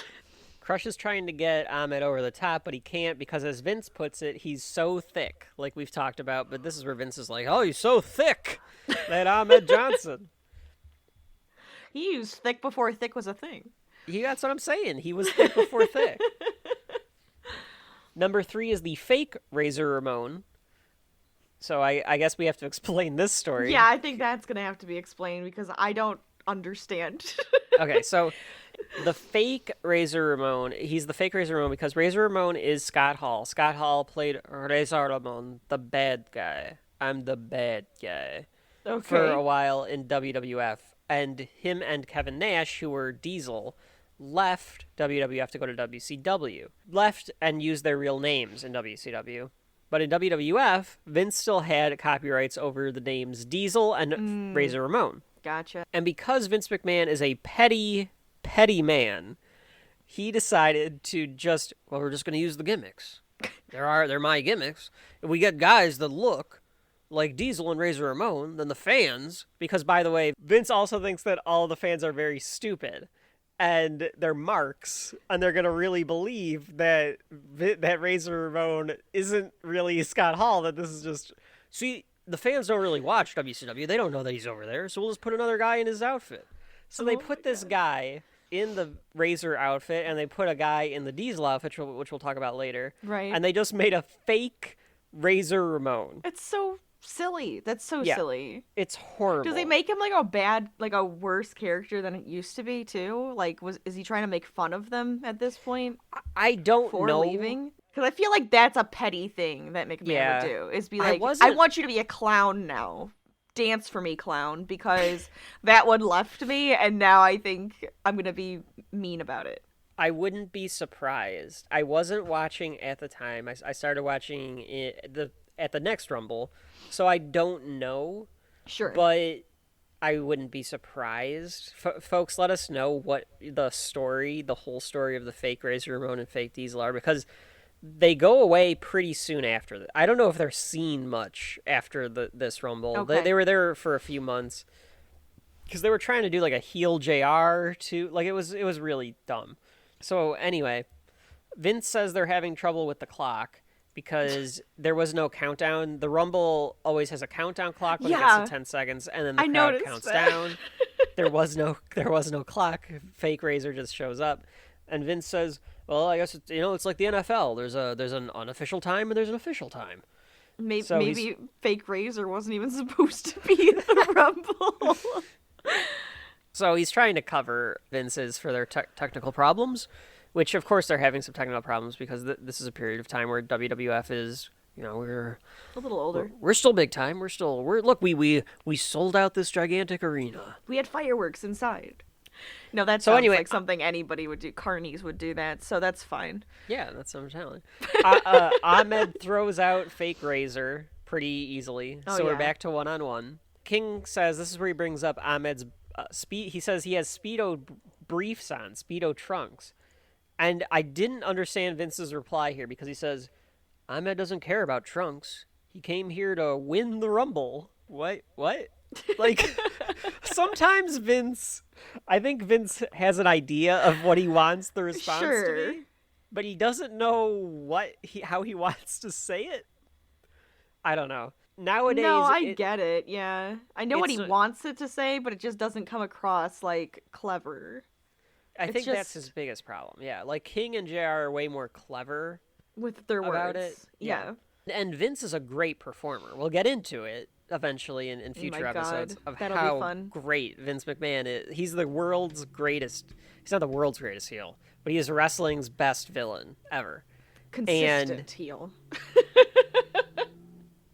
Crush is trying to get Ahmed over the top, but he can't because, as Vince puts it, he's so thick, like we've talked about. But this is where Vince is like, "Oh, he's so thick, that Ahmed Johnson." He used thick before thick was a thing. That's what I'm saying. He was thick before thick. Number 3 is the fake Razor Ramon. So I guess we have to explain this story. Yeah, I think that's going to have to be explained because I don't understand. Okay, so the fake Razor Ramon, he's the fake Razor Ramon because Razor Ramon is Scott Hall. Scott Hall played Razor Ramon, the bad guy. I'm the bad guy. Okay. For a while in WWF. And him and Kevin Nash, who were Diesel, left WWF to go to WCW. Left and used their real names in WCW. But in WWF, Vince still had copyrights over the names Diesel and Razor Ramon. Gotcha. And because Vince McMahon is a petty, petty man, he decided to we're just going to use the gimmicks. They're my gimmicks. If we get guys that look like Diesel and Razor Ramon, then the fans, because by the way, Vince also thinks that all the fans are very stupid and they're marks, and they're going to really believe that Razor Ramon isn't really Scott Hall, that this is just... See, the fans don't really watch WCW. They don't know that he's over there, so we'll just put another guy in his outfit. So they put this guy in the Razor outfit, and they put a guy in the Diesel outfit, which we'll talk about later. Right. And they just made a fake Razor Ramon. It's so silly. That's so silly. It's horrible. Do they make him like a worse character than it used to be too? Like, is he trying to make fun of them at this point? I don't for know. Leaving? Because I feel like that's a petty thing that McMahon would do, is be like, I want you to be a clown now. Dance for me, clown, because that one left me, and now I think I'm going to be mean about it. I wouldn't be surprised. I wasn't watching at the time. I started watching at the next Rumble, so I don't know. Sure. But I wouldn't be surprised. Folks, let us know what the whole story of the fake Razor Ramon and fake Diesel are, because they go away pretty soon after that. I don't know if they're seen much after this Rumble. Okay. They were there for a few months because they were trying to do like a heel JR too. Like it was really dumb. So anyway, Vince says they're having trouble with the clock because there was no countdown. The Rumble always has a countdown clock when it gets to 10 seconds, and then the crowd counts down. There was no clock. Fake Razor just shows up, and Vince says, "Well, I guess it's like the NFL. There's an unofficial time and there's an official time." Maybe fake Razor wasn't even supposed to be in the Rumble. So he's trying to cover Vince's for their technical problems, which of course they're having some technical problems because this is a period of time where WWF is, we're a little older. We're still big time. Look, we sold out this gigantic arena. We had fireworks inside. No, that sounds like something anybody would do. Carnies would do that, so that's fine. Yeah, that's what I'm telling. Ahmed throws out fake Razor pretty easily, we're back to one-on-one. King says this is where he brings up Ahmed's speed. He says he has Speedo briefs on, Speedo trunks. And I didn't understand Vince's reply here because he says, Ahmed doesn't care about trunks. He came here to win the Rumble. What? Like, sometimes I think Vince has an idea of what he wants the response to be, but he doesn't know how he wants to say it. I don't know. Nowadays, I get it. Yeah, I know what he wants it to say, but it just doesn't come across like clever. I think that's his biggest problem. Yeah, like King and JR are way more clever with their about words. It. Yeah, and Vince is a great performer. We'll get into it eventually in future episodes of how great Vince McMahon is. He's the world's greatest. He's not the world's greatest heel, but he is wrestling's best villain ever. Consistent heel.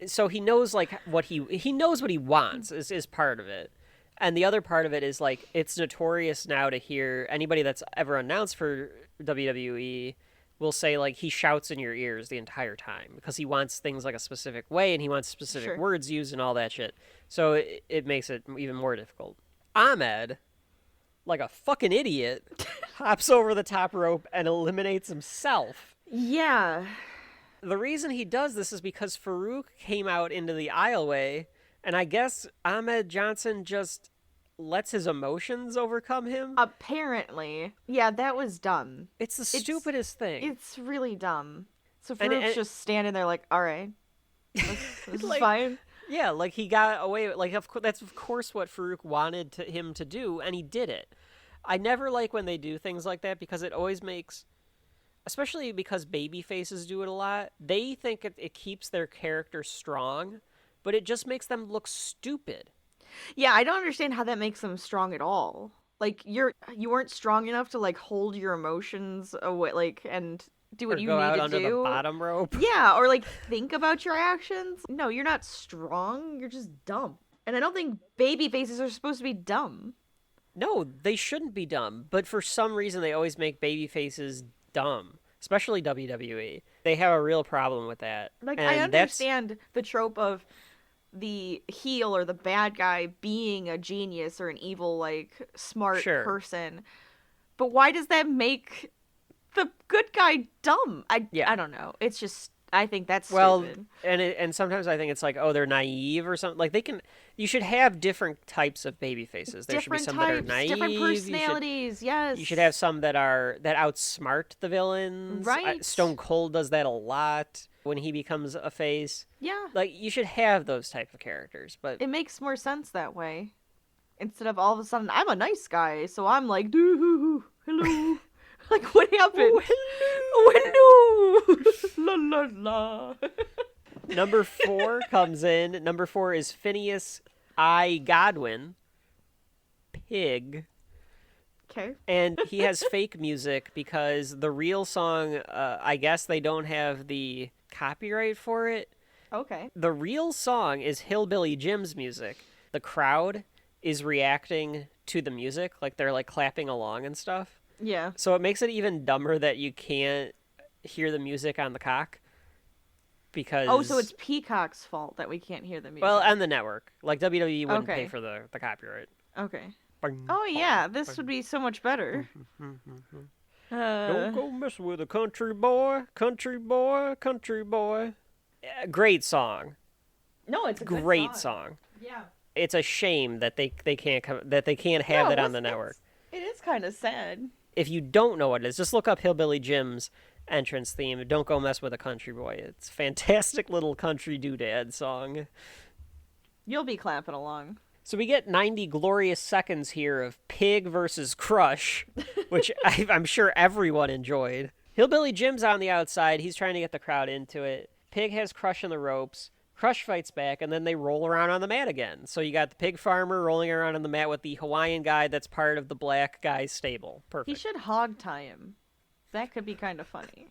So he knows like what he knows what he wants is part of it. And the other part of it is like it's notorious now to hear anybody that's ever announced for WWE will say like he shouts in your ears the entire time because he wants things like a specific way and he wants specific words used and all that shit. So it makes it even more difficult. Ahmed, like a fucking idiot, hops over the top rope and eliminates himself. Yeah. The reason he does this is because Farooq came out into the aisleway, and I guess Ahmed Johnson just lets his emotions overcome him. Apparently. Yeah, that was dumb. It's the stupidest thing. It's really dumb. So Farooq's just standing there like, all right, this is fine. Yeah, like he got away. Like that's of course what Farooq wanted him to do, and he did it. I never like when they do things like that because it always makes... Especially because baby faces do it a lot. They think it keeps their character strong, but it just makes them look stupid. Yeah, I don't understand how that makes them strong at all. Like you weren't strong enough to like hold your emotions away, like and do what you need to do. Go out under the bottom rope. Yeah, or like think about your actions. No, you're not strong. You're just dumb. And I don't think baby faces are supposed to be dumb. No, they shouldn't be dumb. But for some reason, they always make baby faces dumb, especially WWE. They have a real problem with that. Like, I understand the trope of the heel or the bad guy being a genius or an evil, like, smart person. But why does that make the good guy dumb? I don't know. It's just... I think that's stupid. And sometimes I think it's like, oh, they're naive or something. Like you should have different types of baby faces. There should be some that are naive. Different personalities, yes. You should have some that outsmart the villains. Right. Stone Cold does that a lot when he becomes a face. Yeah. Like you should have those type of characters, but it makes more sense that way. Instead of all of a sudden, I'm a nice guy, so I'm like, doo hello. Like, what happened? Oh, hello. La, la, la. Number 4 comes in. Number 4 is Phineas I. Godwin. Pig. Okay. And he has fake music because the real song, I guess they don't have the copyright for it. Okay. The real song is Hillbilly Jim's music. The crowd is reacting to the music, like they're like clapping along and stuff. Yeah. So it makes it even dumber that you can't hear the music on the cock. Because Oh, so it's Peacock's fault that we can't hear the music. well, and the network. Like WWE wouldn't Okay. pay for the copyright. Okay. Oh yeah, this would be so much better. Don't go mess with a country boy, country boy, country boy. Great song. No, it's a good Great song. Yeah. It's a shame that they can't have that on the network. It is kind of sad. If you don't know what it is, just look up Hillbilly Jim's entrance theme. Don't go mess with a country boy. It's a fantastic little country doodad song. You'll be clapping along. So we get 90 glorious seconds here of Pig versus Crush, which I'm sure everyone enjoyed. Hillbilly Jim's on the outside. He's trying to get the crowd into it. Pig has Crush in the ropes. Crush fights back, and then they roll around on the mat again. So you got the pig farmer rolling around on the mat with the Hawaiian guy that's part of the black guy's stable. Perfect. He should hog tie him. That could be kind of funny.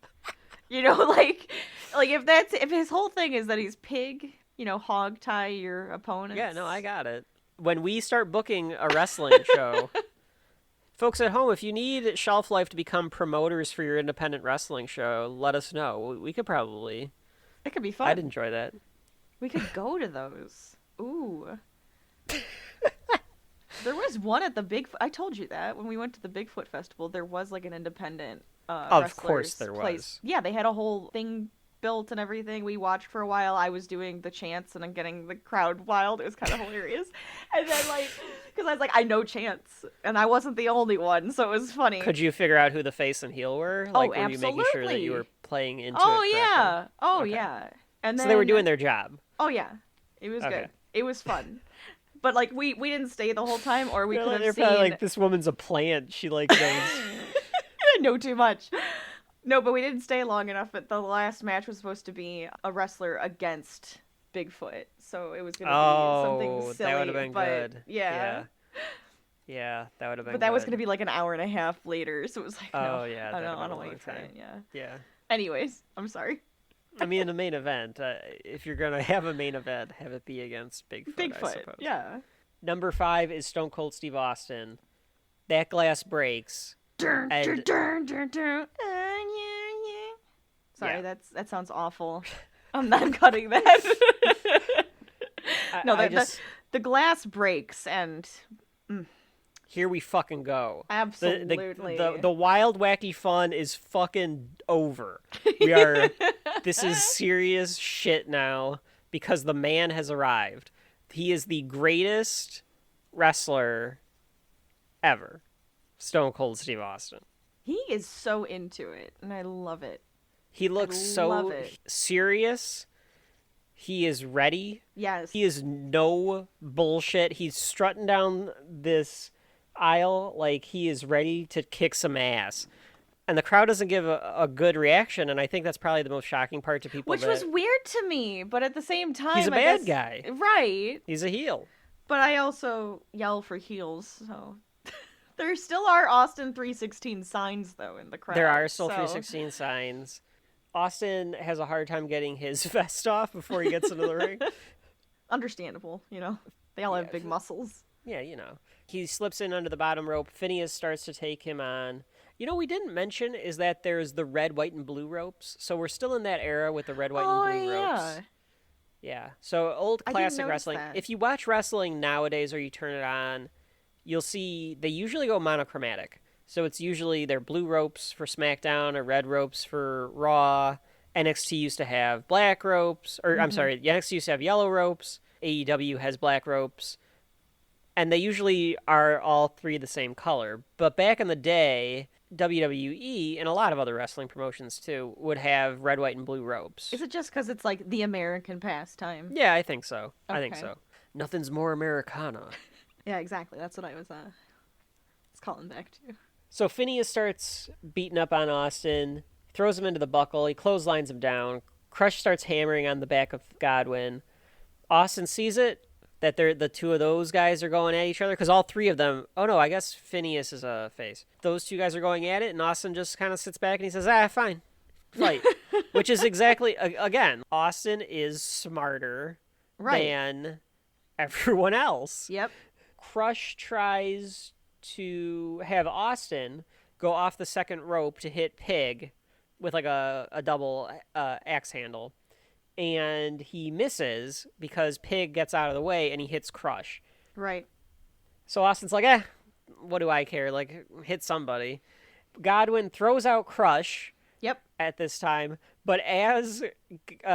You know, like if his whole thing is that he's pig, you know, hog tie your opponents. Yeah, no, I got it. When we start booking a wrestling show, folks at home, if you need Shelf Life to become promoters for your independent wrestling show, let us know. We could probably. It could be fun. I'd enjoy that. We could go to those. Ooh. There was one at the Bigfoot. I told you that when we went to the Bigfoot Festival, there was like an independent. Of course there place. was. Yeah, they had a whole thing built and everything. We watched for a while. I was doing the chants and I'm getting the crowd wild. It was kind of hilarious. And then because I was like, I know chants, and I wasn't the only one, so it was funny. Could you figure out who the face and heel were? Like, were you making sure that you were playing into it correctly? Yeah. Oh Okay. yeah. And then So they were doing their job. Oh yeah, it was Okay. good. It was fun. But like we didn't stay the whole time, or we could They're have seen. probably like, this woman's a plant. She like knows. I know too much. No, but we didn't stay long enough. But the last match was supposed to be a wrestler against Bigfoot, so it was going to be something silly. That would have been but good. Yeah. Yeah, that would have been. But that good. was going to be like an hour and a half later, so it was like, no, Oh yeah, I that'd don't have been a want long to wait time. Yeah. Yeah. Anyways, I'm sorry. I mean, the main event. If you're gonna have a main event, have it be against Bigfoot. I Bigfoot. suppose. Yeah. Number 5 is Stone Cold Steve Austin. That glass breaks. Dun, And- dun, dun, dun, dun. Yeah. Sorry, Yeah. that sounds awful. I'm not cutting that. No, the glass breaks and Here we fucking go. absolutely. The wild wacky fun is fucking over. We are. This is serious shit now because the man has arrived. He is the greatest wrestler ever. Stone Cold Steve Austin. He is so into it, and I love it. He looks love so it. serious. He is ready. Yes. He is no bullshit. He's strutting down this aisle like he is ready to kick some ass. And the crowd doesn't give a good reaction, and I think that's probably the most shocking part to people. Which was weird to me, but at the same time, He's a I bad guess- guy. Right. He's a heel. But I also yell for heels, so there still are Austin 316 signs though in the crowd. There are still so- 316 signs. Austin has a hard time getting his vest off before he gets into the ring. Understandable, you know. They all have big muscles. Yeah, you know. He slips in under the bottom rope. Phineas starts to take him on. You know, we didn't mention is that there's the red, white, and blue ropes. So we're still in that era with the red, white, and blue ropes. Yeah. So old I didn't classic notice wrestling. that. If you watch wrestling nowadays or you turn it on, you'll see they usually go monochromatic. So it's usually their blue ropes for SmackDown or red ropes for Raw. NXT used to have black ropes, or I'm sorry, NXT used to have yellow ropes. AEW has black ropes. And they usually are all three the same color. But back in the day, WWE and a lot of other wrestling promotions too would have red, white, and blue ropes. Is it just because it's like the American pastime? Yeah, I think so. I think Okay. so. Nothing's more Americana. Yeah, exactly. That's what I was calling back to. So Phineas starts beating up on Austin, throws him into the buckle, he clotheslines him down. Crush starts hammering on the back of Godwin. Austin sees it, that the two of those guys are going at each other, because all three of them, oh no, I guess Phineas is a face. Those two guys are going at it, and Austin just kind of sits back and he says, fine, fight. Which is exactly, again, Austin is smarter than everyone else. Yep. Crush tries to have Austin go off the second rope to hit Pig with like a double axe handle. And he misses because Pig gets out of the way and he hits Crush. Right. So Austin's like, what do I care? Like, hit somebody. Godwin throws out Crush. Yep. At this time. But as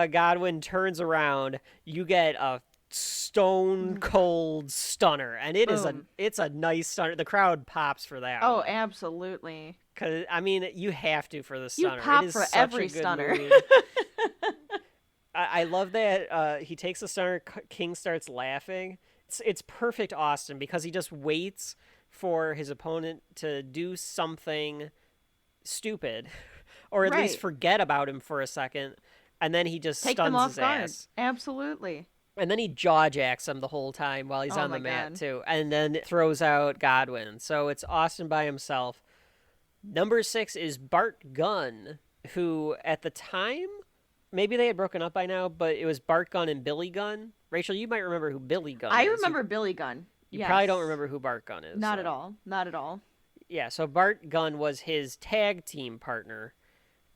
Godwin turns around, you get a stone cold stunner. And it's a nice stunner. The crowd pops for that. Oh, one. Absolutely. Because, I mean, you have to for the stunner. You pop it is for such every a good stunner. move. I love that he takes the stunner, King starts laughing. It's perfect Austin because he just waits for his opponent to do something stupid or at least forget about him for a second, and then he just Take stuns them off his guard. ass. Absolutely. And then he jaw jacks him the whole time while he's on the mat too, and then throws out Godwin. So it's Austin by himself. Number 6 is Bart Gunn, who at the time, maybe they had broken up by now, but it was Bart Gunn and Billy Gunn. Rachel, you might remember who Billy Gunn is. I remember Billy Gunn. You probably don't remember who Bart Gunn is. Not at all. Not at all. Yeah, so Bart Gunn was his tag team partner,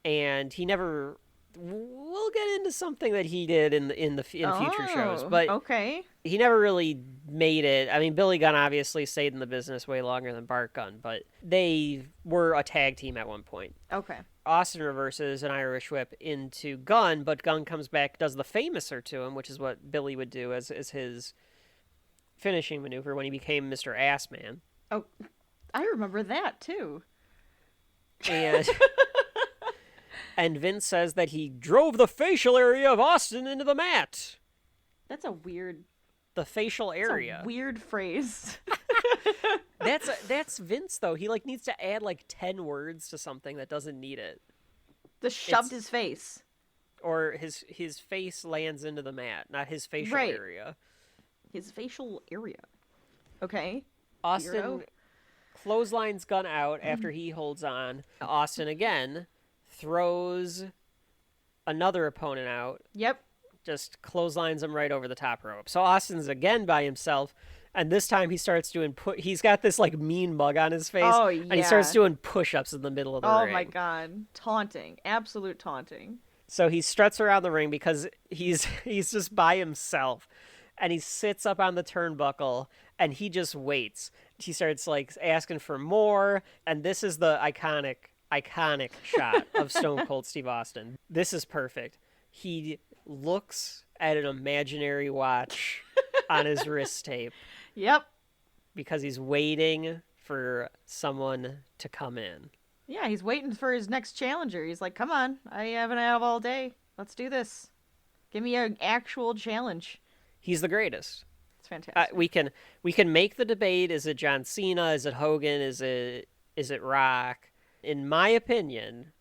and he never. We'll get into something that he did in future shows, but okay. He never really made it. I mean, Billy Gunn obviously stayed in the business way longer than Bart Gunn, but they were a tag team at one point. Okay. Austin reverses an Irish whip into Gunn, but Gunn comes back, does the famouser to him, which is what Billy would do as his finishing maneuver when he became Mr. Assman. Oh, I remember that too. And and Vince says that he drove the facial area of Austin into the mat. That's a weird. The facial area. That's a weird phrase. That's Vince though. He needs to add 10 words to something that doesn't need it. Just shoved his face. Or his face lands into the mat, not his facial area. His facial area. Okay. Austin Weirdo. clotheslines Gunn out after he holds on. Austin again throws another opponent out. Yep. Just clotheslines him right over the top rope. So Austin's again by himself, and this time he starts doing he's got this mean mug on his face. Oh, yeah. And he starts doing push-ups in the middle of the ring. Oh my god. Taunting. Absolute taunting. So he struts around the ring because he's just by himself, and he sits up on the turnbuckle and he just waits. He starts asking for more, and this is the iconic shot of Stone Cold Steve Austin. This is perfect. He looks at an imaginary watch on his wrist tape. Yep. Because he's waiting for someone to come in. Yeah, he's waiting for his next challenger. He's like, come on, I haven't had all day. Let's do this. Give me an actual challenge. He's the greatest. It's fantastic. We can make the debate. Is it John Cena? Is it Hogan? Is it Rock? In my opinion,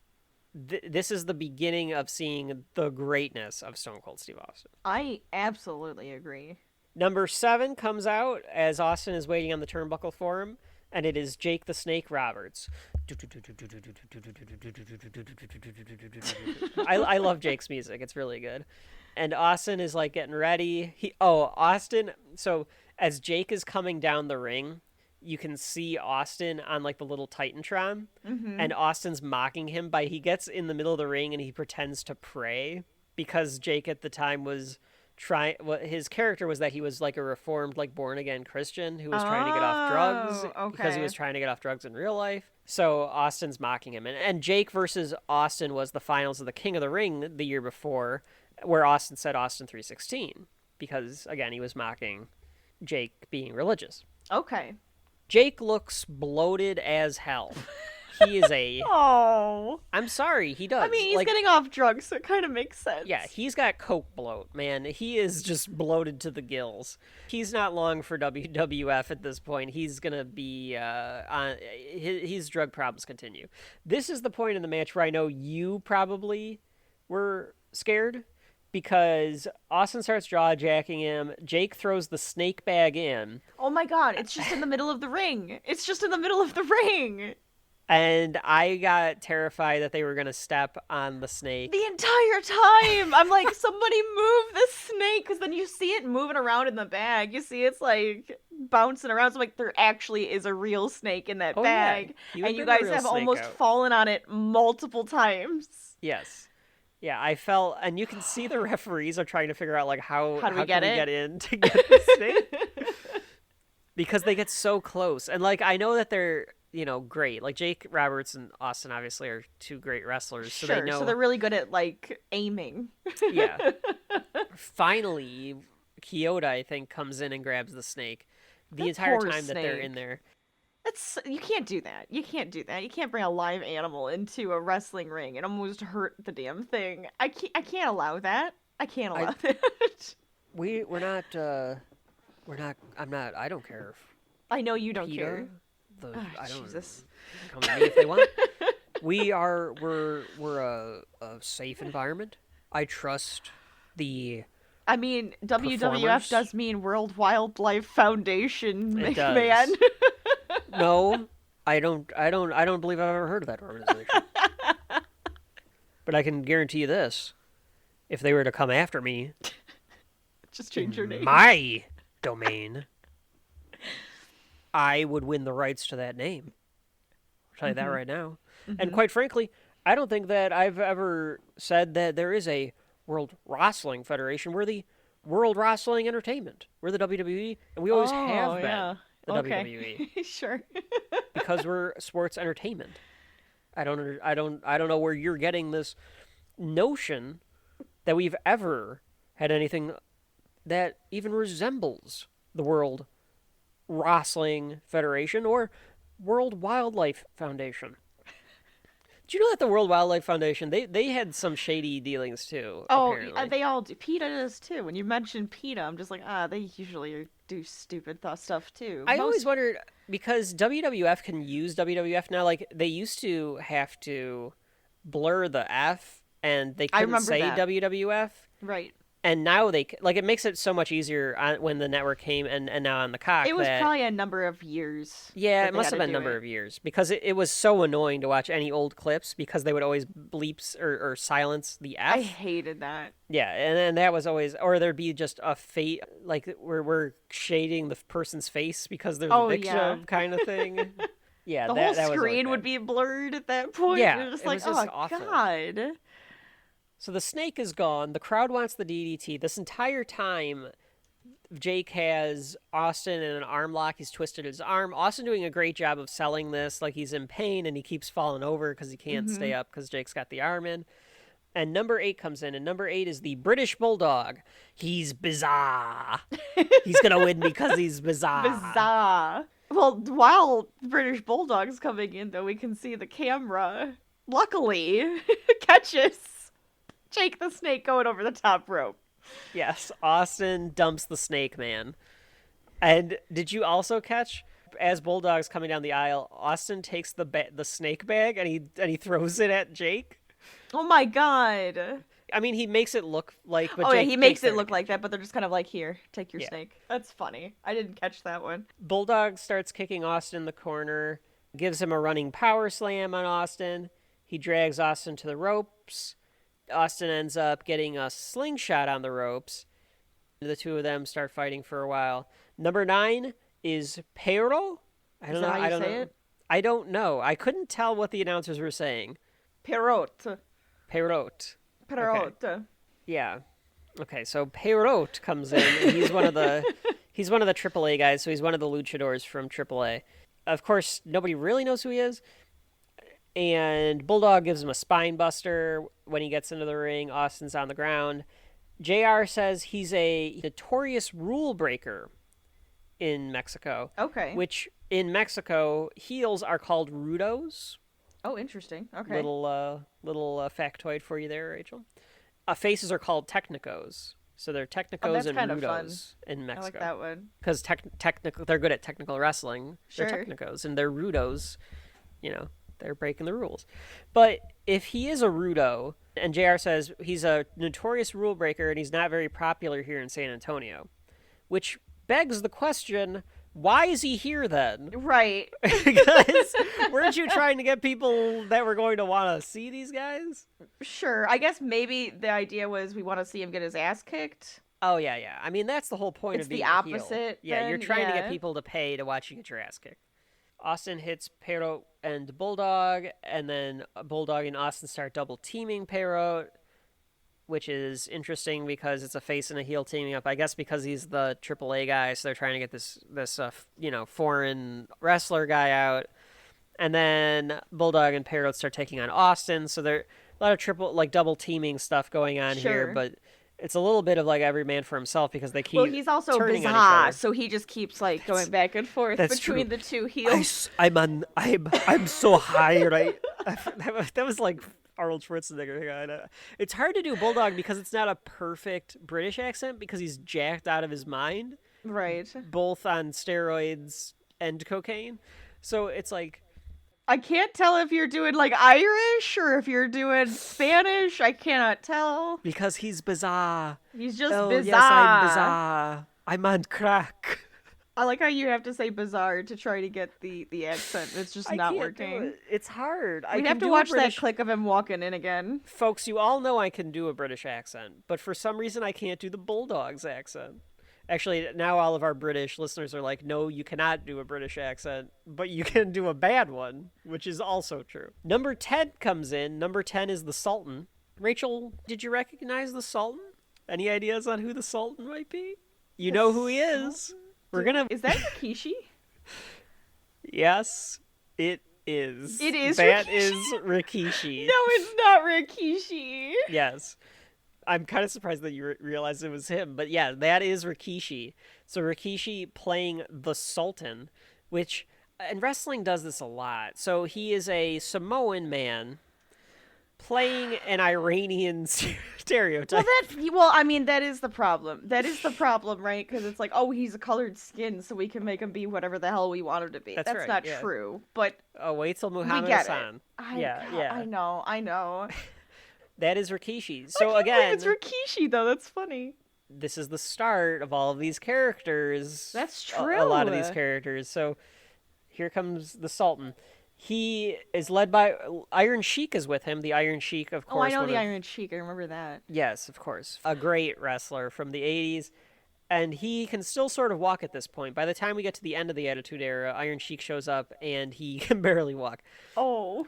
this is the beginning of seeing the greatness of Stone Cold Steve Austin. I absolutely agree. Number 7 comes out as Austin is waiting on the turnbuckle for him, and it is Jake the Snake Roberts. I love Jake's music. It's really good. And Austin is getting ready. Austin. So as Jake is coming down the ring, you can see Austin on the little Titantron, and Austin's mocking him he gets in the middle of the ring and he pretends to pray because Jake at the time was his character was that he was a reformed, born again Christian who was trying to get off drugs because he was trying to get off drugs in real life. So Austin's mocking him, and Jake versus Austin was the finals of the King of the Ring the year before, where Austin said Austin 3:16 because again he was mocking Jake being religious. Okay. Jake looks bloated as hell. He is Oh. I'm sorry, he does. I mean, he's getting off drugs, so it kind of makes sense. Yeah, he's got coke bloat, man. He is just bloated to the gills. He's not long for WWF at this point. He's going to be his drug problems continue. This is the point in the match where I know you probably were scared because Austin starts jaw jacking him. Jake throws the snake bag in. Oh my god, it's just in the middle of the ring. It's just in the middle of the ring. And I got terrified that they were going to step on the snake. The entire time! I'm like, somebody move the snake! Because then you see it moving around in the bag. You see it's like bouncing around. So I'm like, there actually is a real snake in that bag. Yeah. And you guys have almost fallen on it multiple times. Yes. Yeah, I felt, and you can see the referees are trying to figure out, like, how do we get in to get the snake? Because they get so close. And, like, I know that they're, great. Like, Jake Roberts and Austin obviously are two great wrestlers. So sure, they know. So they're really good at, like, aiming. Yeah. Finally, Kyoto, I think, comes in and grabs the snake. The entire time that they're in there. You can't do that. You can't do that. You can't bring a live animal into a wrestling ring and almost hurt the damn thing. I can't allow that. I can't allow that. I don't care. I know you don't care. Jesus. Come to me if they want. We're a safe environment. I trust the. I mean, WWF performers. does mean World Wildlife Foundation, It does. man. No, I don't believe I've ever heard of that organization. But I can guarantee you this: if they were to come after me, just change your name. My domain, I would win the rights to that name. I'll tell you that right now. And quite frankly, I don't think that I've ever said that there is a World Wrestling Federation. We're the World Wrestling Entertainment. We're the WWE, and we always have been. Yeah. The WWE. Sure. Because we're sports entertainment. I don't know where you're getting this notion that we've ever had anything that even resembles the World Wrestling Federation or World Wildlife Foundation. Did you know that the World Wildlife Foundation, they had some shady dealings too? Oh, apparently. they all do. PETA does too. When you mention PETA, I'm just like, they usually do stupid stuff too. I always wondered, because WWF can use WWF now, like they used to have to blur the F and they couldn't say that. WWF. Right. And now it makes it so much easier when the network came and now on the cock. It was probably a number of years. Yeah, it must have been a number of years because it was so annoying to watch any old clips because they would always bleeps or silence the F. I hated that. Yeah, and then that was always, or there'd be just a fate, like we're shading the person's face because they're the victim kind of thing. Yeah, the whole screen would be blurred at that point. Yeah, You're just it like, was just awful. God. So the snake is gone. The crowd wants the DDT. This entire time, Jake has Austin in an arm lock. He's twisted his arm. Austin doing a great job of selling this. Like he's in pain and he keeps falling over because he can't stay up because Jake's got the arm in. And number 8 comes in. And number 8 is the British Bulldog. He's bizarre. He's going to win because he's bizarre. Bizarre. Well, while British Bulldog's coming in, though, we can see the camera, luckily, catches Jake the Snake going over the top rope. Yes, Austin dumps the Snake Man. And did you also catch, as Bulldog's coming down the aisle, Austin takes the snake bag and he throws it at Jake? Oh my God. I mean, he makes it look like... But Jake he makes it look like that, but they're just kind of like, here, take your snake. That's funny. I didn't catch that one. Bulldog starts kicking Austin in the corner, gives him a running power slam on Austin. He drags Austin to the ropes. Austin ends up getting a slingshot on the ropes. The two of them start fighting for a while. Number 9 is Pero. I don't know. I don't know. I couldn't tell what the announcers were saying. Perot. Okay. Yeah. Okay, so Perot comes in. And he's one of the AAA guys, so he's one of the luchadors from AAA. Of course, nobody really knows who he is. And Bulldog gives him a spine buster when he gets into the ring. Austin's on the ground. JR says he's a notorious rule breaker in Mexico. Okay. Which, in Mexico, heels are called rudos. Oh, interesting. Okay. Little factoid for you there, Rachel. Faces are called technicos. So they're technicos and rudos in Mexico. I like that one. Because they're good at technical wrestling. Sure. They're technicos. And they're rudos, They're breaking the rules. But if he is a rudo, and JR says he's a notorious rule breaker and he's not very popular here in San Antonio, which begs the question, why is he here then? Right. Because weren't you trying to get people that were going to want to see these guys? Sure. I guess maybe the idea was we want to see him get his ass kicked. Oh, yeah. I mean, that's the whole point It's of being the a heel. opposite, Yeah, then, you're trying to yeah. get people to pay to watch you get your ass kicked. Austin hits Perot and Bulldog, and then Bulldog and Austin start double teaming Perot, which is interesting because it's a face and a heel teaming up. I guess because he's the AAA guy, so they're trying to get this foreign wrestler guy out. And then Bulldog and Perot start taking on Austin, so there a lot of double teaming stuff going on here, but it's a little bit of like every man for himself because they keep he's also turning on each bizarre, other. so he just keeps like going back and forth between the two heels. I'm so high, right? That was like Arnold Schwarzenegger. It's hard to do Bulldog because it's not a perfect British accent because he's jacked out of his mind, Right. both on steroids and cocaine. So it's like I can't tell if you're doing like Irish or if you're doing Spanish. I cannot tell. because he's bizarre. He's just Oh, bizarre. yes, I'm bizarre. I'm on crack. I like how you have to say bizarre to try to get the accent. It's just not can't do working. it. It's hard. I We can have to do a watch British- that clip of him walking in again. Folks, you all know I can do a British accent, but for some reason I can't do the Bulldog's accent. Actually, now all of our British listeners are like, no, you cannot do a British accent, but you can do a bad one, which is also true. Number 10 comes in. Number 10 is the Sultan. Rachel, did you recognize the Sultan? Any ideas on who the Sultan might be? You know who he is. We're gonna... Is that Rikishi? Yes, it is. It is That Rikishi? is Rikishi. No, it's not Rikishi. Yes. I'm kind of surprised that you realized it was him. But yeah, that is Rikishi. So Rikishi playing the Sultan, which... And wrestling does this a lot. So he is a Samoan man playing an Iranian stereotype. Well, I mean, that is the problem. That is the problem, right? Because it's like, oh, he's a colored skin, so we can make him be whatever the hell we want him to be. That's right, not yeah. true, but Oh, wait till we Muhammad get Hassan. it. Yeah. I know. That is Rikishi. I So can't believe again, it's Rikishi though. That's funny. this is the start of all of these characters. That's A lot of true. these characters. So here comes the Sultan. He is led by Iron Sheik is with him. The Iron Sheik, of Oh, course. I know one the of- Iron Sheik. I remember that. Yes, of course. A great wrestler from the 80s. And he can still sort of walk at this point. By the time we get to the end of the Attitude Era, Iron Sheik shows up and he can barely walk. Oh.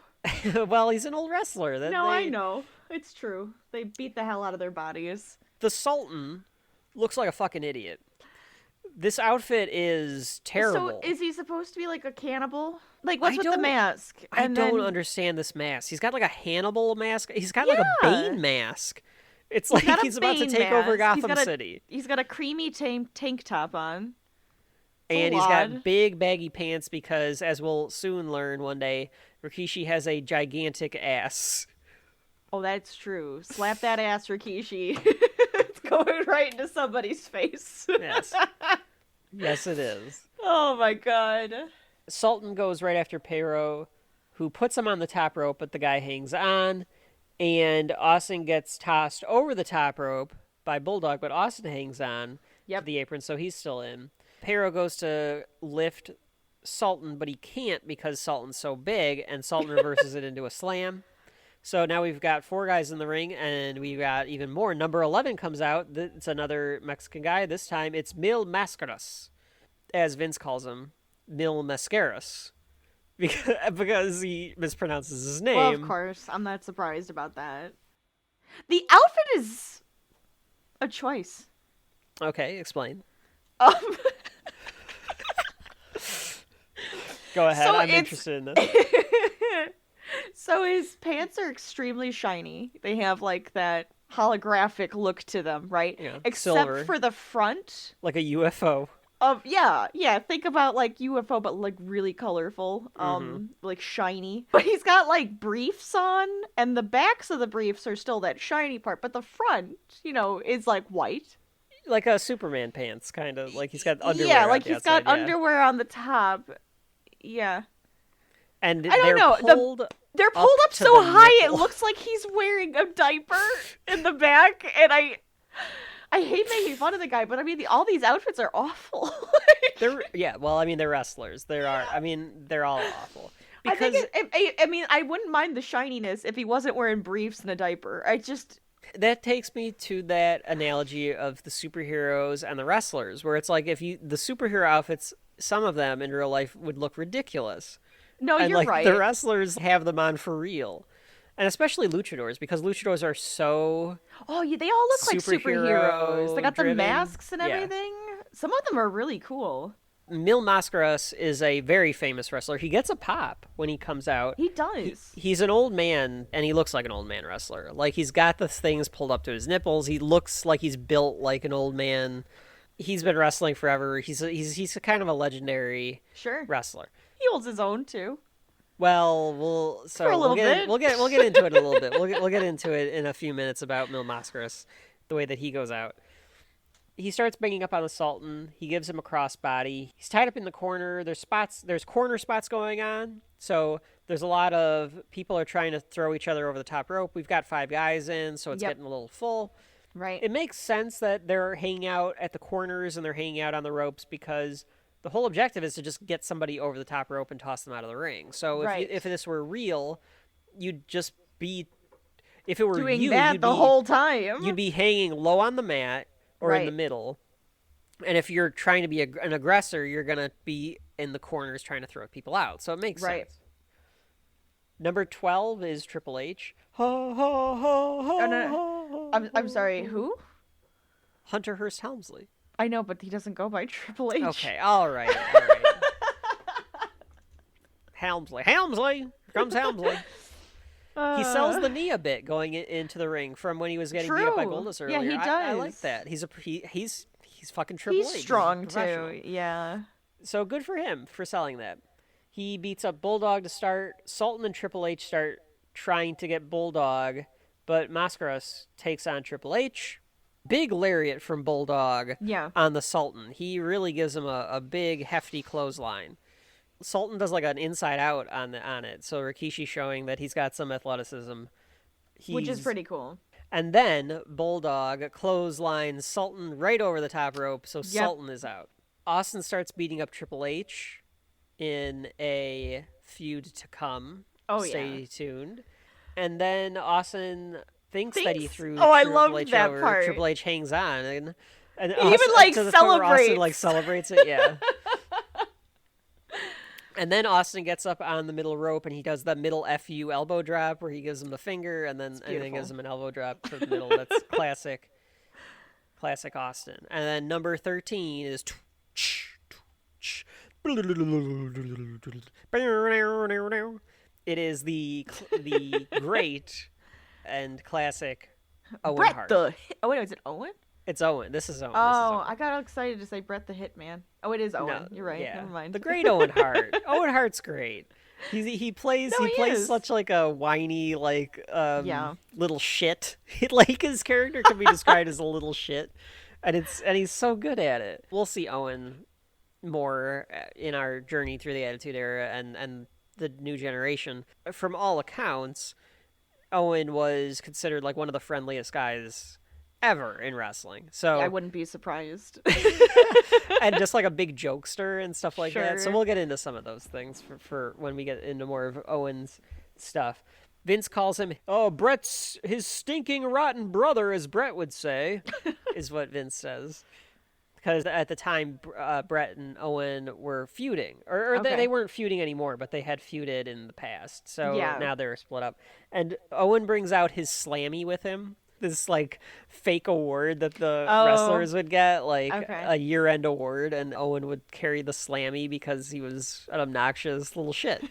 Well, he's an old wrestler. I know. It's true. They beat the hell out of their bodies. The Sultan looks like a fucking idiot. This outfit is terrible. So is he supposed to be like a cannibal? Like, what's I with the don't- mask? I And don't then- understand this mask. He's got like a Hannibal mask. He's got like a Yeah. Bane mask. It's like got a he's about to Bane take over mask. He's Gotham got a- City. He's got a creamy tank top on. And Full he's got on. big baggy pants because, as we'll soon learn one day, Rikishi has a gigantic ass. Oh, that's true. Slap that ass, Rikishi. It's going right into somebody's face. Yes. Yes, it is. Oh my god. Sultan goes right after Pero, who puts him on the top rope, but the guy hangs on. And Austin gets tossed over the top rope by Bulldog, but Austin hangs on to the apron, so he's still in. Pero goes to lift Sultan, but he can't because Sultan's so big, and Sultan reverses it into a slam. So now we've got 4 guys in the ring, and we've got even more. Number 11 comes out. It's another Mexican guy. This time it's Mil Mascaras, as Vince calls him, Mil Mascaras, because he mispronounces his name. Well, of course. I'm not surprised about that. The outfit is a choice. Okay, explain. Um, Go ahead. So I'm it's- interested in this. so his pants are extremely shiny. They have like that holographic look to them, right? Yeah, Except silver. for the front Like a UFO. of yeah. Think about like UFO, but like really colorful, Mm-hmm. like shiny. But he's got like briefs on, and the backs of the briefs are still that shiny part, but the front, is like white. Like a Superman pants, kind of. Like he's got underwear. Yeah, on like the he's got outside, yeah. underwear on the top. Yeah. And I don't know. pulled They're pulled up to so the high it nipple. looks like he's wearing a diaper in the back, and I hate making fun of the guy, but I mean, all these outfits are awful. They're wrestlers. They're all awful. Because I wouldn't mind the shininess if he wasn't wearing briefs and a diaper. that takes me to that analogy of the superheroes and the wrestlers, where it's like the superhero outfits, some of them in real life would look ridiculous. No, And you're like right. the wrestlers have them on for real. And especially luchadors, because luchadors are so Oh, yeah, they all look like superheroes. They got the superhero-driven. masks and Yeah. everything. Some of them are really cool. Mil Mascaras is a very famous wrestler. He gets a pop when he comes out. He does. He's an old man, and he looks like an old man wrestler. Like, he's got the things pulled up to his nipples. He looks like he's built like an old man. He's been wrestling forever. He's a kind of a legendary Sure. wrestler. He holds his own too. Well, For a little bit. we'll get into it a little bit. We'll get into it in a few minutes about Mil Mascaras, the way that he goes out. He starts banging up on the Sultan. He gives him a crossbody. He's tied up in the corner. There's corner spots going on. So there's a lot of people are trying to throw each other over the top rope. We've got 5 guys in, so it's Yep. getting a little full. Right. It makes sense that they're hanging out at the corners and they're hanging out on the ropes because the whole objective is to just get somebody over the top rope and toss them out of the ring. So Right. if this were real, you'd just be, if it were Doing you, that you'd the be, whole time. you'd be hanging low on the mat or in the Right. middle. And if you're trying to be an aggressor, you're going to be in the corners trying to throw people out. So it makes Right. sense. Number 12 is Triple H. Ho, ho, ho, ho, Oh, no. ho, I'm sorry, who? Hunter Hearst Helmsley. I know, but he doesn't go by Triple H. Okay, all right. Helmsley. Here comes Helmsley. He sells the knee a bit going into the ring from when he was getting beat up by True. Goldust Yeah, earlier. he I like does. that. He's fucking Triple H. He's He's strong professional. too. Yeah. So good for him for selling that. He beats up Bulldog to start. Sultan and Triple H start trying to get Bulldog, but Mascaras takes on Triple H. Big lariat from Bulldog Yeah. on the Sultan. He really gives him a big, hefty clothesline. Sultan does like an inside out on it, so Rikishi showing that he's got some athleticism. Which is pretty cool. And then Bulldog clotheslines Sultan right over the top rope, so Sultan is out. Austin starts beating up Triple H in a feud to come. Oh, Stay tuned. And then Austin thinks that he threw Oh, I Triple loved H that over. part. Triple H hangs on, and He Austin, even, like, to the point where Austin celebrates. like celebrates it. Yeah. And then Austin gets up on the middle rope and he does the middle FU elbow drop where he gives him the finger and then gives him an elbow drop to the middle. That's classic Austin. And then number 13 is it is the great and classic Owen Hart. Oh wait, is it Owen? It's Owen. This is Owen. Oh, I got excited to say Bret the Hitman. Oh, it is Owen. No, You're right. yeah. Never mind. The great Owen Hart. Owen Hart's great. He plays is. such like a whiny Yeah. little shit. Like his character can be described as a little shit, and he's so good at it. We'll see Owen more in our journey through the Attitude Era and the new generation. From all accounts, Owen was considered like one of the friendliest guys ever in wrestling. So I wouldn't be surprised. and just like a big jokester and stuff like that. So Sure. we'll get into some of those things for when we get into more of Owen's stuff. Vince calls him, Brett's his stinking rotten brother, as Brett would say, is what Vince says. Because at the time, Brett and Owen were feuding. Or Okay. they weren't feuding anymore, but they had feuded in the past. So Yeah. now they're split up. And Owen brings out his Slammy with him. This like fake award that the wrestlers would get, like a year-end award, and Owen would carry the Slammy because he was an obnoxious little shit.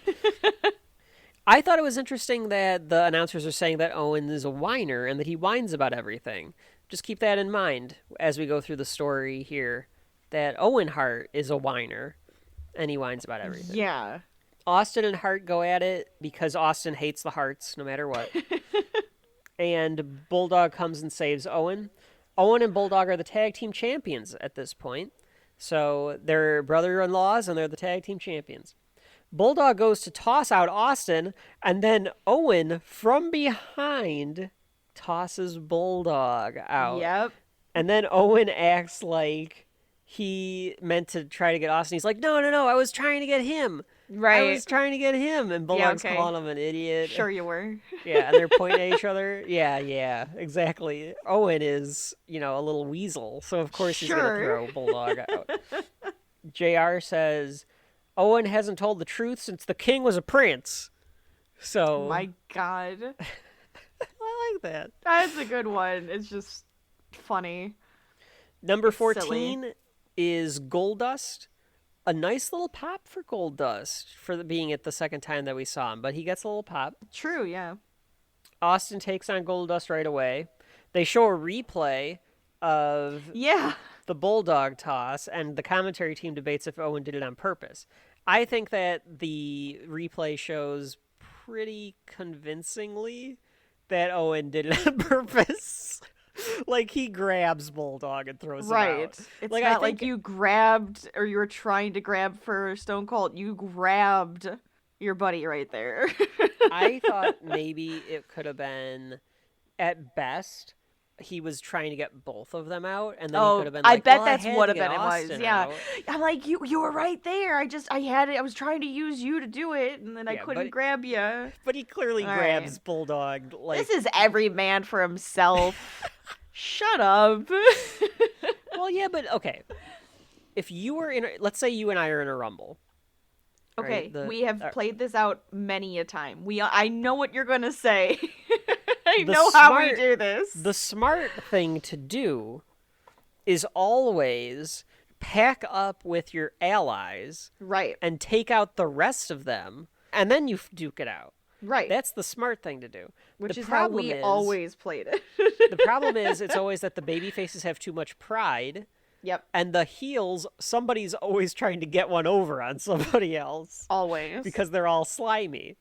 I thought it was interesting that the announcers are saying that Owen is a whiner and that he whines about everything. Just keep that in mind as we go through the story here, that Owen Hart is a whiner and he whines about everything. Yeah. Austin and Hart go at it because Austin hates the Harts no matter what. And Bulldog comes and saves Owen. Owen and Bulldog are the tag team champions at this point. So they're brother-in-laws and they're the tag team champions. Bulldog goes to toss out Austin, and then Owen from behind tosses Bulldog out. Yep. And then Owen acts like he meant to try to get Austin. He's like, no, I was trying to get him. Right. I was trying to get him. And Bulldog's okay. calling him an idiot. Sure you were. Yeah, and they're pointing at each other. Yeah, exactly. Owen is, a little weasel, so of course he's going to throw Bulldog out. JR says, Owen hasn't told the truth since the king was a prince. So... My God. I like that. That's a good one. It's just funny. Number 14 silly. is Goldust. A nice little pop for Goldust for being it the second time that we saw him, but he gets a little pop. True, yeah. Austin takes on Goldust right away. They show a replay of the Bulldog toss, and the commentary team debates if Owen did it on purpose. I think that the replay shows pretty convincingly that Owen did it on purpose. Like, he grabs Bulldog and throws him out. It's like, not like you grabbed, or you were trying to grab for Stone Cold. You grabbed your buddy right there. I thought maybe it could have been, at best, he was trying to get both of them out, and then he could have been like, I bet well, that's I had what to have get been Austin it was. Yeah. out. I'm like, you were right there. I had it. I was trying to use you to do it, and then I couldn't grab you. But he clearly grabs Bulldog. Like, this is every man for himself. Shut up. well, yeah, but okay. If you were let's say you and I are in a rumble. Okay, right? we have played this out many a time. I know what you're gonna say. I know how we do this. The smart thing to do is always pack up with your allies, right, and take out the rest of them, and then you duke it out. Right. That's the smart thing to do. Which is how we always played it. The problem is it's always that the baby faces have too much pride. Yep. And the heels, somebody's always trying to get one over on somebody else. Always. Because they're all slimy.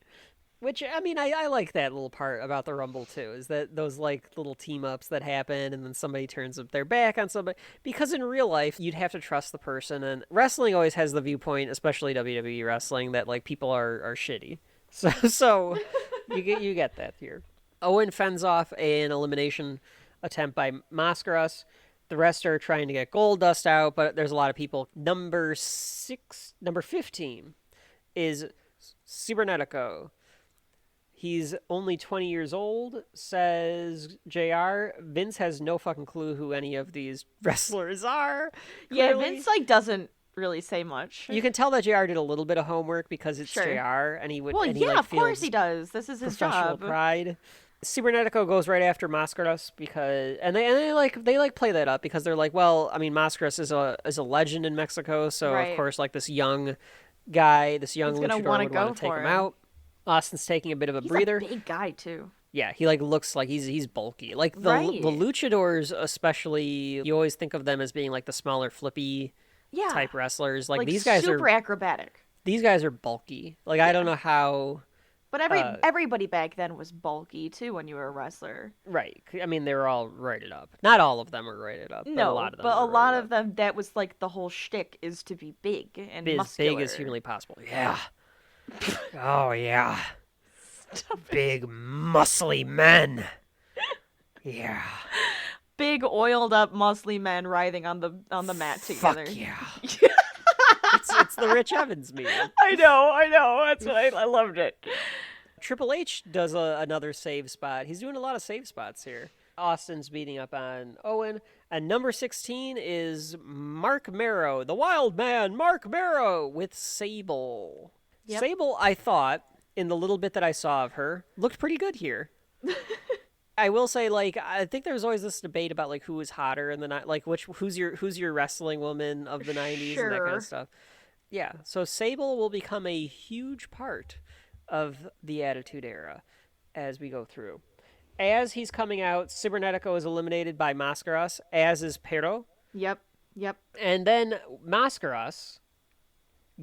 Which, I mean, I like that little part about the Rumble, too, is that those, like, little team-ups that happen, and then somebody turns up their back on somebody. Because in real life, you'd have to trust the person, and wrestling always has the viewpoint, especially WWE wrestling, that, like, people are shitty. So you get that here. Owen fends off an elimination attempt by Mascaras. The rest are trying to get Goldust out, but there's a lot of people. Number 15 is Cibernetico. He's only 20 years old, says JR. Vince has no fucking clue who any of these wrestlers are. Yeah, Clearly. Vince, like, doesn't really say much. You can tell that JR did a little bit of homework because it's JR, and he would. Well, and yeah, he, like, of course feels he does. This is his professional job. pride. Cibernetico goes right after Mascaras because they play that up because they're like, well, I mean, Mascaras is a legend in Mexico, so of course, like, this young guy, this young luchador would want to take him out. Austin's taking a bit of a breather. He's a big guy too. Yeah, he, like, looks like he's bulky. Like, the luchadors especially, you always think of them as being, like, the smaller, flippy type wrestlers. Like, these guys super acrobatic. These guys are bulky. Like, I don't know how. But everybody back then was bulky too when you were a wrestler. Right. I mean, they were all rated up. Not all of them were rated up. No, but a lot of them. That was like the whole shtick is to be big and as muscular. big as humanly possible. Yeah. Oh yeah. Big muscly men. Yeah. Big oiled up muscly men writhing on the mat together. Fuck yeah. It's the Rich Evans meme. I know. That's what I loved it. Triple H does another save spot. He's doing a lot of save spots here. Austin's beating up on Owen. And number 16 is Mark Marrow, the wild man, Mark Marrow, with Sable. Yep. Sable, I thought, in the little bit that I saw of her, looked pretty good here. I will say, like, I think there was always this debate about, like, who was hotter in the night, like, who's your wrestling woman of the 90s and that kind of stuff. Yeah, so Sable will become a huge part of the Attitude Era as we go through. As he's coming out, Cibernetico is eliminated by Mascaras, as is Pero. Yep. And then Mascaras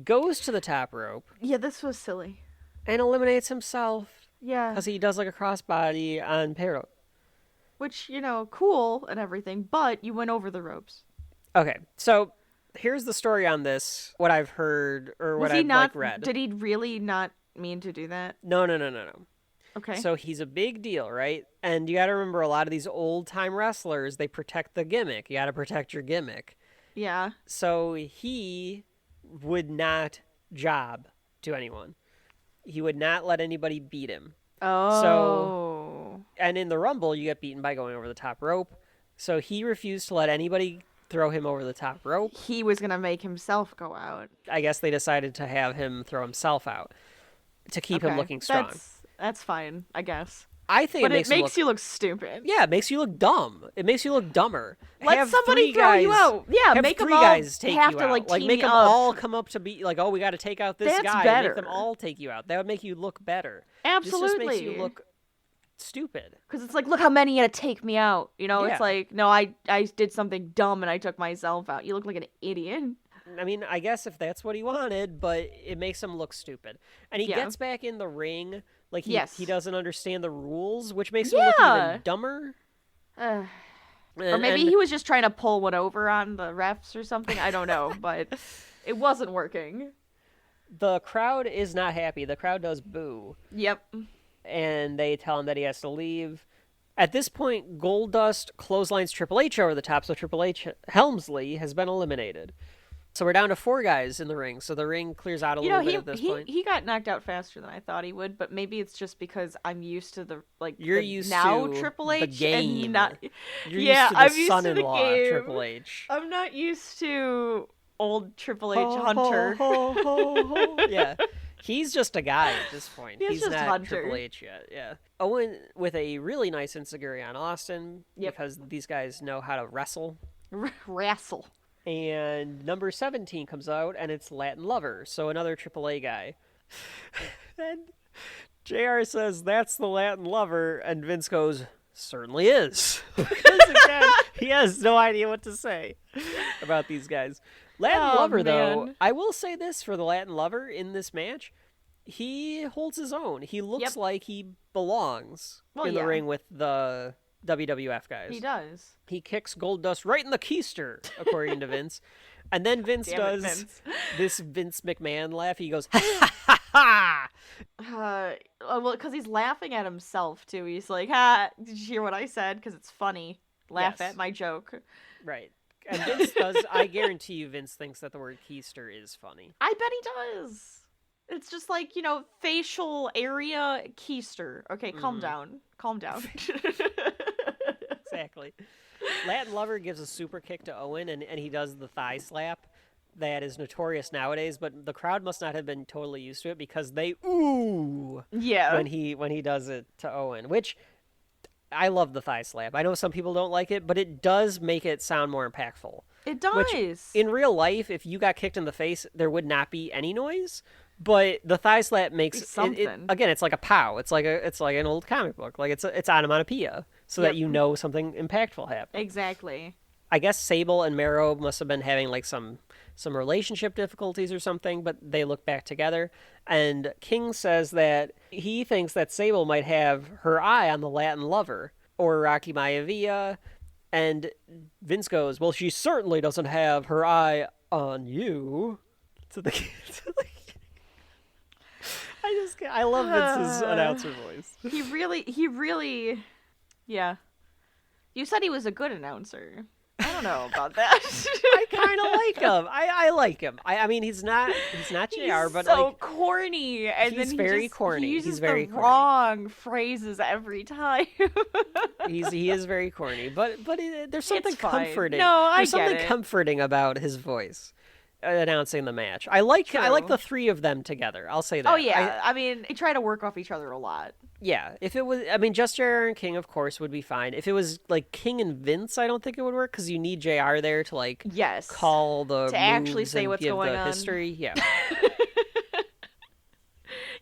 goes to the top rope. Yeah, this was silly. And eliminates himself. Yeah. Because he does, like, a crossbody on Pero. Which, cool and everything, but you went over the ropes. Okay, so Here's the story on this, what I've heard, or what Was he I've not, read. Did he really not mean to do that? No. Okay. So he's a big deal, right? And you got to remember, a lot of these old-time wrestlers, they protect the gimmick. You got to protect your gimmick. Yeah. So he would not job to anyone. He would not let anybody beat him. Oh. And in the Rumble, you get beaten by going over the top rope. So he refused to let anybody throw him over the top rope. He was going to make himself go out. I guess they decided to have him throw himself out to keep him looking strong. That's fine, I guess. I think but it makes you look stupid. Yeah, it makes you look dumb. It makes you look dumber. Let have somebody throw you out. Yeah, have make them three all guys take have you to out. team make you them up. all come up to be like, oh, we got to take out this That's guy. better. Make them all take you out. That would make you look better. Absolutely. This just makes you look stupid. Because it's like, look how many had to take me out. You know, Yeah. It's like, no, I did something dumb and I took myself out. You look like an idiot. I mean, I guess if that's what he wanted, but it makes him look stupid. And he gets back in the ring like he doesn't understand the rules, which makes him look even dumber. Or maybe he was just trying to pull one over on the refs or something. I don't know, but it wasn't working. The crowd is not happy. The crowd does boo. Yep. And they tell him that he has to leave. At this point, Goldust clotheslines Triple H over the top, so Triple H Helmsley has been eliminated. So we're down to 4 guys in the ring, so the ring clears out a little bit at this point. He got knocked out faster than I thought he would, but maybe it's just because I'm used to the You're the used now to Triple the H game. and not. You're yeah, used to the I'm used to the son-in-law game. Triple H. I'm not used to old Triple H Hunter. Yeah. He's just a guy at this point. He's just not Hunter. Triple H yet. Yeah. Owen with a really nice enziguri on Austin Yep. because these guys know how to wrestle. Wrestle. And number 17 comes out, and it's Latin Lover, so another AAA guy. And JR says, that's the Latin Lover, and Vince goes, certainly is. Because again, he has no idea what to say about these guys. Latin Lover, though, I will say this for the Latin Lover in this match, he holds his own. He looks like he belongs in the ring with the WWF guys. He does. He kicks Goldust right in the keister, according to Vince. And then Vince does this Vince McMahon laugh. He goes, ha ha ha ha! Well, because he's laughing at himself, too. He's like, ha, did you hear what I said? Because it's funny. Laugh at my joke. Right. And Vince does, I guarantee you Vince thinks that the word keister is funny. I bet he does. It's just like, facial area keister. Okay, calm down. Calm down. Exactly. Latin Lover gives a super kick to Owen, and he does the thigh slap that is notorious nowadays, but the crowd must not have been totally used to it because they ooh when he does it to Owen, which I love the thigh slap. I know some people don't like it, but it does make it sound more impactful. It does. Which, in real life, if you got kicked in the face, there would not be any noise. But the thigh slap makes something. Again, it's like a pow. It's like an old comic book. Like it's onomatopoeia, so that you know something impactful happened. Exactly. I guess Sable and Marrow must have been having like some relationship difficulties or something, but they look back together. And King says that he thinks that Sable might have her eye on the Latin Lover or Rocky Maivia, and Vince goes, "Well, she certainly doesn't have her eye on you." I love Vince's announcer voice. He really, yeah. You said he was a good announcer. I don't know about that. I kind of like him. I like him. I mean, he's not JR, but so like corny, and he's then very corny. He uses he's very the corny. wrong phrases every time. He is very corny, but there's something comforting. No, there's get something it. comforting about his voice announcing the match. I like the 3 of them together. I'll say that. Oh yeah, I mean, they try to work off each other a lot. Yeah, if it was, I mean, just JR and King, of course, would be fine. If it was like King and Vince, I don't think it would work because you need JR there to like call the to actually moves say and what's give going the on. history. Yeah.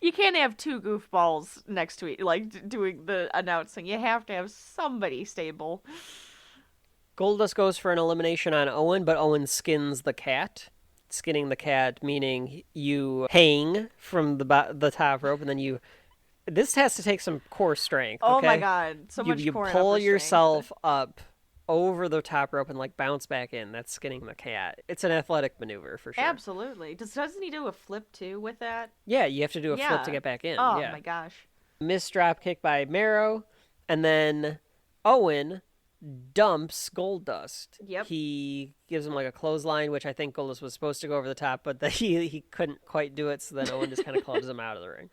You can't have 2 goofballs next to each, like doing the announcing. You have to have somebody stable. Goldust goes for an elimination on Owen, but Owen skins the cat. Skinning the cat meaning you hang from the top rope, and then you. This has to take some core strength. Oh okay? my god, so much you core and pull upper yourself strength. up over the top rope and like bounce back in. That's skinning the cat. It's an athletic maneuver for sure. Absolutely. Doesn't he do a flip too with that? Yeah, you have to do a flip to get back in. Oh yeah. my gosh. Missed drop kick by Marrow, and then Owen dumps Goldust. Yep. He gives him like a clothesline, which I think Goldust was supposed to go over the top, but he couldn't quite do it, so then Owen just kind of clubs him out of the ring.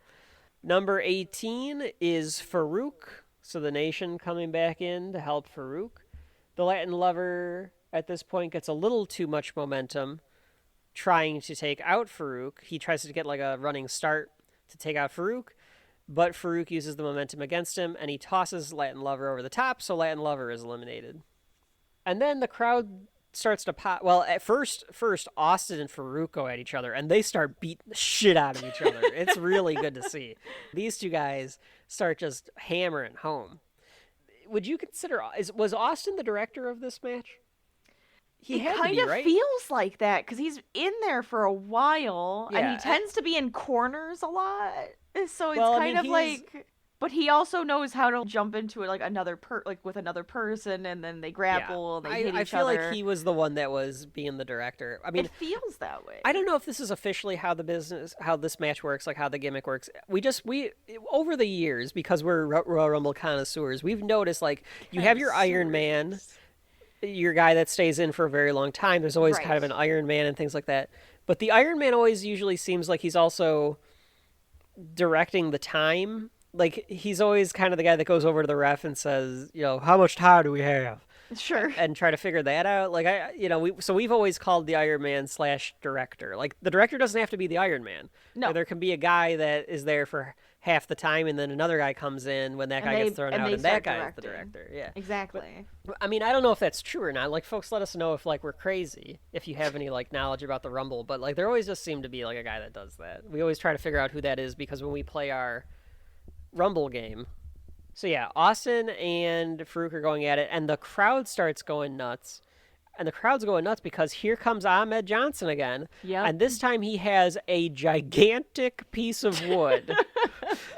Number 18 is Farooq, so the Nation coming back in to help Farooq. The Latin Lover at this point gets a little too much momentum trying to take out Farooq. He tries to get like a running start to take out Farooq, but Farooq uses the momentum against him, and he tosses Latin Lover over the top, so Latin Lover is eliminated. And then the crowd starts to pop. Well, at first Austin and Farooq go at each other, and they start beating the shit out of each other. It's really good to see. These two guys start just hammering home. Would you consider, was Austin the director of this match? He had to be, right? It kind of feels like that, because he's in there for a while, and he tends to be in corners a lot. So it's like, but he also knows how to jump into it like with another person, and then they grapple and they hit each other. I feel like he was the one that was being the director. I mean, it feels that way. I don't know if this is officially how this match works, like how the gimmick works. We over the years, because we're Royal Rumble connoisseurs, we've noticed like you have your Iron Man, your guy that stays in for a very long time. There's always kind of an Iron Man and things like that. But the Iron Man always usually seems like he's also directing the time. Like, he's always kind of the guy that goes over to the ref and says, how much time do we have? Sure. And try to figure that out. Like, we've always called the Iron Man / director. Like, the director doesn't have to be the Iron Man. No. There can be a guy that is there for half the time, and then another guy comes in when that guy gets thrown out, and that guy is the director. Yeah. Exactly. But, I mean, I don't know if that's true or not. Like, folks, let us know if, like, we're crazy, if you have any, like, knowledge about the Rumble. But, like, there always just seemed to be, like, a guy that does that. We always try to figure out who that is, because when we play our Rumble game. So, yeah, Austin and Farooq are going at it, and the crowd starts going nuts. And the crowd's going nuts because here comes Ahmed Johnson again. Yep. And this time he has a gigantic piece of wood.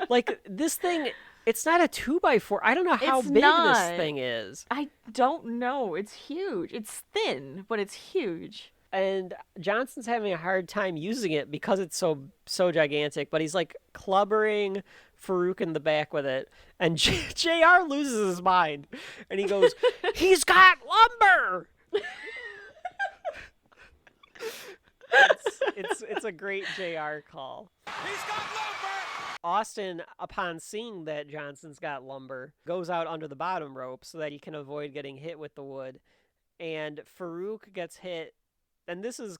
Like, this thing, it's not a 2x4. I don't know how big this thing is. I don't know. It's huge. It's thin, but it's huge. And Johnson's having a hard time using it because it's so gigantic. But he's, like, clubbering Farooq in the back with it. And JR loses his mind. And he goes, he's got lumber! It's a great JR call. He's got lumber! Austin, upon seeing that Johnson's got lumber, goes out under the bottom rope so that he can avoid getting hit with the wood. And Farooq gets hit. And this is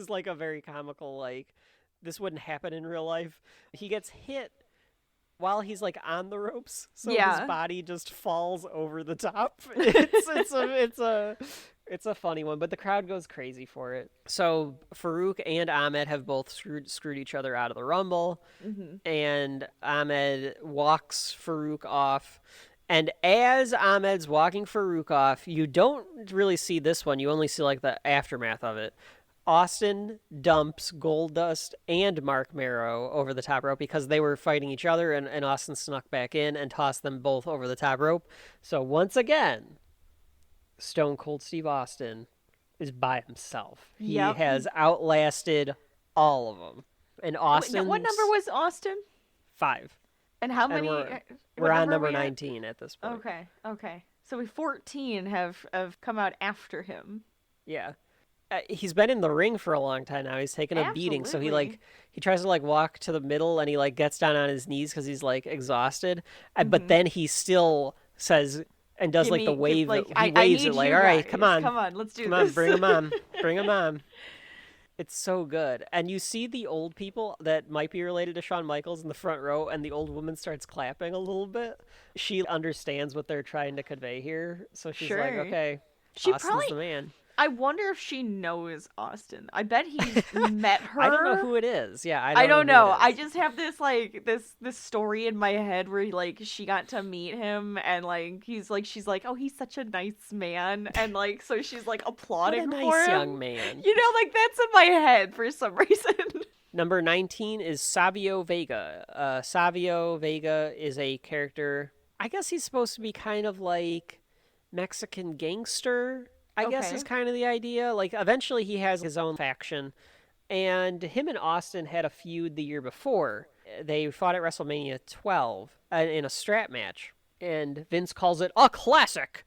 like a very comical, like, this wouldn't happen in real life. He gets hit while he's like on the ropes, so his body just falls over the top. It's a funny one, but the crowd goes crazy for it. So Farooq and Ahmed have both screwed each other out of the Rumble, and Ahmed walks Farooq off. And as Ahmed's walking Farooq off, you don't really see this one. You only see like the aftermath of it. Austin dumps Goldust and Mark Marrow over the top rope because they were fighting each other, and Austin snuck back in and tossed them both over the top rope. So once again, Stone Cold Steve Austin is by himself. He has outlasted all of them. And Austin... What number was Austin? 5. And how many... We're on number 19 at this point. Okay. So we 14 have come out after him. Yeah. He's been in the ring for a long time now. He's taken a beating, so he tries to like walk to the middle, and he like gets down on his knees because he's like exhausted. But then he still says and does the wave. He waves it like, "All right, come on, let's do this. Come on, bring him on, bring him on." It's so good, and you see the old people that might be related to Shawn Michaels in the front row, and the old woman starts clapping a little bit. She understands what they're trying to convey here, so she's like, "Okay, Austin's the man." I wonder if she knows Austin. I bet he's met her. I don't know who it is. Yeah, I don't know. I just have this this story in my head where like she got to meet him, and like she's like, oh, he's such a nice man, and like so she's like applauding what a for nice him. Young man. You know, like that's in my head for some reason. Number 19 is Savio Vega. Savio Vega is a character. I guess he's supposed to be kind of like Mexican gangster, I guess Okay. is kind of the idea. Like, eventually he has his own faction, and him and Austin had a feud the year before. They fought at WrestleMania 12 in a strap match, and Vince calls it a classic.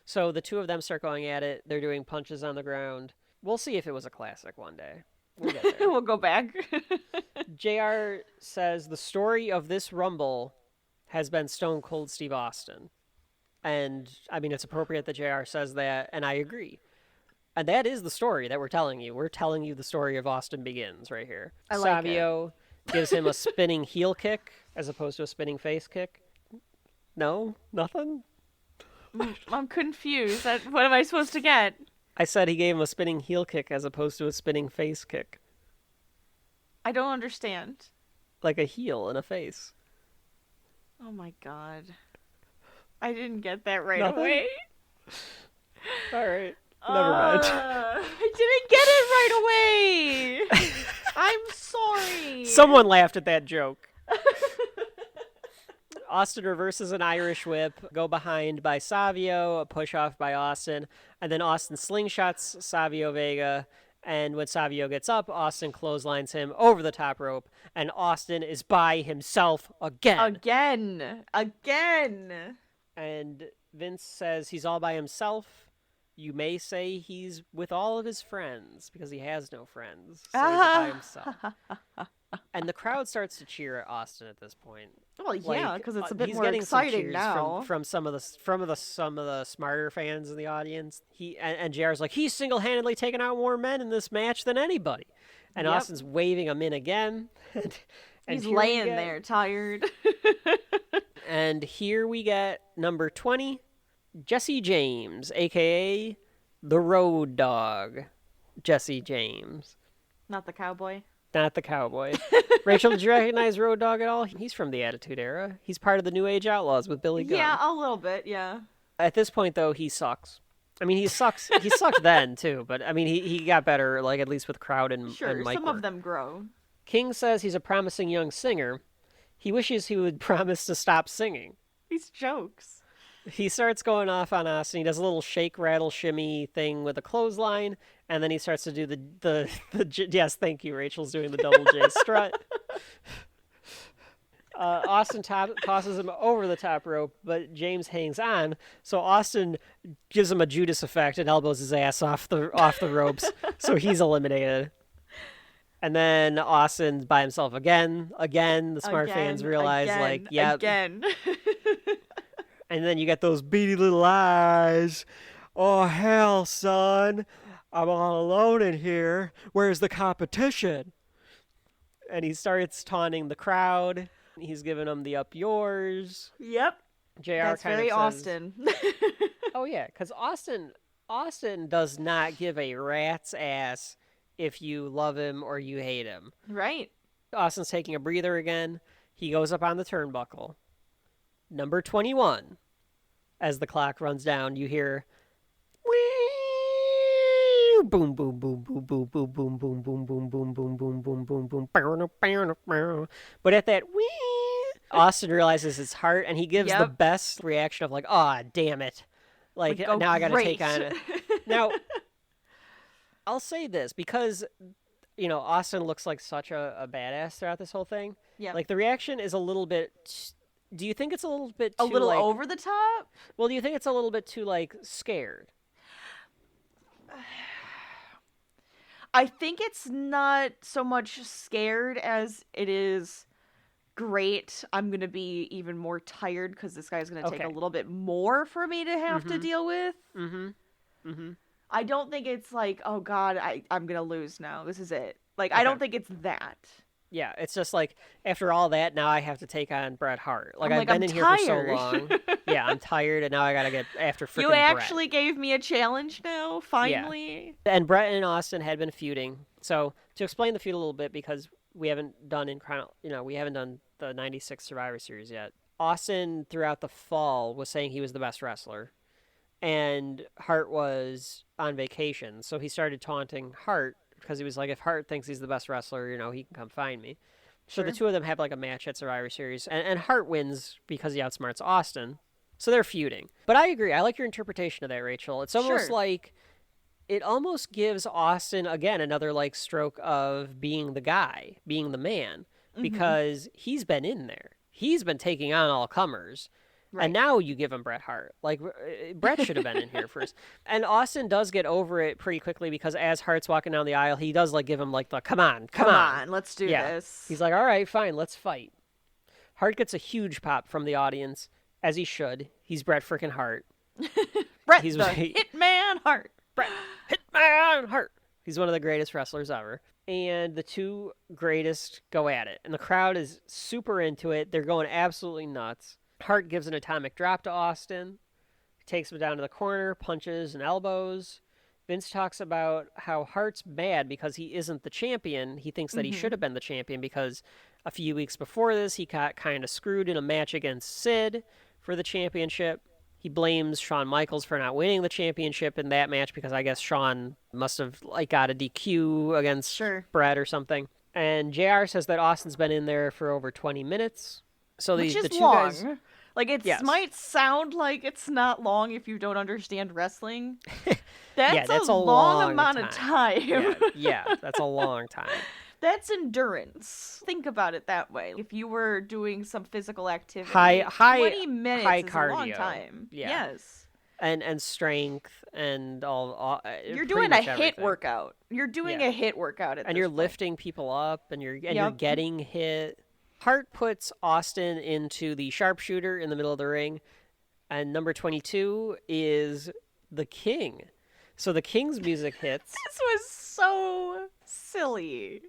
So the two of them start going at it. They're doing punches on the ground. We'll see if it was a classic one day. We'll get there. We'll go back. JR says the story of this Rumble has been Stone Cold Steve Austin. And, I mean, it's appropriate that JR says that, and I agree. And that is the story that we're telling you. We're telling you the story of Austin Begins right here. I like Savio gives him a spinning heel kick as opposed to a spinning face kick. No? Nothing? I'm confused. What am I supposed to get? I said he gave him a spinning heel kick as opposed to a spinning face kick. I don't understand. Like a heel and a face. Oh my god. I didn't get that right Nothing? away. All right. Never mind. I didn't get it right away. I'm sorry. Someone laughed at that joke. Austin reverses an Irish whip, go behind by Savio, a push off by Austin, and then Austin slingshots Savio Vega. And when Savio gets up, Austin clotheslines him over the top rope, and Austin is by himself again. Again. And Vince says he's all by himself. You may say he's with all of his friends because he has no friends. So he's by himself. And the crowd starts to cheer at Austin at this point. Well, yeah, because it's a bit he's more getting some exciting cheers now. from some of the smarter fans in the audience. And JR's like, he's single-handedly taken out more men in this match than anybody. And Yep. Austin's waving him in again. and He's here we laying get- there, tired. And here we get number 20, Jesse James, a.k.a. the Road Dogg. Jesse James. Not the cowboy. Not the cowboy. Rachel, did you recognize Road Dogg at all? He's from the Attitude Era. He's part of the New Age Outlaws with Billy Gunn. Yeah, a little bit, yeah. At this point, though, he sucks. I mean, he sucks. He sucked then, too. But, I mean, he got better, like, at least with crowd and Sure, mic some work. of them grow. King says he's a promising young singer. He wishes he would promise to stop singing. These jokes. He starts going off on Austin. He does a little shake, rattle, shimmy thing with a clothesline, and then he starts to do the yes, thank you, Rachel's doing the double J strut. Austin tosses him over the top rope, but James hangs on, so Austin gives him a Judas effect and elbows his ass off the ropes, so he's eliminated. And then Austin's by himself again. The smart fans realize, Again. And then you get those beady little eyes. Oh, hell, son. I'm all alone in here. Where's the competition? And he starts taunting the crowd. He's giving them the up yours. Yep. JR That's kind very of says, Austin. oh, yeah, because Austin does not give a rat's ass if you love him or you hate him. Right. Austin's taking a breather again. He goes up on the turnbuckle. Number 21. As the clock runs down, you hear boom boom boom boom boom boom boom boom boom boom boom boom boom boom boom boom. But at that Austin realizes it's Hart, and he gives the best reaction of like, "Ah, damn it!" Like now I got to take on it. Now I'll say this because Austin looks like such a badass throughout this whole thing. Yeah. Like the reaction is a little bit. Do you think it's a little bit too, like, over the top? Well, do you think it's a little bit too like scared? I think it's not so much scared as it is great. I'm going to be even more tired because this guy's going to take a little bit more for me to have to deal with. I don't think it's like, oh God, I'm going to lose now. This is it. Like, I don't think it's that. Yeah, it's just like, after all that, now I have to take on Bret Hart. Like, I'm been in here for so tired. long. Yeah, I'm tired, and now I gotta get after freaking You Bret. actually gave me a challenge now, finally. Yeah. And Bret and Austin had been feuding. So, to explain the feud a little bit, because we haven't done we haven't done the 96 Survivor Series yet. Austin, throughout the fall, was saying he was the best wrestler. And Hart was on vacation, so he started taunting Hart, because he was like, if Hart thinks he's the best wrestler, he can come find me. So the two of them have like a match at Survivor Series, and Hart wins because he outsmarts Austin. So they're feuding. But I agree. I like your interpretation of that, Rachel. It's almost Sure. like it almost gives Austin, again, another like stroke of being the guy, being the man, because he's been in there. He's been taking on all comers. Right. And now you give him Bret Hart. Like, Bret should have been in here first. And Austin does get over it pretty quickly because as Hart's walking down the aisle, he does, like, give him, like, the, come on. Come on, let's do this. He's like, all right, fine, let's fight. Hart gets a huge pop from the audience, as he should. He's Bret freaking Hart. Bret he's- the Hitman Hart. Bret Hitman Hart. He's one of the greatest wrestlers ever. And the two greatest go at it. And the crowd is super into it. They're going absolutely nuts. Hart gives an atomic drop to Austin, takes him down to the corner, punches and elbows. Vince talks about how Hart's mad because he isn't the champion. He thinks that he should have been the champion because a few weeks before this, he got kind of screwed in a match against Sid for the championship. He blames Shawn Michaels for not winning the championship in that match because I guess Shawn must have like got a DQ against Bret or something. And JR says that Austin's been in there for over 20 minutes. So Which is the two long. guys, Like, it might sound like it's not long if you don't understand wrestling. That's a long amount of time. yeah, that's a long time. That's endurance. Think about it that way. If you were doing some physical activity, High 20 minutes high is cardio. a long time. Yeah. Yes. And strength and all You're pretty doing a much hit everything. workout. You're doing a hit workout at And this you're point. lifting people up and you're Yep. getting hit. Hart puts Austin into the sharpshooter in the middle of the ring, and number 22 is the King. So the King's music hits. This was so silly.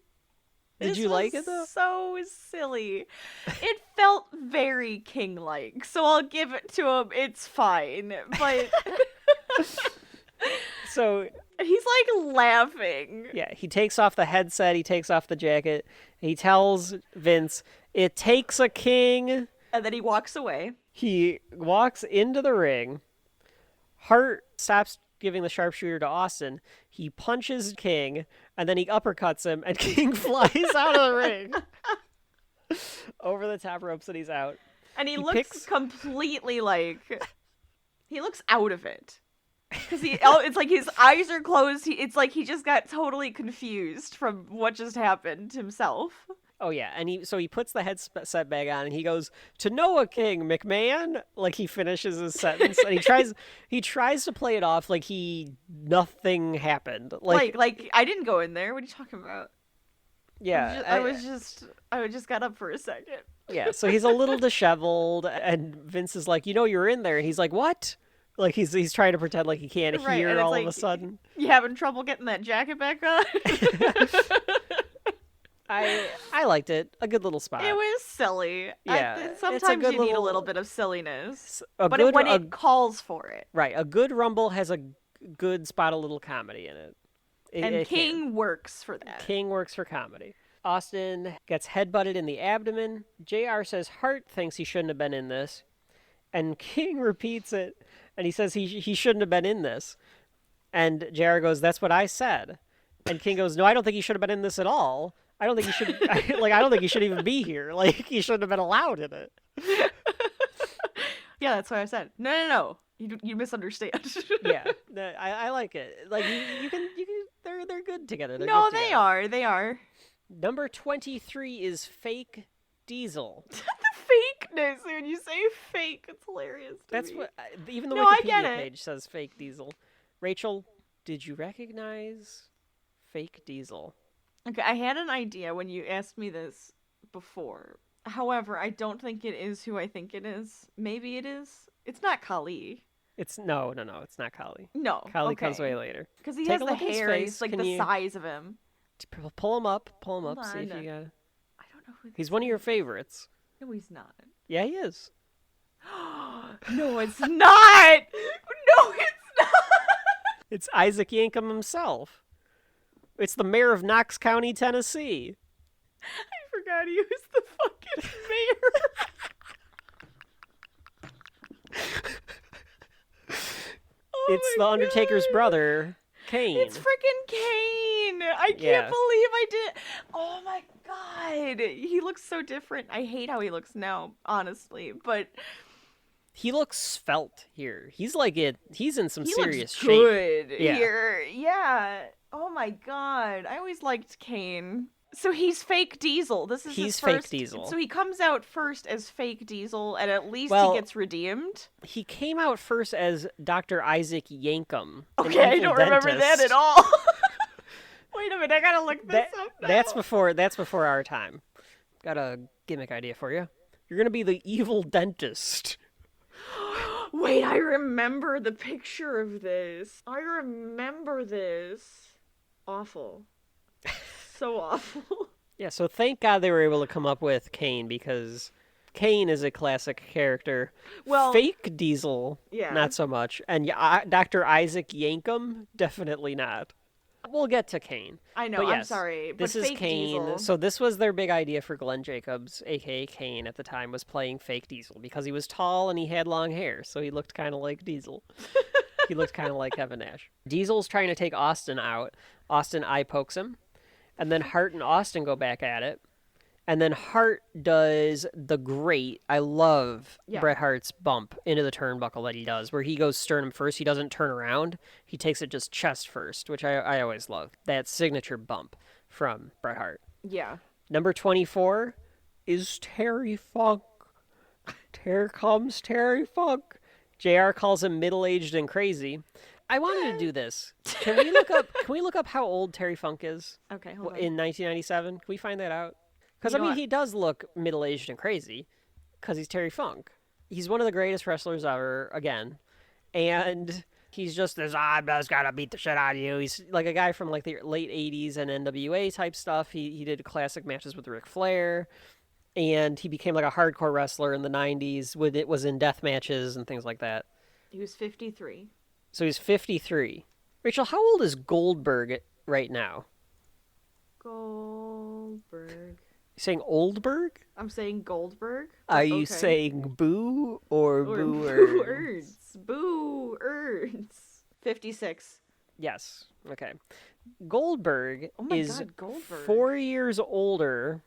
Did you like it though? So silly. It felt very king-like, so I'll give it to him. It's fine, but So he's like laughing. yeah, he takes off the headset, he takes off the jacket, he tells Vince, "It takes a king." And then he walks away. He walks into the ring. Hart stops giving the sharpshooter to Austin. He punches King, and then he uppercuts him, and King flies out of the ring. Over the top ropes, and he's out. And he looks picks- completely like... He looks out of it. Because it's like his eyes are closed. It's like he just got totally confused from what just happened himself. Oh yeah, and he puts the headset bag on, and he goes, "To Noah King, McMahon." Like he finishes his sentence, and he tries to play it off like nothing happened. Like I didn't go in there. What are you talking about? Yeah, I just got up for a second. Yeah, so he's a little disheveled, and Vince is like, "You you're in there," and he's like, "What?" Like he's trying to pretend like he can't Right, hear and it's all like, of a sudden. You having trouble getting that jacket back on? I liked it. A good little spot. It was silly. Yeah, it's a sometimes good you need a little- little bit of silliness, a but good- when a- it calls for it. Right, a good Rumble has a good spot of little comedy in it. And It can. King works for that. King works for comedy. Austin gets headbutted in the abdomen. JR says Hart thinks he shouldn't have been in this. And King repeats it. And he says he shouldn't have been in this. And JR goes, "That's what I said." And King goes, "No, I don't think he should have been in this at all. I don't think he should. I don't think he should even be here. Like he shouldn't have been allowed in it." Yeah, that's what I said. No. You misunderstand. Yeah, I like it. Like you can. They're good together. They're No, good they together. are. They are. Number 23 is Fake Diesel. The fakeness. When you say fake, it's hilarious. That's what. Even the No, I Wikipedia get it. page says Fake Diesel. Rachel, did you recognize Fake Diesel? Okay, I had an idea when you asked me this before. However, I don't think it is who I think it is. Maybe it is. It's not Kali. It's no. It's not Kali. No. Kali comes way later. Because he Take has a the look at his hair. face. He's like Can the you- size of him. Pull him up. Hold See if on. you got. I don't know who. He's one of your favorites. No, he's not. Yeah, he is. No, it's not. No, it's not. It's Isaac Yankem himself. It's the mayor of Knox County, Tennessee. I forgot he was the fucking mayor. It's the Undertaker's brother, Kane. It's freaking Kane. I can't Yeah. believe I did. Oh my god. He looks so different. I hate how he looks now, honestly. But He looks svelte here. He's in some He serious looks shape. good Yeah. here. Yeah. Oh my god. I always liked Kane. So he's fake Diesel. This is He's his fake first... Diesel. So he comes out first as fake Diesel, and at least Well, he gets redeemed. He came out first as Dr. Isaac Yankum. Okay, I don't remember that at all. Wait a minute, I gotta look this up now. That's before our time. Got a gimmick idea for you. You're gonna be the evil dentist. Wait, I remember the picture of this. I remember this. Awful. So awful. Yeah, so thank God they were able to come up with Kane, because Kane is a classic character. Well, fake Diesel, yeah. not so much. And Dr. Isaac Yankum, definitely not. We'll get to Kane. I know, but yes, I'm sorry. But this is fake Kane. Diesel. So this was their big idea for Glenn Jacobs, a.k.a. Kane at the time, was playing fake Diesel, because he was tall and he had long hair, so he looked kind of like Diesel. He looked kind of like Kevin Nash. Diesel's trying to take Austin out. Austin eye pokes him. And then Hart and Austin go back at it. And then Hart does the great, I love Bret Hart's bump into the turnbuckle that he does, where he goes sternum first. He doesn't turn around. He takes it just chest first, which I always love. That signature bump from Bret Hart. Yeah. Number 24 is Terry Funk. Here comes Terry Funk. JR calls him middle-aged and crazy. I wanted to do this. Can we look up how old Terry Funk is? Okay, hold on. In 1997? Can we find that out? Because, You I know mean, what? he does look middle-aged and crazy because he's Terry Funk. He's one of the greatest wrestlers ever, again. And he's just this, I'm just gonna beat the shit out of you. He's like a guy from like the late 80s and NWA type stuff. He did classic matches with Ric Flair. And he became like a hardcore wrestler in the 90s. It was in death matches and things like that. He was 53. So he's 53. Rachel, how old is Goldberg right now? Goldberg. You saying Oldberg? I'm saying Goldberg. Are you Okay. saying boo or Or boo-erds? Boo-erds. 56. Yes. Okay. Goldberg Oh my is God, Goldberg. 4 years older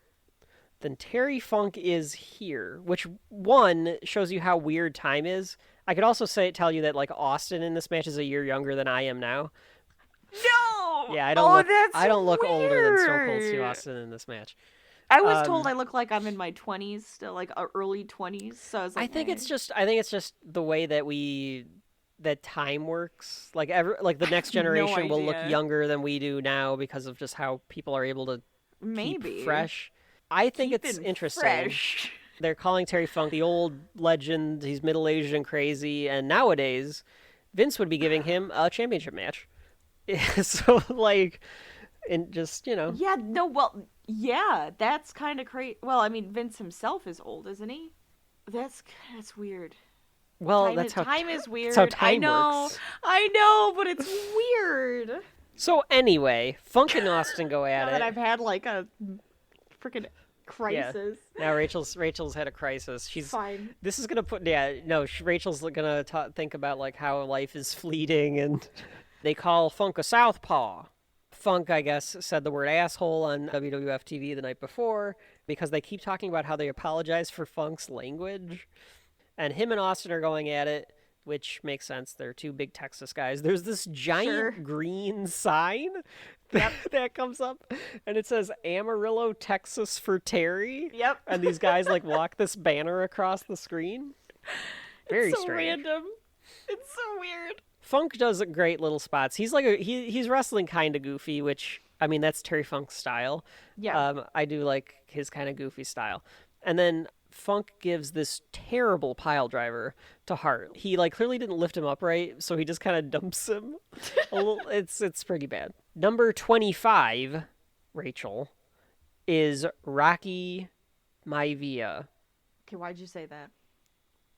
than Terry Funk is here, which, one, shows you how weird time is. I could also tell you that like Austin in this match is a year younger than I am now. No! Yeah, That's I don't look older than Stone Cold Steve weird. Austin in this match. I was told I look like I'm in my 20s still, like early 20s. So I was like, I think it's just the way that time works. Like the next generation will look idea. younger than we do now because of just how people are able to maybe keep fresh. I think it's Keeping interesting. fresh. They're calling Terry Funk the old legend. He's middle-aged and crazy. And nowadays, Vince would be giving him a championship match. So, like, and just, Yeah, no, well, yeah, that's kind of crazy. Well, I mean, Vince himself is old, isn't he? That's weird. Well, Time is weird. That's how time works. I know, but it's weird. So anyway, Funk and Austin go at Now it. that I've had like a freaking crisis. Now Rachel's had a crisis. She's Fine. This is gonna Rachel's gonna think about like how life is fleeting, and they call Funk a southpaw. Funk, I guess, said the word asshole on WWF TV the night before because they keep talking about how they apologize for Funk's language. And him and Austin are going at it, which makes sense. They're two big Texas guys. There's this giant green sign that comes up, and it says Amarillo, Texas for Terry. Yep. And these guys like walk this banner across the screen. Very It's so strange. random. It's so weird. Funk does great little spots. He's like he's wrestling kind of goofy, which I mean that's Terry Funk's style. Yeah. I do like his kind of goofy style. And then Funk gives this terrible pile driver to Hart. He like clearly didn't lift him up right, so he just kind of dumps him. It's pretty bad. Number 25, Rachel, is Rocky Maivia. Okay, why'd you say that?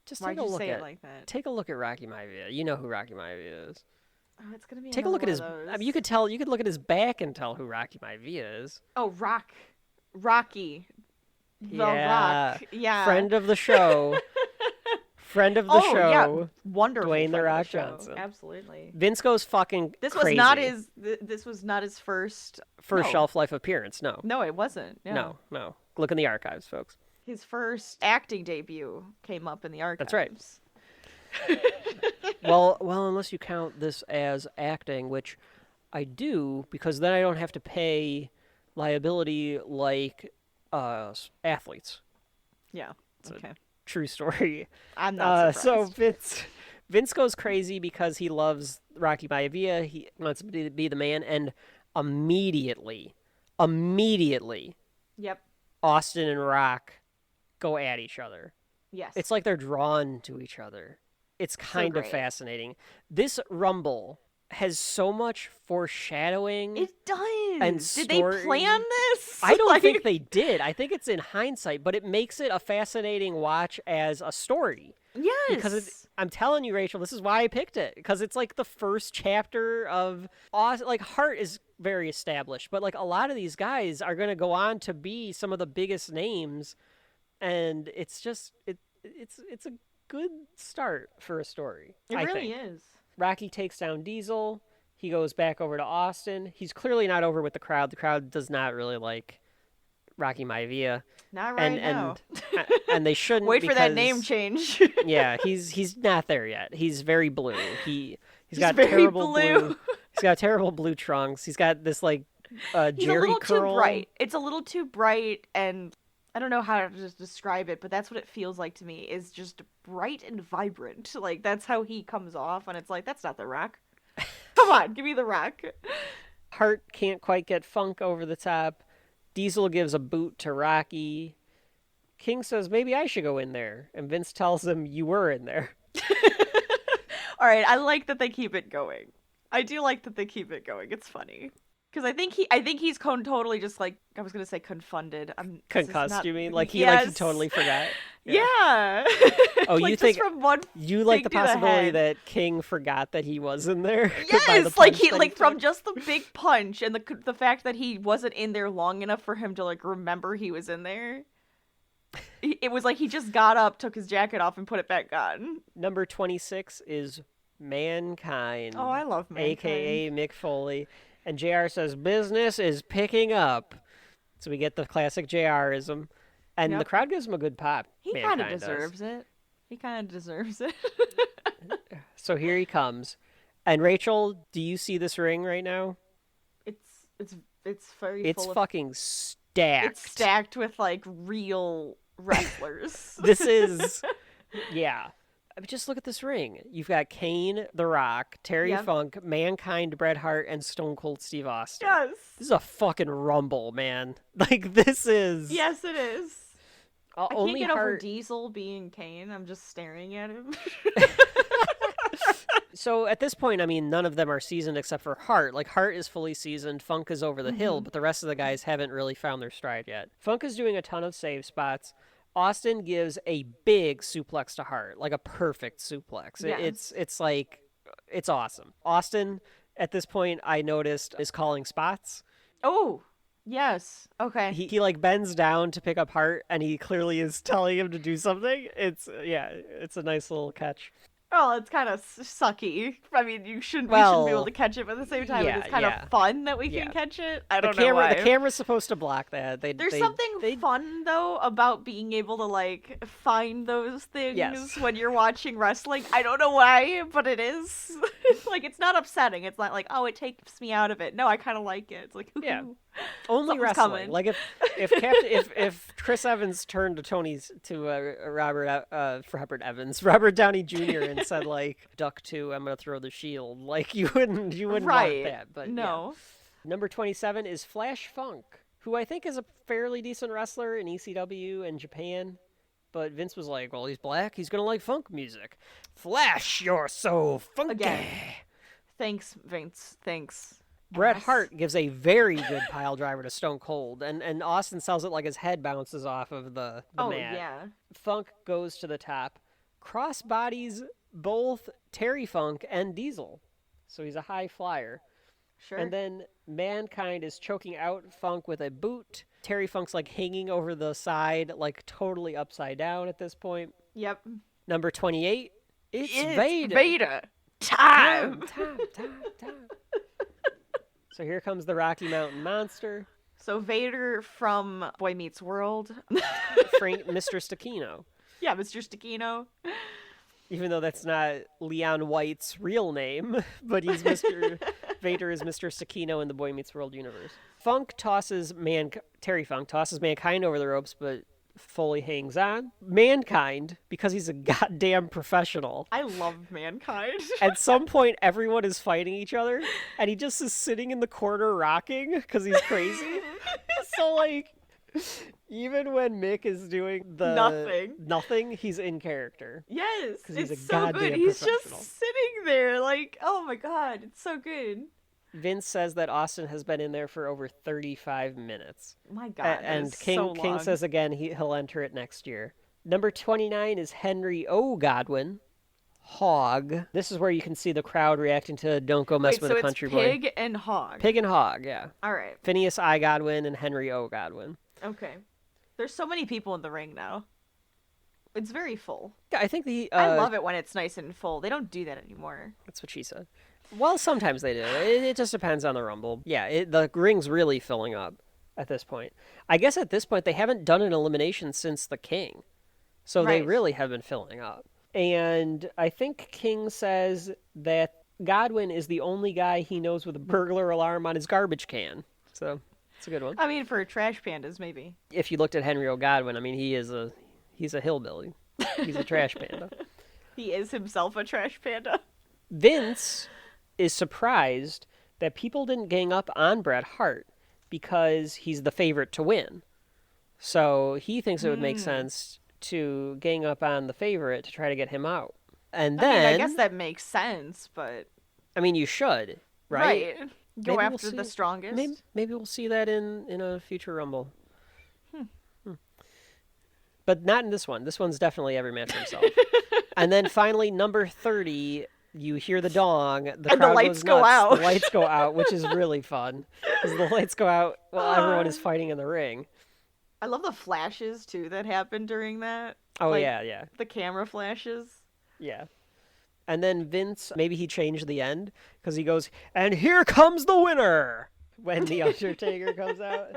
Just Why'd take a you look say at it like that? Take a look at Rocky Maivia. You know who Rocky Maivia is. Oh, it's gonna be. Take a look at his. Those. I mean, you could look at his back and tell who Rocky Maivia is. Oh, Rocky. The Yeah. Rock. Yeah. Friend of the show. Friend of the Oh, show. yeah. Wonderful. Dwayne The friend of Rock show. Johnson. Absolutely. Vince goes fucking This crazy. This was not his first Shelf Life appearance. No. No, it wasn't. Yeah. No. Look in the archives, folks. His first acting debut came up in the archives. That's right. Well, unless you count this as acting, which I do, because then I don't have to pay liability like athletes. Yeah. Okay. True story. I'm not So surprised. Vince goes crazy because he loves Rocky Maivia. He wants to be the man, and immediately, Yep. Austin and Rock go at each other. Yes. It's like they're drawn to each other. It's kind of great. fascinating. This Rumble has so much foreshadowing. It does. And Did they plan this? I don't think they did. I think it's in hindsight, but it makes it a fascinating watch as a story. Yes. Because I'm telling you, Rachel, this is why I picked it. Because it's like the first chapter of... Like, Hart is very established, but like a lot of these guys are going to go on to be some of the biggest names, and it's just... It's a good start for a story. It I really think. is. Rocky takes down Diesel. He goes back over to Austin. He's clearly not over with the crowd. The crowd does not really like Rocky Maivia. Not right now. And they shouldn't. Wait for that name change. Yeah, he's not there yet. He's very blue. He's got very terrible blue. He's got terrible blue trunks. He's got this like He's Jerry a little curl. too bright. It's a little too bright, and I don't know how to just describe it, but that's what it feels like to me, is just bright and vibrant. Like, that's how he comes off, and it's like, that's not The Rock. Come on, give me The Rock. Hart can't quite get Funk over the top. Diesel gives a boot to Rocky. King says, maybe I should go in there. And Vince tells him, you were in there. All right, I like that they keep it going. I do like that they keep it going. It's funny. Because I think he's totally just like, I was going to say confounded. Concussed, you mean? Like he totally forgot? Yeah. Oh, like, you think from one you like the thing to possibility head. that King forgot that he was in there? Yes, like from just the big punch and the fact that he wasn't in there long enough for him to like remember he was in there. It was like he just got up, took his jacket off, and put it back on. Number 26 is Mankind. Oh, I love Mankind. AKA Mick Foley. And JR says, business is picking up. So we get the classic JR-ism. And the crowd gives him a good pop. He kind of deserves it. He kind of deserves it. So here he comes. And Rachel, do you see this ring right now? It's very It's full fucking stacked. It's stacked with like real wrestlers. This is, yeah. Just look at this ring. You've got Kane, The Rock, Terry Funk, Mankind, Bret Hart, and Stone Cold Steve Austin. Yes. This is a fucking rumble, man. Like, this is... Yes, it is. I only can't get over Diesel being Kane. I'm just staring at him. So at this point, I mean, none of them are seasoned except for Hart. Like, Hart is fully seasoned, Funk is over the hill, but the rest of the guys haven't really found their stride yet. Funk is doing a ton of save spots. Austin gives a big suplex to Hart, like a perfect suplex. Yes. It's like, it's awesome. Austin, at this point, I noticed, is calling spots. Oh, yes. Okay. He like bends down to pick up Hart, and he clearly is telling him to do something. It's a nice little catch. Well, it's kind of sucky. I mean, we shouldn't be able to catch it, but at the same time, it's kind of fun that we can catch it. I don't know why. The camera's supposed to block that. There's something fun, though, about being able to, like, find those things when you're watching wrestling. I don't know why, but it is. Like, it's not upsetting. It's not like, oh, it takes me out of it. No, I kind of like it. It's like, ooh. Yeah. Only wrestling. Coming. Like if Chris Evans turned to Robert Downey Jr. and said like, duck 2, I'm gonna throw the shield. Like you wouldn't want that. But no. Yeah. Number 27 is Flash Funk, who I think is a fairly decent wrestler in ECW and Japan. But Vince was like, well, he's black. He's gonna like funk music. Flash, you're so funky. Again. Thanks, Vince. Thanks. Bret Hart gives a very good pile driver to Stone Cold, and Austin sells it like his head bounces off of the mat. Yeah. Funk goes to the top. Cross bodies both Terry Funk and Diesel. So he's a high flyer. Sure. And then Mankind is choking out Funk with a boot. Terry Funk's like hanging over the side, like totally upside down at this point. Yep. Number 28, it's Vader. Vader. Time. So here comes the Rocky Mountain Monster. So Vader from Boy Meets World. Mr. Stacchino. Yeah, Mr. Stacchino. Even though that's not Leon White's real name, but he's Mr. Vader is Mr. Sakino in the Boy Meets World universe. Terry Funk tosses Mankind over the ropes, but Foley hangs on. Mankind, because he's a goddamn professional. I love Mankind. At some point, everyone is fighting each other, and he just is sitting in the corner rocking because he's crazy. So, like, even when Mick is doing the nothing, he's in character. Yes, he's it's a so good. goddamn He's professional. just sitting there, like, oh my god, it's so good. Vince says that Austin has been in there for over 35 minutes. My god, and King King says again he'll enter it next year. Number 29 is Henry O. Godwin. Hog. This is where you can see the crowd reacting to Don't Go Mess with a Country Boy. Pig and Hog. Pig and Hog, yeah. All right. Phineas I. Godwin and Henry O. Godwin. Okay. There's so many people in the ring now. It's very full. Yeah, I think I love it when it's nice and full. They don't do that anymore. That's what she said. Well, sometimes they do. It just depends on the Rumble. Yeah, the ring's really filling up at this point. I guess at this point they haven't done an elimination since the King. So they really have been filling up. And I think King says that Godwin is the only guy he knows with a burglar alarm on his garbage can. So it's a good one. I mean, for trash pandas, maybe. If you looked at Henry O. Godwin, I mean, he's a hillbilly. He's a trash panda. He is himself a trash panda. Vince is surprised that people didn't gang up on Bret Hart because he's the favorite to win. So he thinks it would make sense to gang up on the favorite to try to get him out. And then I guess that makes sense, but I mean, you should, right? Go Maybe after the strongest. Maybe we'll see that in a future Rumble. But not in this one. This one's definitely every man for himself. And then finally, number 30, you hear the dong. The lights go out. The lights go out, which is really fun. Because the lights go out while everyone is fighting in the ring. I love the flashes, too, that happen during that. Oh, like, yeah. The camera flashes. Yeah. And then Vince, maybe he changed the end, because he goes, and here comes the winner, when the Undertaker comes out.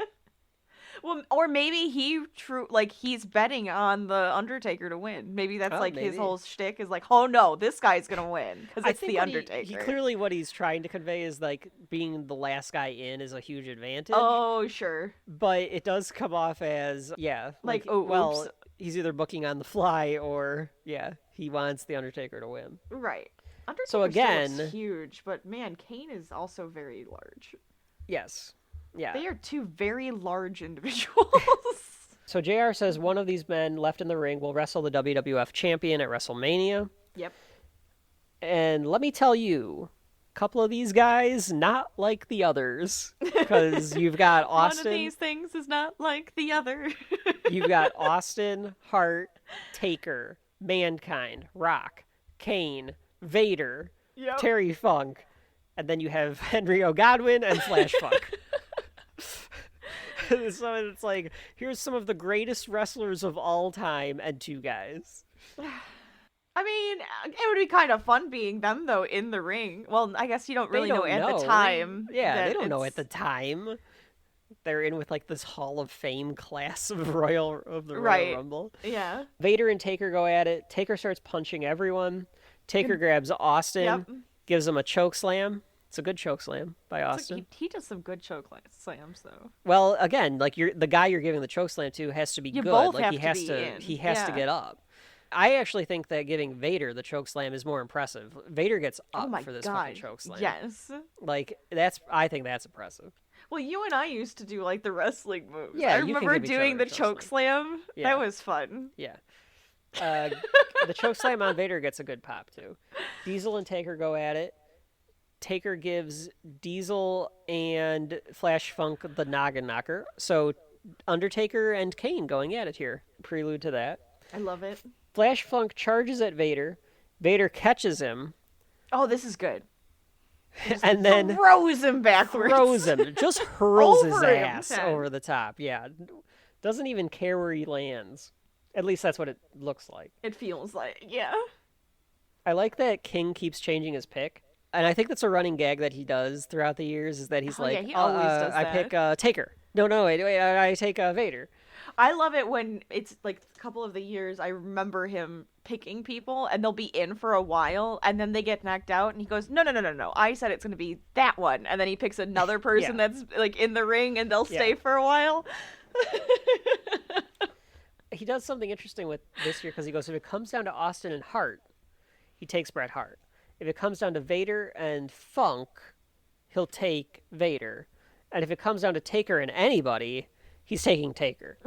Well, or maybe he's betting on the Undertaker to win. Maybe that's his whole shtick is like, oh no, this guy's gonna win because it's the Undertaker. He clearly what he's trying to convey is like being the last guy in is a huge advantage. Oh, sure. But it does come off as oops. He's either booking on the fly or he wants the Undertaker to win. Right. Undertaker so again, still looks huge, but man, Kane is also very large. Yes. Yeah. They are two very large individuals. So JR says one of these men left in the ring will wrestle the WWF champion at WrestleMania. Yep. And let me tell you, a couple of these guys, not like the others. Because you've got Austin. One of these things is not like the other. You've got Austin, Hart, Taker, Mankind, Rock, Kane, Vader, Terry Funk, and then you have Henry O. Godwin and Flash Funk. So it's like, here's some of the greatest wrestlers of all time and two guys. I mean, it would be kind of fun being them, though, in the ring. Well, I guess you don't really know at the time. Yeah, they don't know at the time. They're in with, like, this Hall of Fame class of the Royal Rumble. Yeah. Vader and Taker go at it. Taker starts punching everyone. Taker grabs Austin, gives him a choke slam. It's a good choke slam by Austin. Like he does some good choke slams, though. Well, again, like the guy you're giving the choke slam to has to be good. Both like have he has to to get up. I actually think that giving Vader the choke slam is more impressive. Vader gets up for this fucking choke slam. Yes. Like I think that's impressive. Well, you and I used to do like the wrestling moves. Yeah, I remember doing the choke slam. Yeah. That was fun. Yeah. The choke slam on Vader gets a good pop too. Diesel and Taker go at it. Taker gives Diesel and Flash Funk the noggin knocker. So Undertaker and Kane going at it here. Prelude to that. I love it. Flash Funk charges at Vader. Vader catches him. Oh, this is good. And then throws him backwards. Just hurls his Over him. ass over the top. Yeah. Doesn't even care where he lands. At least that's what it looks like. It feels like, yeah. I like that King keeps changing his pick. And I think that's a running gag that he does throughout the years, is that he's he always does that. I pick Taker. No, wait, I take Vader. I love it when it's like a couple of the years I remember him picking people, and they'll be in for a while, and then they get knocked out, and he goes, no, I said it's going to be that one. And then he picks another person that's like in the ring, and they'll stay for a while. He does something interesting with this year, because he goes, if it comes down to Austin and Hart, he takes Bret Hart. If it comes down to Vader and Funk, he'll take Vader. And if it comes down to Taker and anybody, he's taking Taker.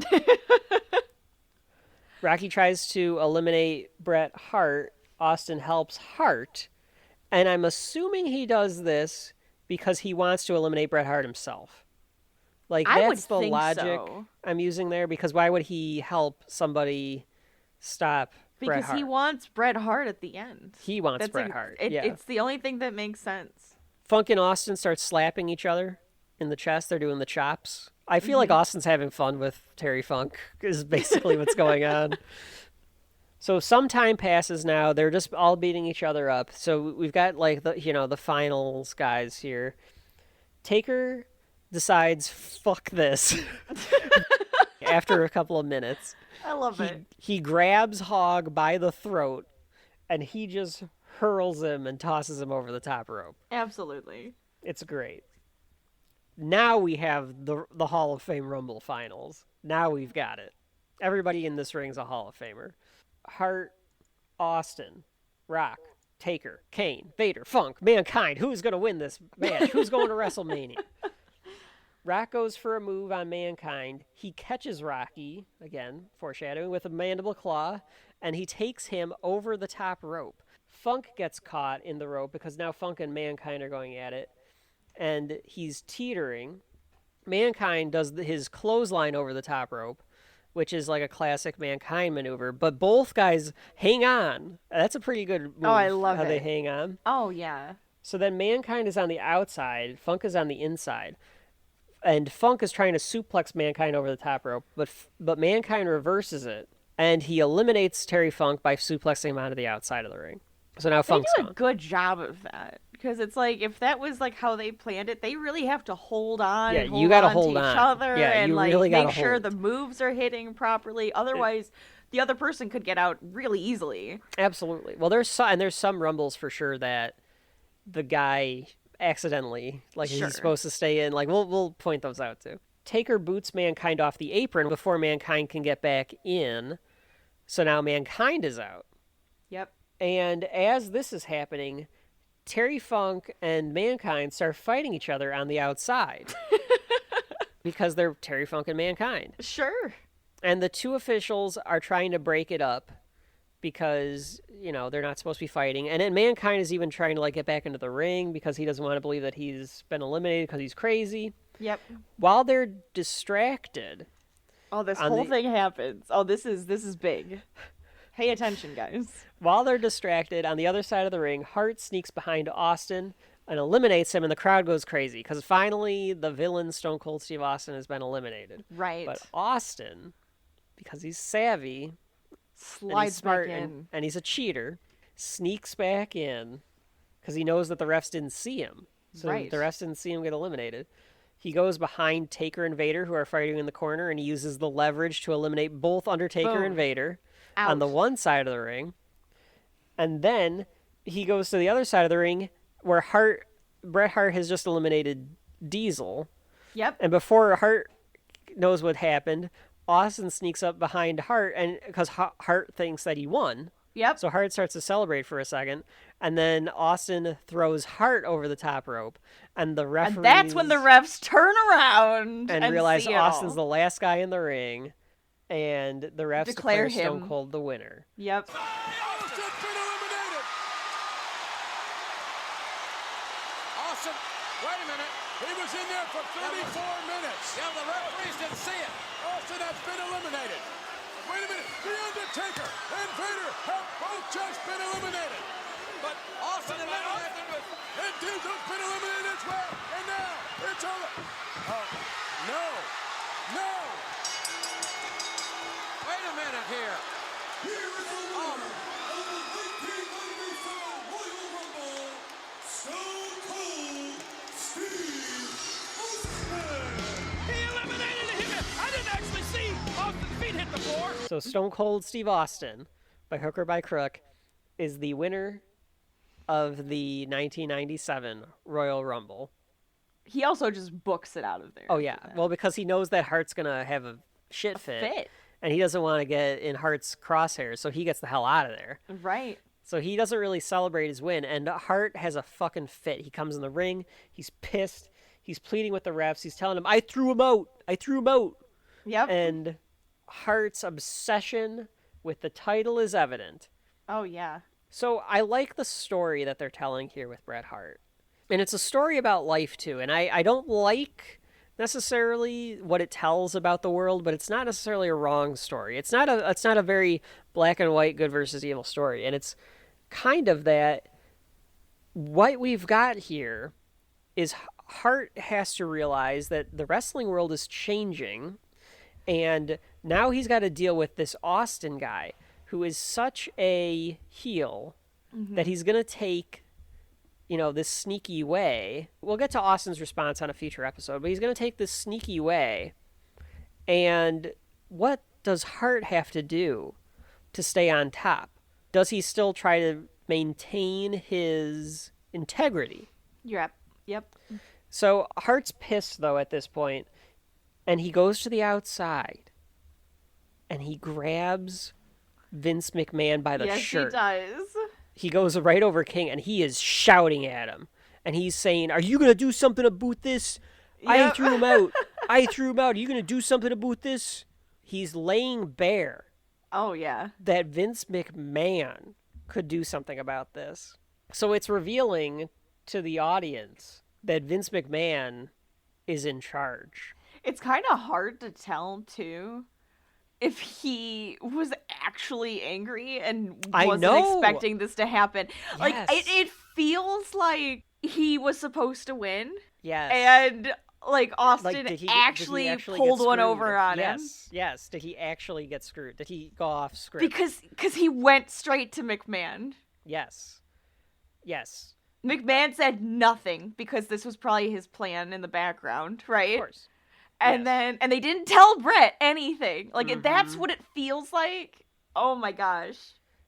Rocky tries to eliminate Bret Hart. Austin helps Hart. And I'm assuming he does this because he wants to eliminate Bret Hart himself. Like, that's the logic I'm using there, because why would he help somebody stop Bret Hart? Because he wants Bret Hart at the end. He wants Bret Hart. It's the only thing that makes sense. Funk and Austin start slapping each other in the chest. They're doing the chops. I feel like Austin's having fun with Terry Funk, is basically what's going on. So some time passes now. They're just all beating each other up. So we've got like the finals guys here. Taker decides, fuck this. After a couple of minutes. I love it. He grabs Hog by the throat, and he just hurls him and tosses him over the top rope. Absolutely. It's great. Now we have the Hall of Fame Rumble finals. Now we've got it. Everybody in this ring's a Hall of Famer. Hart, Austin, Rock, Taker, Kane, Vader, Funk, Mankind. Who's going to win this match? Who's going to WrestleMania? Rock goes for a move on Mankind. He catches Rocky, again, foreshadowing, with a mandible claw, and he takes him over the top rope. Funk gets caught in the rope because now Funk and Mankind are going at it, and he's teetering. Mankind does his clothesline over the top rope, which is like a classic Mankind maneuver, but both guys hang on. That's a pretty good move. Oh, I love how it. They hang on. Oh, yeah. So then Mankind is on the outside, Funk is on the inside. And Funk is trying to suplex Mankind over the top rope, but Mankind reverses it, and he eliminates Terry Funk by suplexing him onto the outside of the ring. So now Funk's They do gone. a good job of that, because it's like, if that was like how they planned it, they really have to hold on. Yeah, and hold you gotta on hold to on. each other, Yeah, and you like really gotta make sure hold. the moves are hitting properly. Otherwise, the other person could get out really easily. Absolutely. Well, there's some Rumbles for sure that the guy accidentally, like, Sure. he's supposed to stay in. Like, we'll point those out too. Taker boots Mankind off the apron before Mankind can get back in. So now Mankind is out. Yep. And as this is happening, Terry Funk and Mankind start fighting each other on the outside. Because they're Terry Funk and Mankind. Sure. And the two officials are trying to break it up because, they're not supposed to be fighting. And then Mankind is even trying to, like, get back into the ring because he doesn't want to believe that he's been eliminated because he's crazy. Yep. While they're distracted. Oh, this whole thing happens. Oh, this is big. Pay attention, guys. While they're distracted, on the other side of the ring, Hart sneaks behind Austin and eliminates him, and the crowd goes crazy because finally the villain Stone Cold Steve Austin has been eliminated. Right. But Austin, because he's savvy, Slides and he's smart, back in. and he's a cheater, sneaks back in because he knows that the refs didn't see him. So Right. the refs didn't see him get eliminated. He goes behind Taker and Vader, who are fighting in the corner, and he uses the leverage to eliminate both Undertaker Boom. and Vader Out. on the one side of the ring. And then he goes to the other side of the ring where Bret Hart has just eliminated Diesel. Yep. And before Hart knows what happened, Austin sneaks up behind Hart, and because Hart thinks that he won. Yep. So Hart starts to celebrate for a second, and then Austin throws Hart over the top rope, and the referees... And that's when the refs turn around and realize see it Austin's all. the last guy in the ring, and the refs declare Stone him. Cold the winner. Yep. Austin's been eliminated. Austin, wait a minute. He was in there for 34 minutes. Yeah, the referees didn't see it. Austin has been eliminated. Wait a minute. The Undertaker and Vader have both just been eliminated. But Austin eliminated with... And Diesel's been eliminated as well. And now it's over. Oh, no. No. Wait a minute here. Here is the winner of the 1997 Royal Rumble, Stone Cold Steve Austin. He eliminated him. I didn't actually see Austin's feet hit the floor. So Stone Cold Steve Austin by hook or by crook, is the winner of the 1997 Royal Rumble. He also just books it out of there. Oh, yeah. Well, because he knows that Hart's going to have a shit fit. And he doesn't want to get in Hart's crosshairs, so he gets the hell out of there. Right. So he doesn't really celebrate his win, and Hart has a fucking fit. He comes in the ring, he's pissed, he's pleading with the refs, he's telling them, I threw him out! Yep. And Hart's obsession with the title is evident. Oh, yeah. So I like the story that they're telling here with Bret Hart. And it's a story about life, too, and I don't like necessarily what it tells about the world, but it's not necessarily a wrong story. It's not a very black and white, good versus evil story, and it's kind of that what we've got here is Hart has to realize that the wrestling world is changing, and now he's got to deal with this Austin guy who is such a heel that he's going to take, this sneaky way. We'll get to Austin's response on a future episode, but he's going to take this sneaky way. And what does Hart have to do to stay on top? Does he still try to maintain his integrity? Yep. So Hart's pissed, though, at this point, and he goes to the outside, and he grabs Vince McMahon by the shirt. Yes, he does. He goes right over King, and he is shouting at him. And he's saying, are you going to do something about this? Yep. I threw him out. Are you going to do something about this? He's laying bare. Oh, yeah. That Vince McMahon could do something about this. So it's revealing to the audience that Vince McMahon is in charge. It's kind of hard to tell, too, if he was actually angry and wasn't expecting this to happen. Yes. Like, it feels like he was supposed to win. Yes. And, Austin did he actually actually pulled one over on him. Yes. Did he actually get screwed? Did he go off script? Because he went straight to McMahon. Yes. McMahon said nothing because this was probably his plan in the background, right? Of course. And then they didn't tell Bret anything. That's what it feels like. Oh my gosh.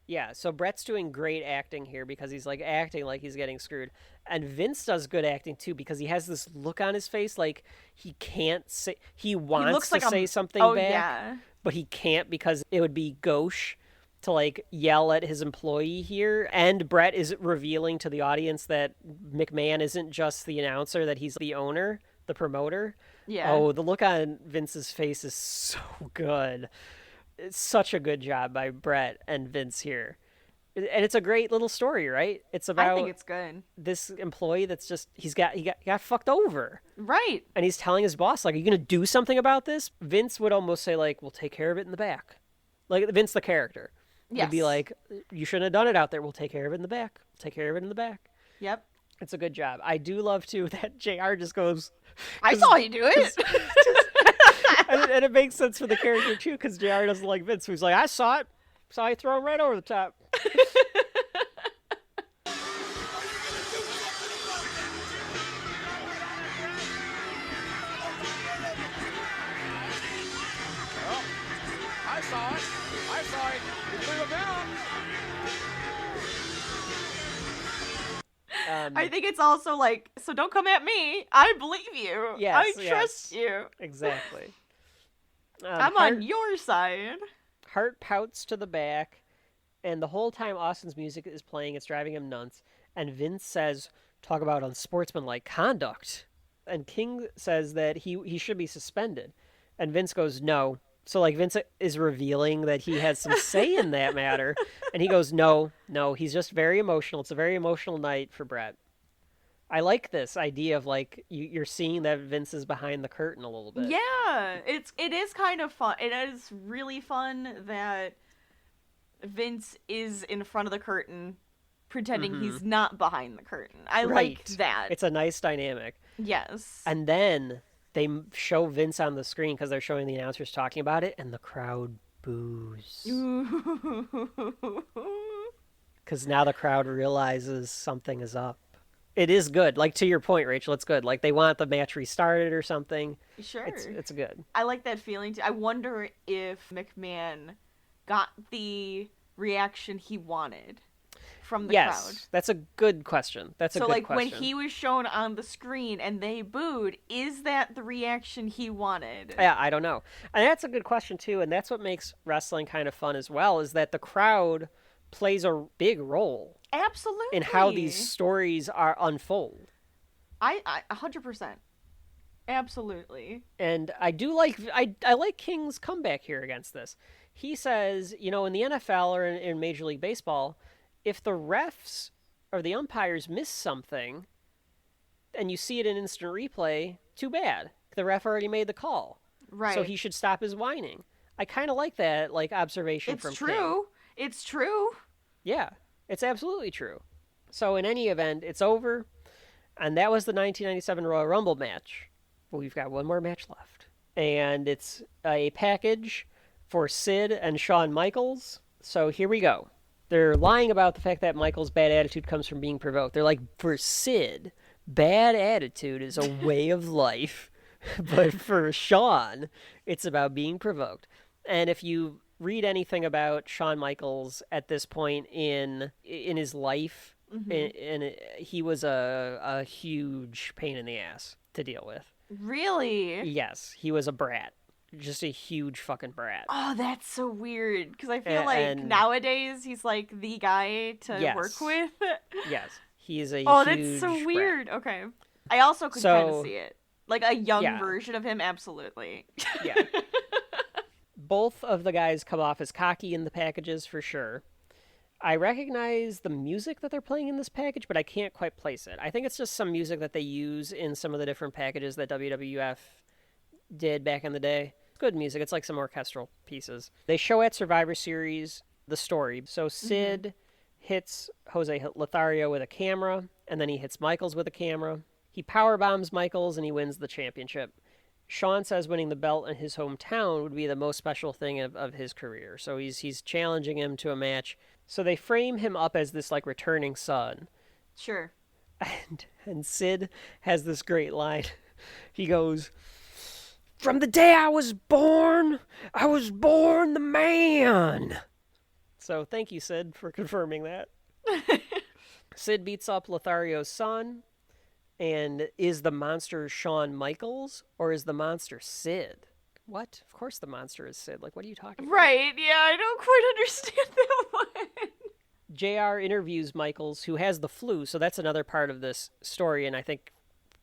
Yeah, so Bret's doing great acting here because he's acting like he's getting screwed. And Vince does good acting too because he has this look on his face like he can't say, he wants to say something back, but he can't because it would be gauche to yell at his employee here. And Bret is revealing to the audience that McMahon isn't just the announcer, that he's the owner, the promoter. Yeah. Oh, the look on Vince's face is so good. It's such a good job by Bret and Vince here. And it's a great little story, right? It's about I think it's good. This employee that's just he got fucked over. Right. And he's telling his boss, are you going to do something about this? Vince would almost say we'll take care of it in the back. Vince the character. Yes. Would be like, you shouldn't have done it out there. We'll take care of it in the back. Yep. It's a good job. I do love too that JR just goes, I saw you do it. and it makes sense for the character too, because JR doesn't like Vince. So he's like, I saw it. Saw you throw him right over the top. I saw it. You threw him down. I think it's also so don't come at me. I believe you. Yes, I trust you. Exactly. I'm on your side. Hart pouts to the back, and the whole time Austin's music is playing, it's driving him nuts. And Vince says, talk about unsportsmanlike conduct. And King says that he should be suspended. And Vince goes, no. So Vince is revealing that he has some say in that matter. And he goes, no, he's just very emotional. It's a very emotional night for Bret. I like this idea of you're seeing that Vince is behind the curtain a little bit. Yeah, it is kind of fun. It is really fun that Vince is in front of the curtain pretending he's not behind the curtain. I like that. It's a nice dynamic. Yes. And then they show Vince on the screen because they're showing the announcers talking about it, and the crowd boos. Because now the crowd realizes something is up. It is good. To your point, Rachel, it's good. They want the match restarted or something. Sure. It's good. I like that feeling too. I wonder if McMahon got the reaction he wanted from the yes, crowd? that's a good question. That's a so good like question. when he was shown on the screen and they booed, is that the reaction he wanted? Yeah, I don't know. And that's a good question too, and that's what makes wrestling kind of fun as well, is that the crowd plays a big role Absolutely. in how these stories are unfold. I 100%. Absolutely. And I do like I like King's comeback here against this. He says, in the NFL or in Major League Baseball, if the refs or the umpires miss something and you see it in instant replay, too bad. The ref already made the call. Right. So he should stop his whining. I kind of like that observation from King. It's true. It's true. Yeah, it's absolutely true. So in any event, it's over. And that was the 1997 Royal Rumble match. We've got one more match left. And it's a package for Sid and Shawn Michaels. So here we go. They're lying about the fact that Michaels' bad attitude comes from being provoked. They're like, for Sid, bad attitude is a way of life. But for Shawn, it's about being provoked. And if you read anything about Shawn Michaels at this point in his life, he was a huge pain in the ass to deal with. Really? Yes, he was a brat. Just a huge fucking brat. Oh, that's so weird. Because I feel like nowadays he's like the guy to work with. Yes, he is a Oh, huge that's so brat. weird. Okay. I also could kind of see it. Like a young version of him, absolutely. Yeah. Both of the guys come off as cocky in the packages for sure. I recognize the music that they're playing in this package, but I can't quite place it. I think it's just some music that they use in some of the different packages that WWF did back in the day. Good music. It's like some orchestral pieces. They show at Survivor Series the story. So Sid hits Jose Lothario with a camera, and then he hits Michaels with a camera. He powerbombs Michaels, and he wins the championship. Shawn says winning the belt in his hometown would be the most special thing of his career. So he's challenging him to a match. So they frame him up as this returning son. Sure. And Sid has this great line. He goes, "From the day I was born the man." So thank you, Sid, for confirming that. Sid beats up Lothario's son. And is the monster Shawn Michaels or is the monster Sid? What? Of course the monster is Sid. What are you talking about? Right, yeah, I don't quite understand that one. JR interviews Michaels, who has the flu, so that's another part of this story, and I think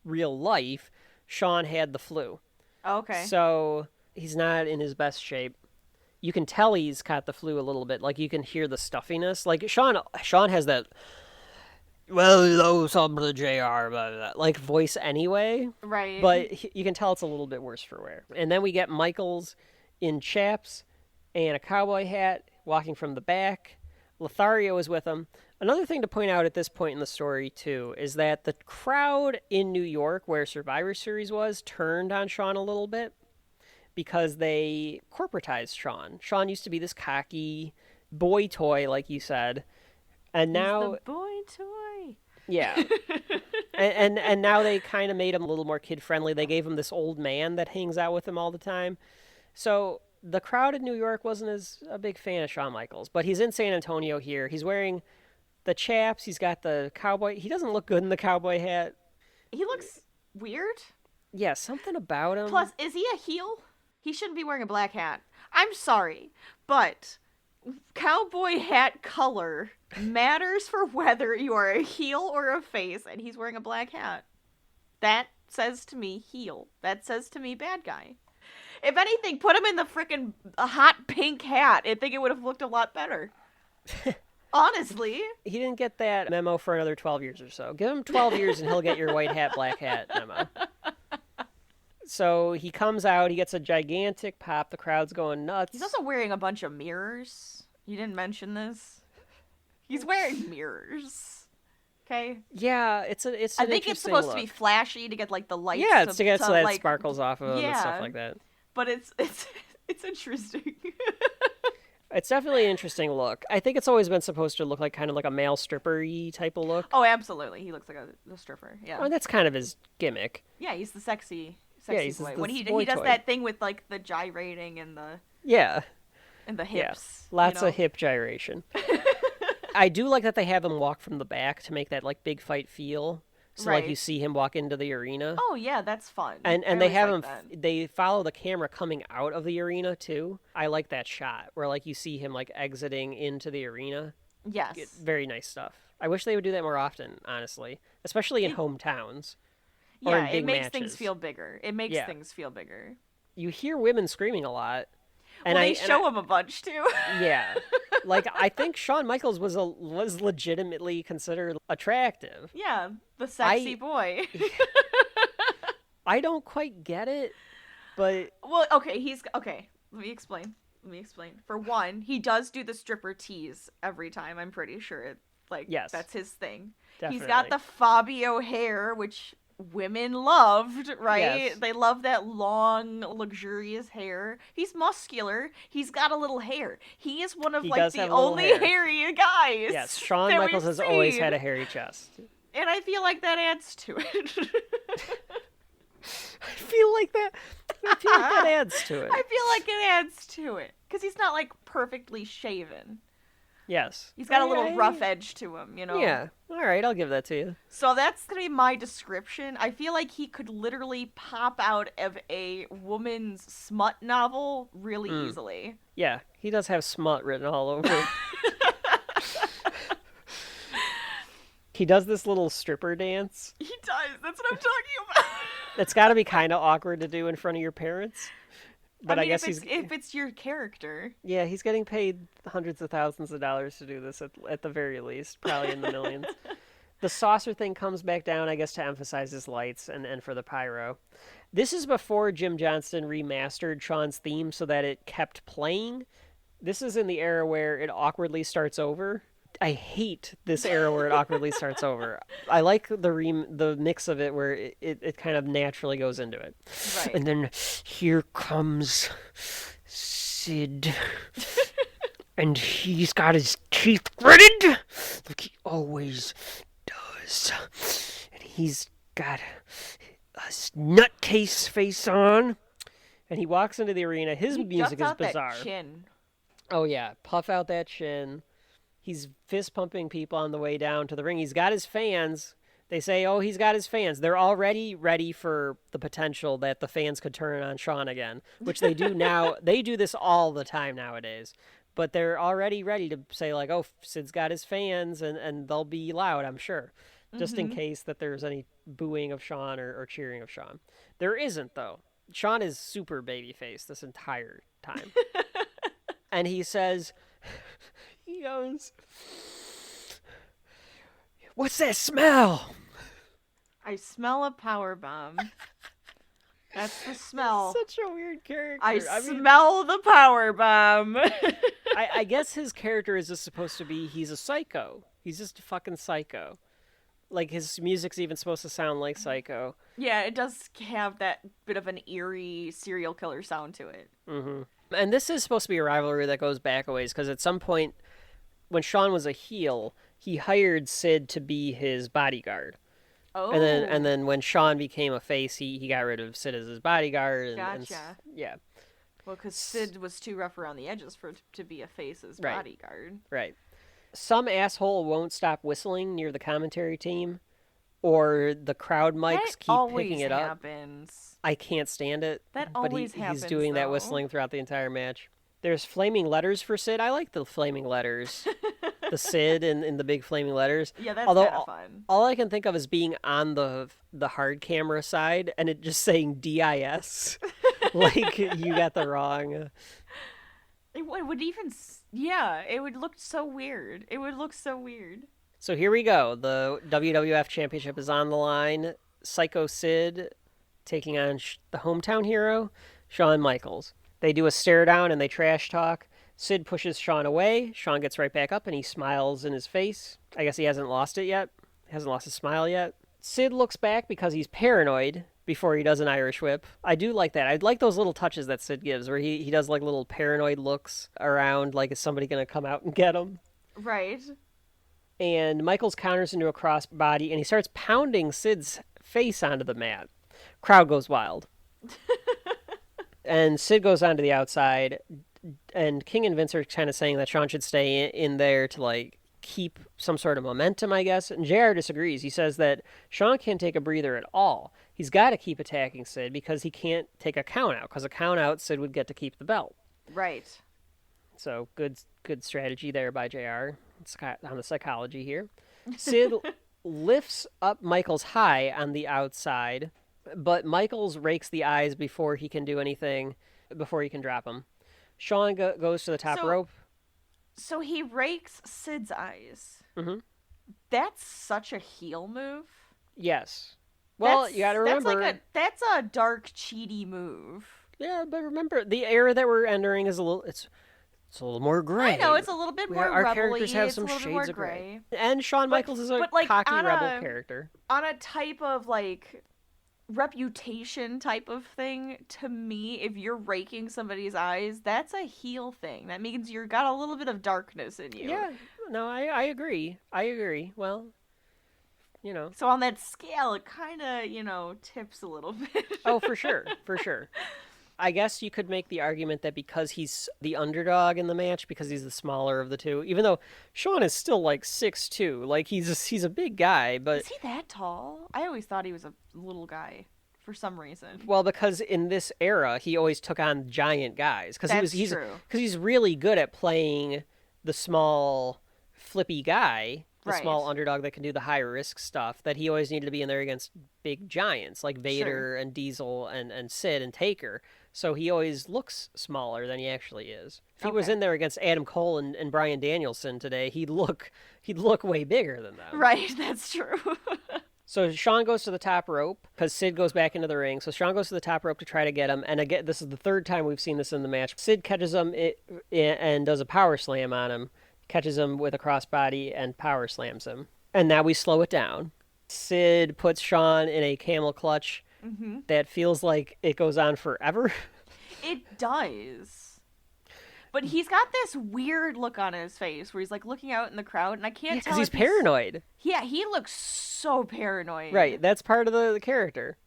real life, Shawn had the flu. Okay. So he's not in his best shape. You can tell he's caught the flu a little bit. You can hear the stuffiness. Shawn has that... Well, hello, something to JR, blah, blah, voice anyway. Right. But you can tell it's a little bit worse for wear. And then we get Michaels in chaps and a cowboy hat walking from the back. Lothario is with him. Another thing to point out at this point in the story, too, is that the crowd in New York, where Survivor Series was, turned on Shawn a little bit because they corporatized Shawn. Shawn used to be this cocky boy toy, like you said. And now... He's the boy toy. Yeah. and now they kind of made him a little more kid-friendly. They gave him this old man that hangs out with him all the time. So the crowd in New York wasn't as a big fan of Shawn Michaels. But he's in San Antonio here. He's wearing the chaps. He's got the cowboy. He doesn't look good in the cowboy hat. He looks weird. Yeah, something about him. Plus, is he a heel? He shouldn't be wearing a black hat. I'm sorry, but... cowboy hat color matters for whether you are a heel or a face, and he's wearing a black hat. That says to me heel. That says to me bad guy. If anything, put him in the frickin' hot pink hat. I think it would have looked a lot better. Honestly. He didn't get that memo for another 12 years or so. Give him 12 years and he'll get your white hat, black hat memo. So he comes out, he gets a gigantic pop, the crowd's going nuts. He's also wearing a bunch of mirrors. You didn't mention this. He's wearing mirrors. Okay? Yeah, it's I think it's supposed to be flashy to get the lights. Yeah, it's to get so that sparkles off of him and stuff like that. But it's interesting. It's definitely an interesting look. I think it's always been supposed to look like kind of like a male stripper-y type of look. Oh, absolutely. He looks like a stripper. Yeah. Oh, that's kind of his gimmick. Yeah, he's the sexy he's boy. the When he boy does toy. that thing with the gyrating and the... Yeah. And the hips. Lots of hip gyration. I do like that they have him walk from the back to make that like big fight feel. So like you see him walk into the arena. Oh yeah, that's fun. And they have him. They follow the camera coming out of the arena too. I like that shot where like you see him like exiting into the arena. Yes. Very nice stuff. I wish they would do that more often, honestly, especially in hometowns. Yeah, or in big it makes matches. things feel bigger. It makes things feel bigger. You hear women screaming a lot. And they show them a bunch too. Yeah. Like, I think Shawn Michaels was legitimately considered attractive. Yeah, the sexy boy. I don't quite get it, but... Well, okay, let me explain. For one, he does do the stripper tease every time, I'm pretty sure. That's his thing. Definitely. He's got the Fabio hair, which women loved, right? Yes. They love that long, luxurious hair. He's muscular. He's got a little hair. He is one of the only hairy guys. Yes, Shawn Michaels has always had a hairy chest. And I feel like that adds to it. I feel like that adds to it. I feel like it adds to it. Because he's not, perfectly shaven. Yes. He's got a little rough edge to him, Yeah. All right, I'll give that to you. So that's going to be my description. I feel like he could literally pop out of a woman's smut novel really easily. Yeah, he does have smut written all over him. He does this little stripper dance. He does. That's what I'm talking about. It's got to be kind of awkward to do in front of your parents. But I guess if it's your character. Yeah, he's getting paid hundreds of thousands of dollars to do this at the very least, probably in the millions. The saucer thing comes back down, I guess, to emphasize his lights and for the pyro. This is before Jim Johnston remastered Shawn's theme so that it kept playing. This is in the era where it awkwardly starts over. I hate this era where it awkwardly starts over. I like the mix of it where it kind of naturally goes into it. Right. And then here comes Sid. And he's got his teeth gritted like he always does. And he's got a nutcase face on. And he walks into the arena. His music is bizarre. That chin. Oh yeah, puff out that chin. He's fist pumping people on the way down to the ring. He's got his fans. They say, oh, he's got his fans. They're already ready for the potential that the fans could turn on Shawn again, which they do now. They do this all the time nowadays. But they're already ready to say, like, oh, Sid's got his fans, and they'll be loud, I'm sure, just in case that there's any booing of Shawn or cheering of Shawn. There isn't, though. Shawn is super babyface this entire time. And he says... He goes, what's that smell? I smell a power bomb. That's the smell. Such a weird character. I smell the power bomb. I guess his character is just supposed to be, he's a psycho. He's just a fucking psycho. Like, his music's even supposed to sound like Psycho. Yeah, it does have that bit of an eerie serial killer sound to it. Mm-hmm. And this is supposed to be a rivalry that goes back a ways, because at some point, when Shawn was a heel, he hired Sid to be his bodyguard. Oh. And then when Shawn became a face, he got rid of Sid as his bodyguard. Gotcha. Yeah. Well, because Sid was too rough around the edges to be a face's bodyguard. Right. Some asshole won't stop whistling near the commentary team, or the crowd mics keep picking it up. That always happens. I can't stand it. That always happens, he's doing that whistling throughout the entire match. There's flaming letters for Sid. I like the flaming letters. The Sid and the big flaming letters. Yeah, that's kind of fun. All I can think of is being on the hard camera side and it just saying DIS. Like, you got the wrong... It would even... Yeah, it would look so weird. It would look so weird. So here we go. The WWF Championship is on the line. Psycho Sid taking on the hometown hero, Shawn Michaels. They do a stare down and they trash talk. Sid pushes Shawn away. Shawn gets right back up and he smiles in his face. I guess he hasn't lost it yet. Hasn't lost his smile yet. Sid looks back because he's paranoid before he does an Irish whip. I do like that. I like those little touches that Sid gives where he does like little paranoid looks around, like is somebody going to come out and get him? Right. And Michaels counters into a crossbody and he starts pounding Sid's face onto the mat. Crowd goes wild. And Sid goes onto the outside And King and Vince are kind of saying that Shawn should stay in there to, like, keep some sort of momentum, I guess. And JR disagrees. He says that Shawn can't take a breather at all. He's got to keep attacking Sid because he can't take a count out. Because a count out, Sid would get to keep the belt. Right. So good strategy there by JR on the psychology here. Sid lifts up Michaels high on the outside, but Michaels rakes the eyes before he can do anything, before he can drop him. Shawn goes to the top rope. So he rakes Sid's eyes. Mm-hmm. That's such a heel move. Yes. Well, you gotta remember... That's a dark, cheaty move. Yeah, but remember, the era that we're entering is it's a little more gray. I know, it's a little bit more rebel-y. Our characters have some shades of gray. And Shawn Michaels is a cocky rebel character. On a type of, like, reputation type of thing, to me, if you're raking somebody's eyes, that's a heel thing. That means you've got a little bit of darkness in you. Yeah, no, I agree. Well, you know. So on that scale, it kind of, you know, tips a little bit. Oh, for sure. I guess you could make the argument that because he's the underdog in the match, because he's the smaller of the two, even though Shawn is still like 6'2", like he's a big guy, but... Is he that tall? I always thought he was a little guy for some reason. Well, because in this era, he always took on giant guys. Because he's really good at playing the small, flippy guy, the small underdog that can do the high-risk stuff, that he always needed to be in there against big giants, like Vader and Diesel and Sid and Taker. So he always looks smaller than he actually is. If he was in there against Adam Cole and Bryan Danielson today, he'd look way bigger than them. Right, that's true. So Shawn goes to the top rope because Sid goes back into the ring. So Shawn goes to the top rope to try to get him. And again, this is the third time we've seen this in the match. Sid catches him and does a power slam on him, catches him with a crossbody and power slams him. And now we slow it down. Sid puts Shawn in a camel clutch. Mm-hmm. That feels like it goes on forever. It does. But he's got this weird look on his face where he's like looking out in the crowd, and I can't tell. Because he's paranoid. Yeah, he looks so paranoid. Right, that's part of the character.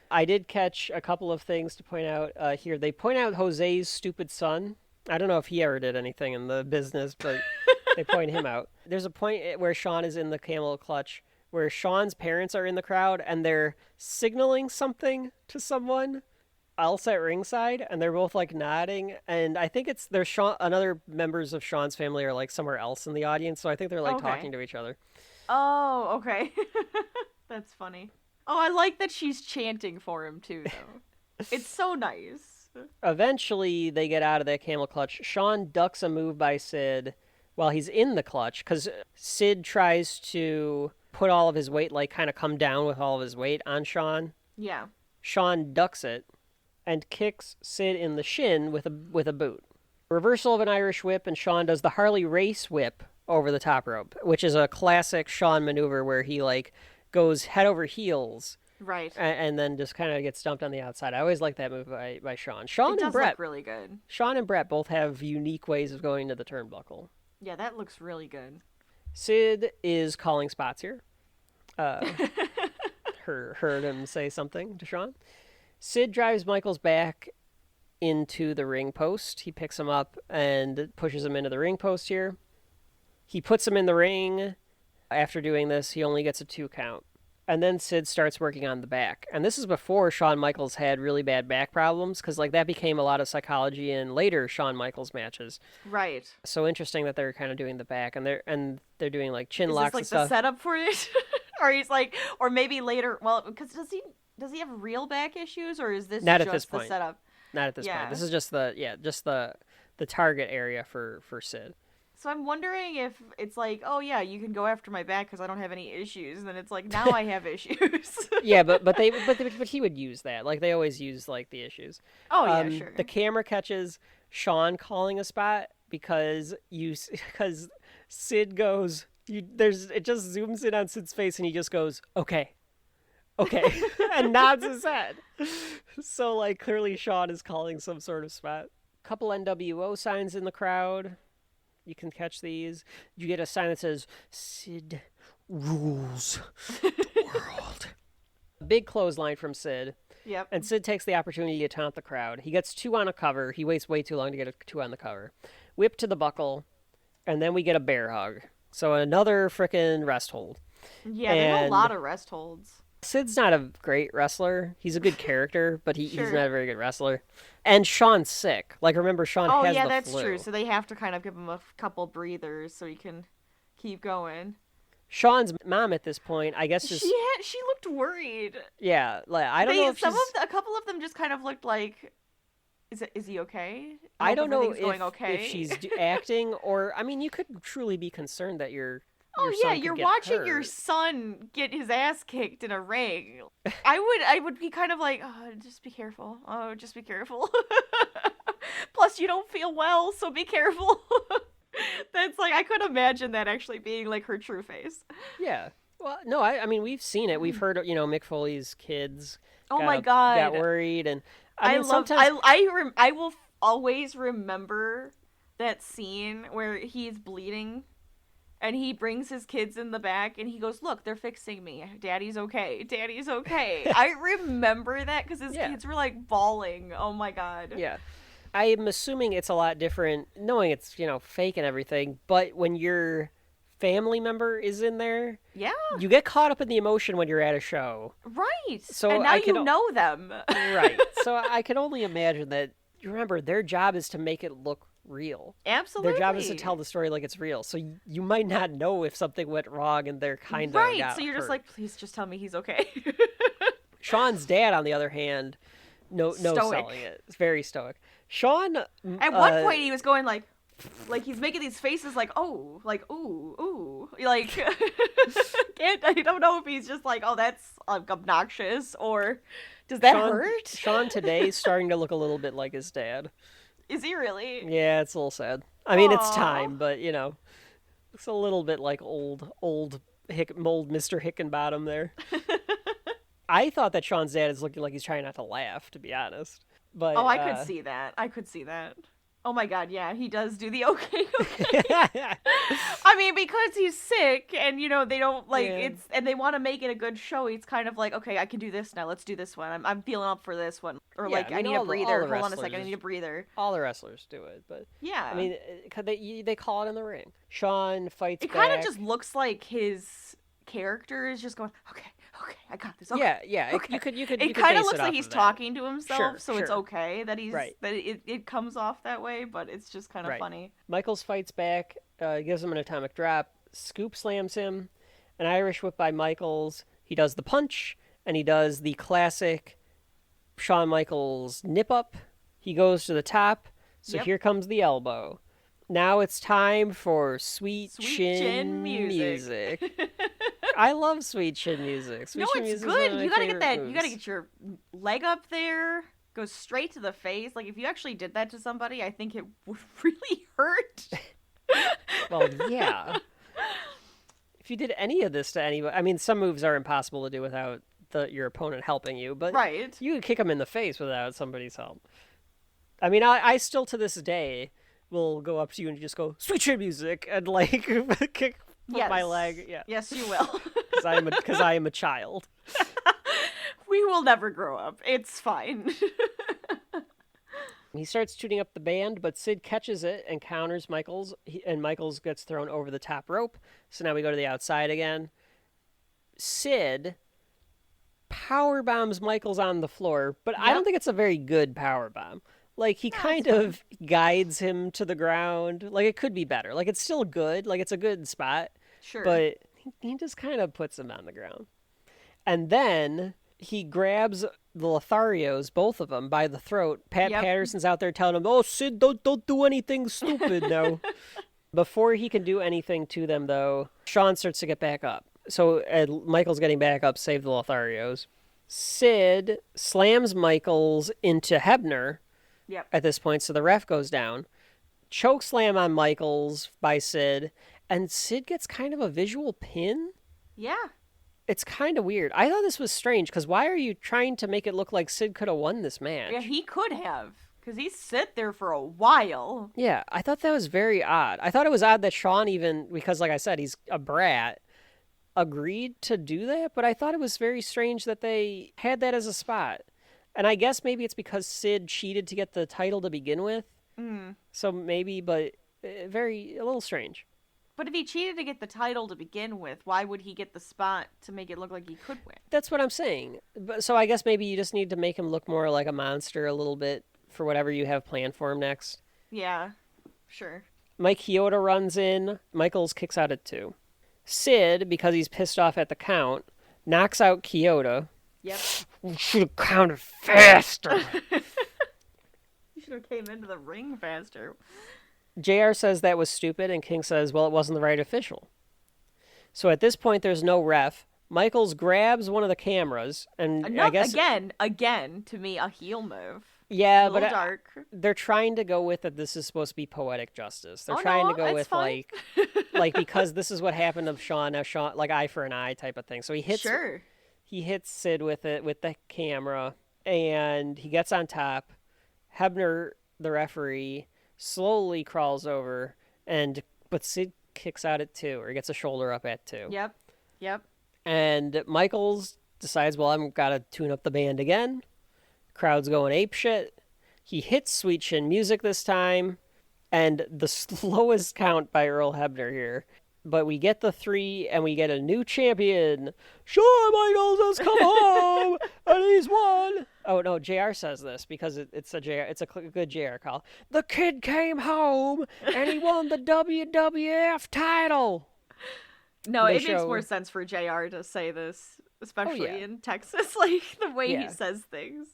I did catch a couple of things to point out here. They point out Jose's stupid son. I don't know if he ever did anything in the business, but they point him out. There's a point where Shawn is in the camel clutch, where Shawn's parents are in the crowd and they're signaling something to someone else at ringside, and they're both like nodding, and I think there's other members of Shawn's family are like somewhere else in the audience, so I think they're like talking to each other. Oh, okay. That's funny. Oh, I like that she's chanting for him too, though. It's so nice. Eventually, they get out of that camel clutch. Shawn ducks a move by Sid while he's in the clutch, because Sid tries to put all of his weight, like kind of come down with all of his weight on Shawn. Yeah. Shawn ducks it and kicks Sid in the shin with a boot. Reversal of an Irish whip, and Shawn does the Harley Race whip over the top rope, which is a classic Shawn maneuver where he like goes head over heels. Right. And then just kind of gets dumped on the outside. I always like that move by Shawn. Shawn and Brett. It does look really good. Shawn and Brett both have unique ways of going to the turnbuckle. Yeah, that looks really good. Sid is calling spots here. Heard him say something to Shawn. Sid drives Michaels back into the ring post. He picks him up and pushes him into the ring post here. He puts him in the ring. After doing this, he only gets a 2 count. And then Sid starts working on the back. And this is before Shawn Michaels had really bad back problems, because like that became a lot of psychology in later Shawn Michaels matches. Right. So interesting that they're kind of doing the back, and they're doing like chin locks and stuff. Is this like the stuff. setup for it? Or he's like, or maybe later. Well, because does he have real back issues, or is this not just at this the point? Setup? Not at this point. This is just the target area for Sid. So I'm wondering if it's like, oh yeah, you can go after my back because I don't have any issues. And then it's like, now I have issues. Yeah, but he would use that. Like they always use like the issues. Oh yeah, sure. The camera catches Shawn calling a spot because Sid goes. It just zooms in on Sid's face and he just goes, okay, and nods his head. So like clearly Shawn is calling some sort of spot. Couple NWO signs in the crowd. You can catch these. You get a sign that says, Sid rules the world. Big clothesline from Sid. Yep. And Sid takes the opportunity to taunt the crowd. He gets 2 on a cover. He waits way too long to get a 2 on the cover. Whip to the buckle, and then we get a bear hug. So another frickin' rest hold. Yeah, there's a lot of rest holds. Sid's not a great wrestler. He's a good character, but he's Sure. not a very good wrestler. And Shawn's sick. Like, remember, Shawn has the flu. Oh, yeah, that's true. So they have to kind of give him a couple breathers so he can keep going. Shawn's mom at this point, I guess, just... She looked worried. Yeah, like, I don't know if a couple of them just kind of looked like, is he okay? I don't know if she's acting, or, I mean, you could truly be concerned that your Oh son yeah, could you're get watching hurt. your son get his ass kicked in a ring. I would be kind of like, oh, just be careful. Oh, just be careful. Plus, you don't feel well, so be careful. That's like, I could imagine that actually being like her true face. Yeah. Well, no, I mean, we've seen it. We've heard, Mick Foley's kids. Oh my God. Got worried, and I mean, love. sometimes I will always remember that scene where he's bleeding. And he brings his kids in the back, and he goes, look, they're fixing me. Daddy's okay. Daddy's okay. I remember that because his kids were, like, bawling. Oh, my God. Yeah. I'm assuming it's a lot different, knowing it's, fake and everything, but when your family member is in there, yeah, you get caught up in the emotion when you're at a show. Right. So and now you know them. Right. So I can only imagine that, remember, their job is to make it look real. Absolutely. Their job is to tell the story like it's real. So you might not know if something went wrong and they're kind of right. So you're hurt. just like, please just tell me he's okay. Shawn's dad, on the other hand, no selling it. It's very stoic. Shawn at one point he was going like he's making these faces like ooh, like I don't know if he's just like, oh, that's obnoxious, or does that hurt? Shawn today is starting to look a little bit like his dad. Is he really? Yeah, it's a little sad. I mean, it's time, but it's a little bit like old Mr. Hickenbottom there. I thought that Shawn's dad is looking like he's trying not to laugh, to be honest. But I could see that. Oh my God, yeah, he does do the okay. I mean, because he's sick, and they don't it's, and they want to make it a good show. It's kind of like, okay, I can do this now. Let's do this one. I'm feeling up for this one, or I need a breather. Hold on a second, I need a breather. All the wrestlers do it, but yeah, I mean, they call it in the ring. Shawn fights. It kind of just looks like his character is just going, okay, I got this. Okay, yeah. Okay. You could. It kind of looks like he's talking to himself, so sure. it's okay that he's right. that it comes off that way, but it's just kind of funny. Michaels fights back, gives him an atomic drop, scoop slams him, an Irish whip by Michaels. He does the punch, and he does the classic Shawn Michaels nip up. He goes to the top, so here comes the elbow. Now it's time for sweet chin music. I love sweet chin music. It's good. You gotta get that. You gotta get your leg up there. Go straight to the face. Like, if you actually did that to somebody, I think it would really hurt. Well, yeah. If you did any of this to anybody, I mean, some moves are impossible to do without your opponent helping you, but you could kick them in the face without somebody's help. I mean, I still to this day will go up to you and just go, sweet chin music, and kick my leg. Yeah. Yes, you will. Because I am a child. We will never grow up. It's fine. He starts shooting up the band, but Sid catches it and counters Michaels, and Michaels gets thrown over the top rope. So now we go to the outside again. Sid power bombs Michaels on the floor, but I don't think it's a very good power bomb. Like, he kind of guides him to the ground. Like, it could be better. Like, it's still good. Like, it's a good spot. Sure. But he just kind of puts him on the ground. And then he grabs the Lotharios, both of them, by the throat. Patterson's out there telling him, oh, Sid, don't do anything stupid now. Before he can do anything to them, though, Shawn starts to get back up. So Michael's getting back up, save the Lotharios. Sid slams Michaels into Hebner at this point, so the ref goes down. Choke slam on Michaels by Sid, and Sid gets kind of a visual pin. Yeah. It's kind of weird. I thought this was strange, because why are you trying to make it look like Sid could have won this match? Yeah, he could have, because he sat there for a while. Yeah, I thought that was very odd. I thought it was odd that Shawn even, because like I said, he's a brat, agreed to do that, but I thought it was very strange that they had that as a spot. And I guess maybe it's because Sid cheated to get the title to begin with. So maybe, but a little strange. But if he cheated to get the title to begin with, why would he get the spot to make it look like he could win? That's what I'm saying. So I guess maybe you just need to make him look more like a monster a little bit for whatever you have planned for him next. Yeah, sure. Mike Chioda runs in. Michaels kicks out at 2. Sid, because he's pissed off at the count, knocks out Chioda. Yep. You should have counted faster. You should have came into the ring faster. JR says that was stupid, and King says, well, it wasn't the right official. So at this point, there's no ref. Michaels grabs one of the cameras, and I guess... Again, to me, a heel move. Yeah, but dark. They're trying to go with that this is supposed to be poetic justice. They're trying to go with, fine. like, because this is what happened to Shawn, now Shawn, like, eye for an eye type of thing. So he hits... Sure. He hits Sid with the camera, and he gets on top. Hebner, the referee, slowly crawls over, but Sid kicks out at 2, or gets a shoulder up at 2. Yep. And Michaels decides, well, I'm got to tune up the band again. Crowd's going apeshit. He hits Sweet Chin Music this time, and the slowest count by Earl Hebner here. But we get the 3, and we get a new champion. Shawn Michaels has come home, and he's won. Oh, no, JR says this because it's a good JR call. The kid came home, and he won the WWF title. No, it makes more sense for JR to say this, especially in Texas, like the way he says things.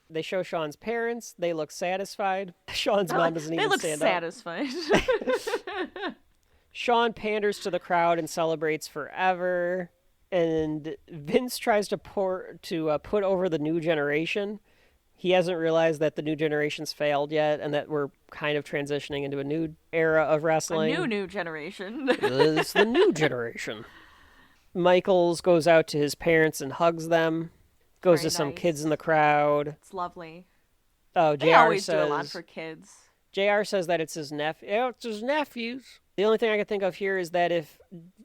They show Shawn's parents. They look satisfied. Shawn's mom doesn't even stand up. They look satisfied. Shawn panders to the crowd and celebrates forever. And Vince tries to put over the new generation. He hasn't realized that the new generation's failed yet, and that we're kind of transitioning into a new era of wrestling. A new generation. It's the new generation. Michaels goes out to his parents and hugs them. Goes to some kids in the crowd. It's lovely. Oh, they always do a lot for kids. JR says that it's his nephew. Yeah, it's his nephews. The only thing I can think of here is that if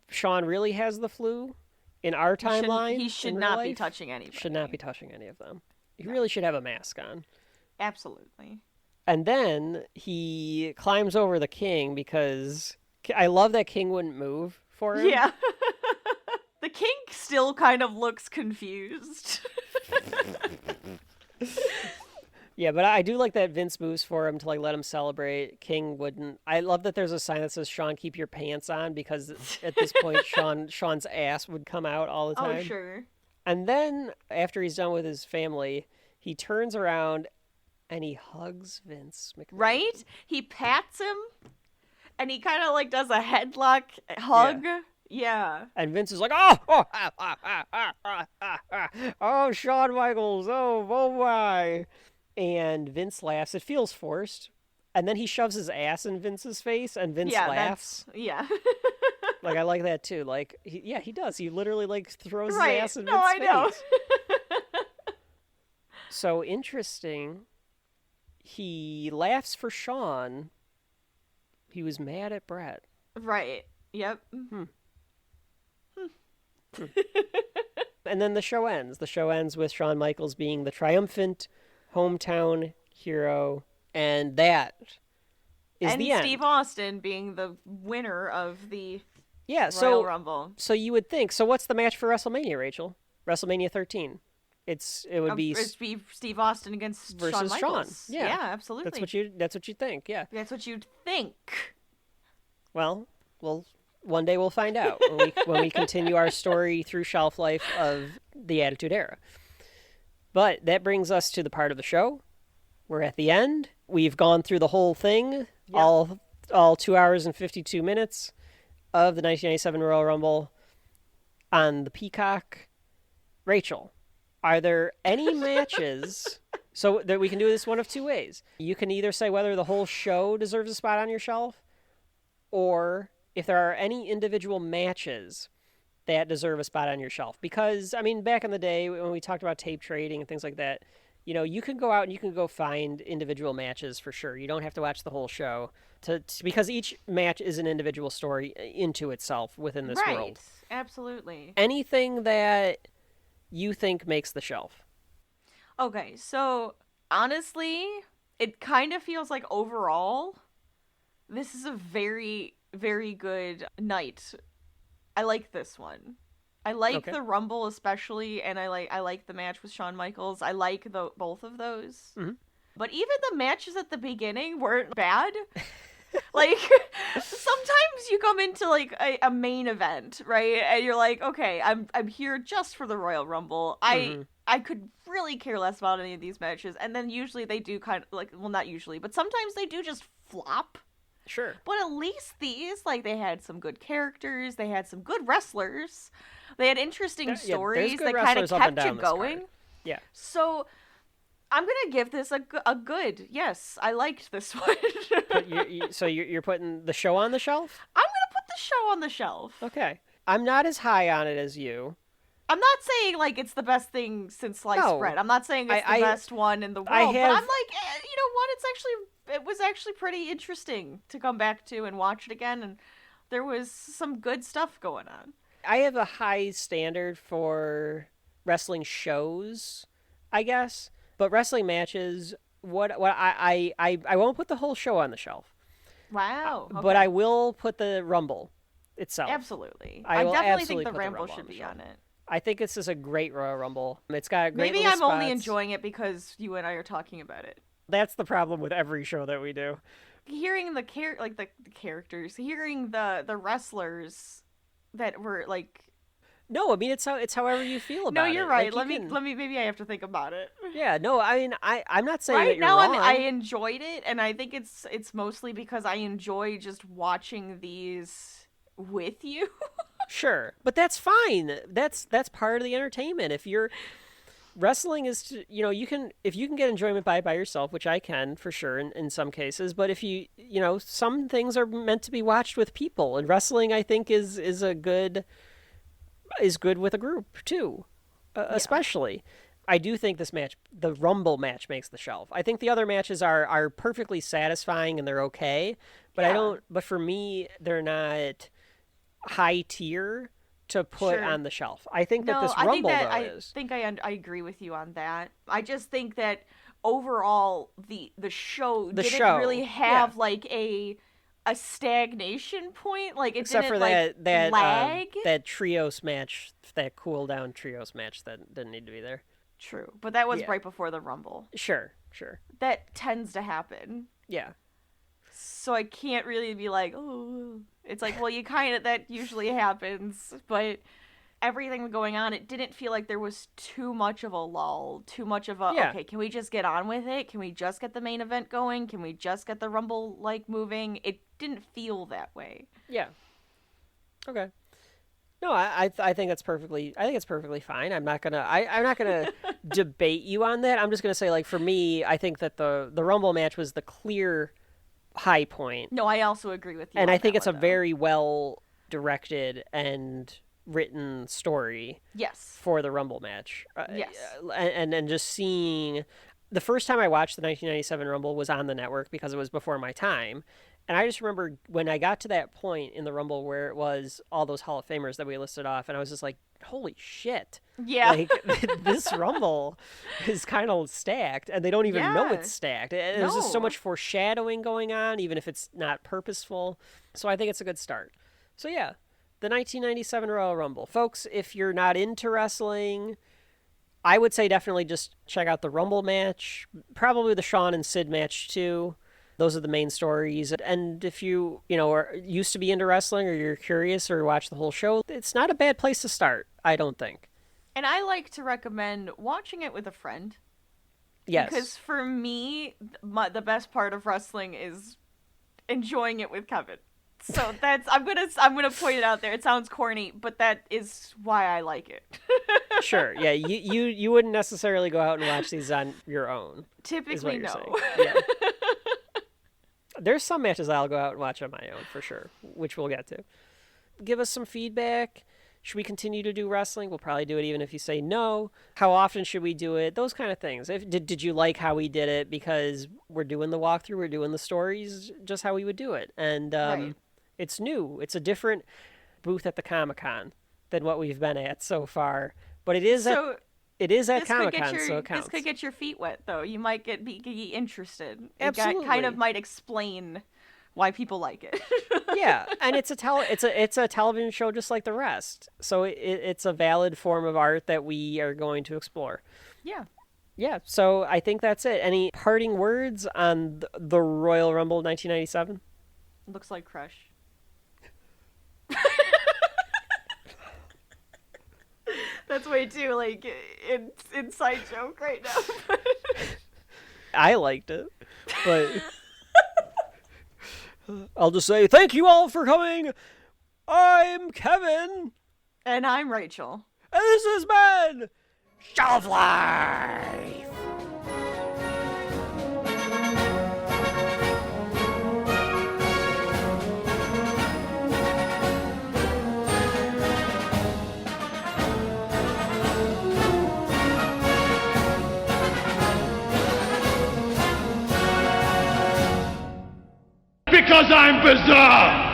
Shawn really has the flu in our timeline, he should not be touching anybody. Should not be touching any of them. He really should have a mask on. Absolutely. And then he climbs over the King because I love that King wouldn't move for him. Yeah. The King still kind of looks confused. Yeah, but I do like that Vince moves for him to let him celebrate. King wouldn't. I love that there's a sign that says, Shawn, keep your pants on, because at this point, Shawn's ass would come out all the time. Oh, sure. And then, after he's done with his family, he turns around and he hugs Vince McMahon. Right? He pats him, and he kind of does a headlock hug. Yeah. And Vince is like, oh, Shawn Michaels, oh my. And Vince laughs. It feels forced. And then he shoves his ass in Vince's face, and Vince laughs. Yeah. I like that too. He does. He literally throws his ass in Vince's I know. face. So interesting. He laughs for Shawn. He was mad at Brett. Right. Yep. And then the show ends. The show ends with Shawn Michaels being the triumphant hometown hero, and that is the end. And Steve Austin being the winner of the Royal Rumble. So you would think. So what's the match for WrestleMania, Rachel? WrestleMania 13. It would be Steve Austin against versus Shawn Michaels. Shawn. Yeah, absolutely. That's what you think. Yeah. That's what you'd think. Well, one day we'll find out when we continue our story through Shelf Life of the Attitude Era. But that brings us to the part of the show. We're at the end. We've gone through the whole thing, all 2 hours and 52 minutes of the 1997 Royal Rumble on the Peacock. Rachel, are there any matches? So that we can do this one of two ways. You can either say whether the whole show deserves a spot on your shelf, or if there are any individual matches that deserve a spot on your shelf. Because, back in the day when we talked about tape trading and things like that, You can go out and you can go find individual matches for sure. You don't have to watch the whole show because each match is an individual story into itself within this world. Right. Absolutely. Anything that you think makes the shelf? Okay, so honestly, it kind of feels like overall, this is a very, very good night. I like this one. I like the Rumble especially, and I like the match with Shawn Michaels. I like both of those. Mm-hmm. But even the matches at the beginning weren't bad. Like, sometimes you come into, like, a main event, right? And you're like, okay, I'm here just for the Royal Rumble. I could really care less about any of these matches. And then usually they do kind of, like, well, not usually, but sometimes they do just flop. Sure. But at least these, like, they had some good characters. They had some good wrestlers. They had interesting stories that kind of kept you going. Yeah. So I'm going to give this a good. Yes, I liked this one. So you're putting the show on the shelf? I'm going to put the show on the shelf. Okay. I'm not as high on it as you. I'm not saying, like, it's the best thing since sliced bread. I'm not saying it's the best one in the world. But I'm like, you know what? It was actually pretty interesting to come back to and watch it again. And there was some good stuff going on. I have a high standard for wrestling shows, I guess. But wrestling matches, I won't put the whole show on the shelf. Wow. Okay. But I will put the Rumble itself. Absolutely. I definitely think the Rumble should be on it. I think this is a great Royal Rumble. It's got great Maybe little I'm spots. only enjoying it because you and I are talking about it. That's the problem with every show that we do. Hearing the characters, hearing the wrestlers that were like. No, I mean it's however you feel about it. No, you're right. Let me. Maybe I have to think about it. Yeah, no, I mean I'm not saying right that you're now wrong. I enjoyed it, and I think it's mostly because I enjoy just watching these with you. Sure, but that's fine. That's part of the entertainment. If you're wrestling is you can get enjoyment by yourself, which I can for sure in some cases. But if some things are meant to be watched with people, and wrestling I think is good with a group too, especially. I do think this match, the Rumble match, makes the shelf. I think the other matches are perfectly satisfying and they're okay, but But for me, they're not high tier to put on the shelf. I think that this Rumble is. I think I agree with you on that. I just think that overall the show didn't really have like a stagnation point. Like it except didn't for that lag. That trios match, that cool down trios match that didn't need to be there. True, but that was right before the Rumble. Sure. That tends to happen. Yeah. So I can't really be like, oh, it's like, well, that usually happens, but everything going on, it didn't feel like there was too much of a lull, too much of okay, can we just get on with it? Can we just get the main event going? Can we just get the Rumble, moving? It didn't feel that way. Yeah. Okay. No, I think it's perfectly fine. I'm not gonna debate you on that. I'm just gonna say, like, for me, I think that the Rumble match was the clear high point. No, I also agree with you. And I think it's a very well directed and written story. Yes. For the Rumble match. Yes. And just seeing the first time I watched the 1997 Rumble was on the network because it was before my time. And I just remember when I got to that point in the Rumble where it was all those Hall of Famers that we listed off, and I was just like, holy shit. Yeah. Like, this Rumble is kind of stacked, and they don't even know it's stacked. There's just so much foreshadowing going on, even if it's not purposeful. So I think it's a good start. So yeah, the 1997 Royal Rumble. Folks, if you're not into wrestling, I would say definitely just check out the Rumble match, probably the Shawn and Sid match too. Those are the main stories. And if you are used to be into wrestling, or you're curious or watch the whole show, it's not a bad place to start, I don't think. And I like to recommend watching it with a friend. Yes. Because for me, the best part of wrestling is enjoying it with Kevin. So that's I'm gonna point it out there. It sounds corny, but that is why I like it. Sure. Yeah. You wouldn't necessarily go out and watch these on your own. Typically, no. Yeah. There's some matches I'll go out and watch on my own for sure, which we'll get to. Give us some feedback. Should we continue to do wrestling? We'll probably do it even if you say no. How often should we do it? Those kind of things. Did you like how we did it? Because we're doing the walkthrough, we're doing the stories, just how we would do it. And Right. it's new. It's a different booth at the Comic-Con than what we've been at so far. But it is So it is at this could get Comic-Con, your so it counts. this could get your feet wet, though. You might be interested. Absolutely. It kind of might explain why people like it. Yeah, and it's a television show just like the rest. So it's a valid form of art that we are going to explore. Yeah. Yeah, so I think that's it. Any parting words on the Royal Rumble 1997? Looks like Crush. That's way too like inside joke right now. I liked it, but I'll just say thank you all for coming. I'm Kevin, And I'm Rachel. and this has been Shelf Life. Because I'm bizarre!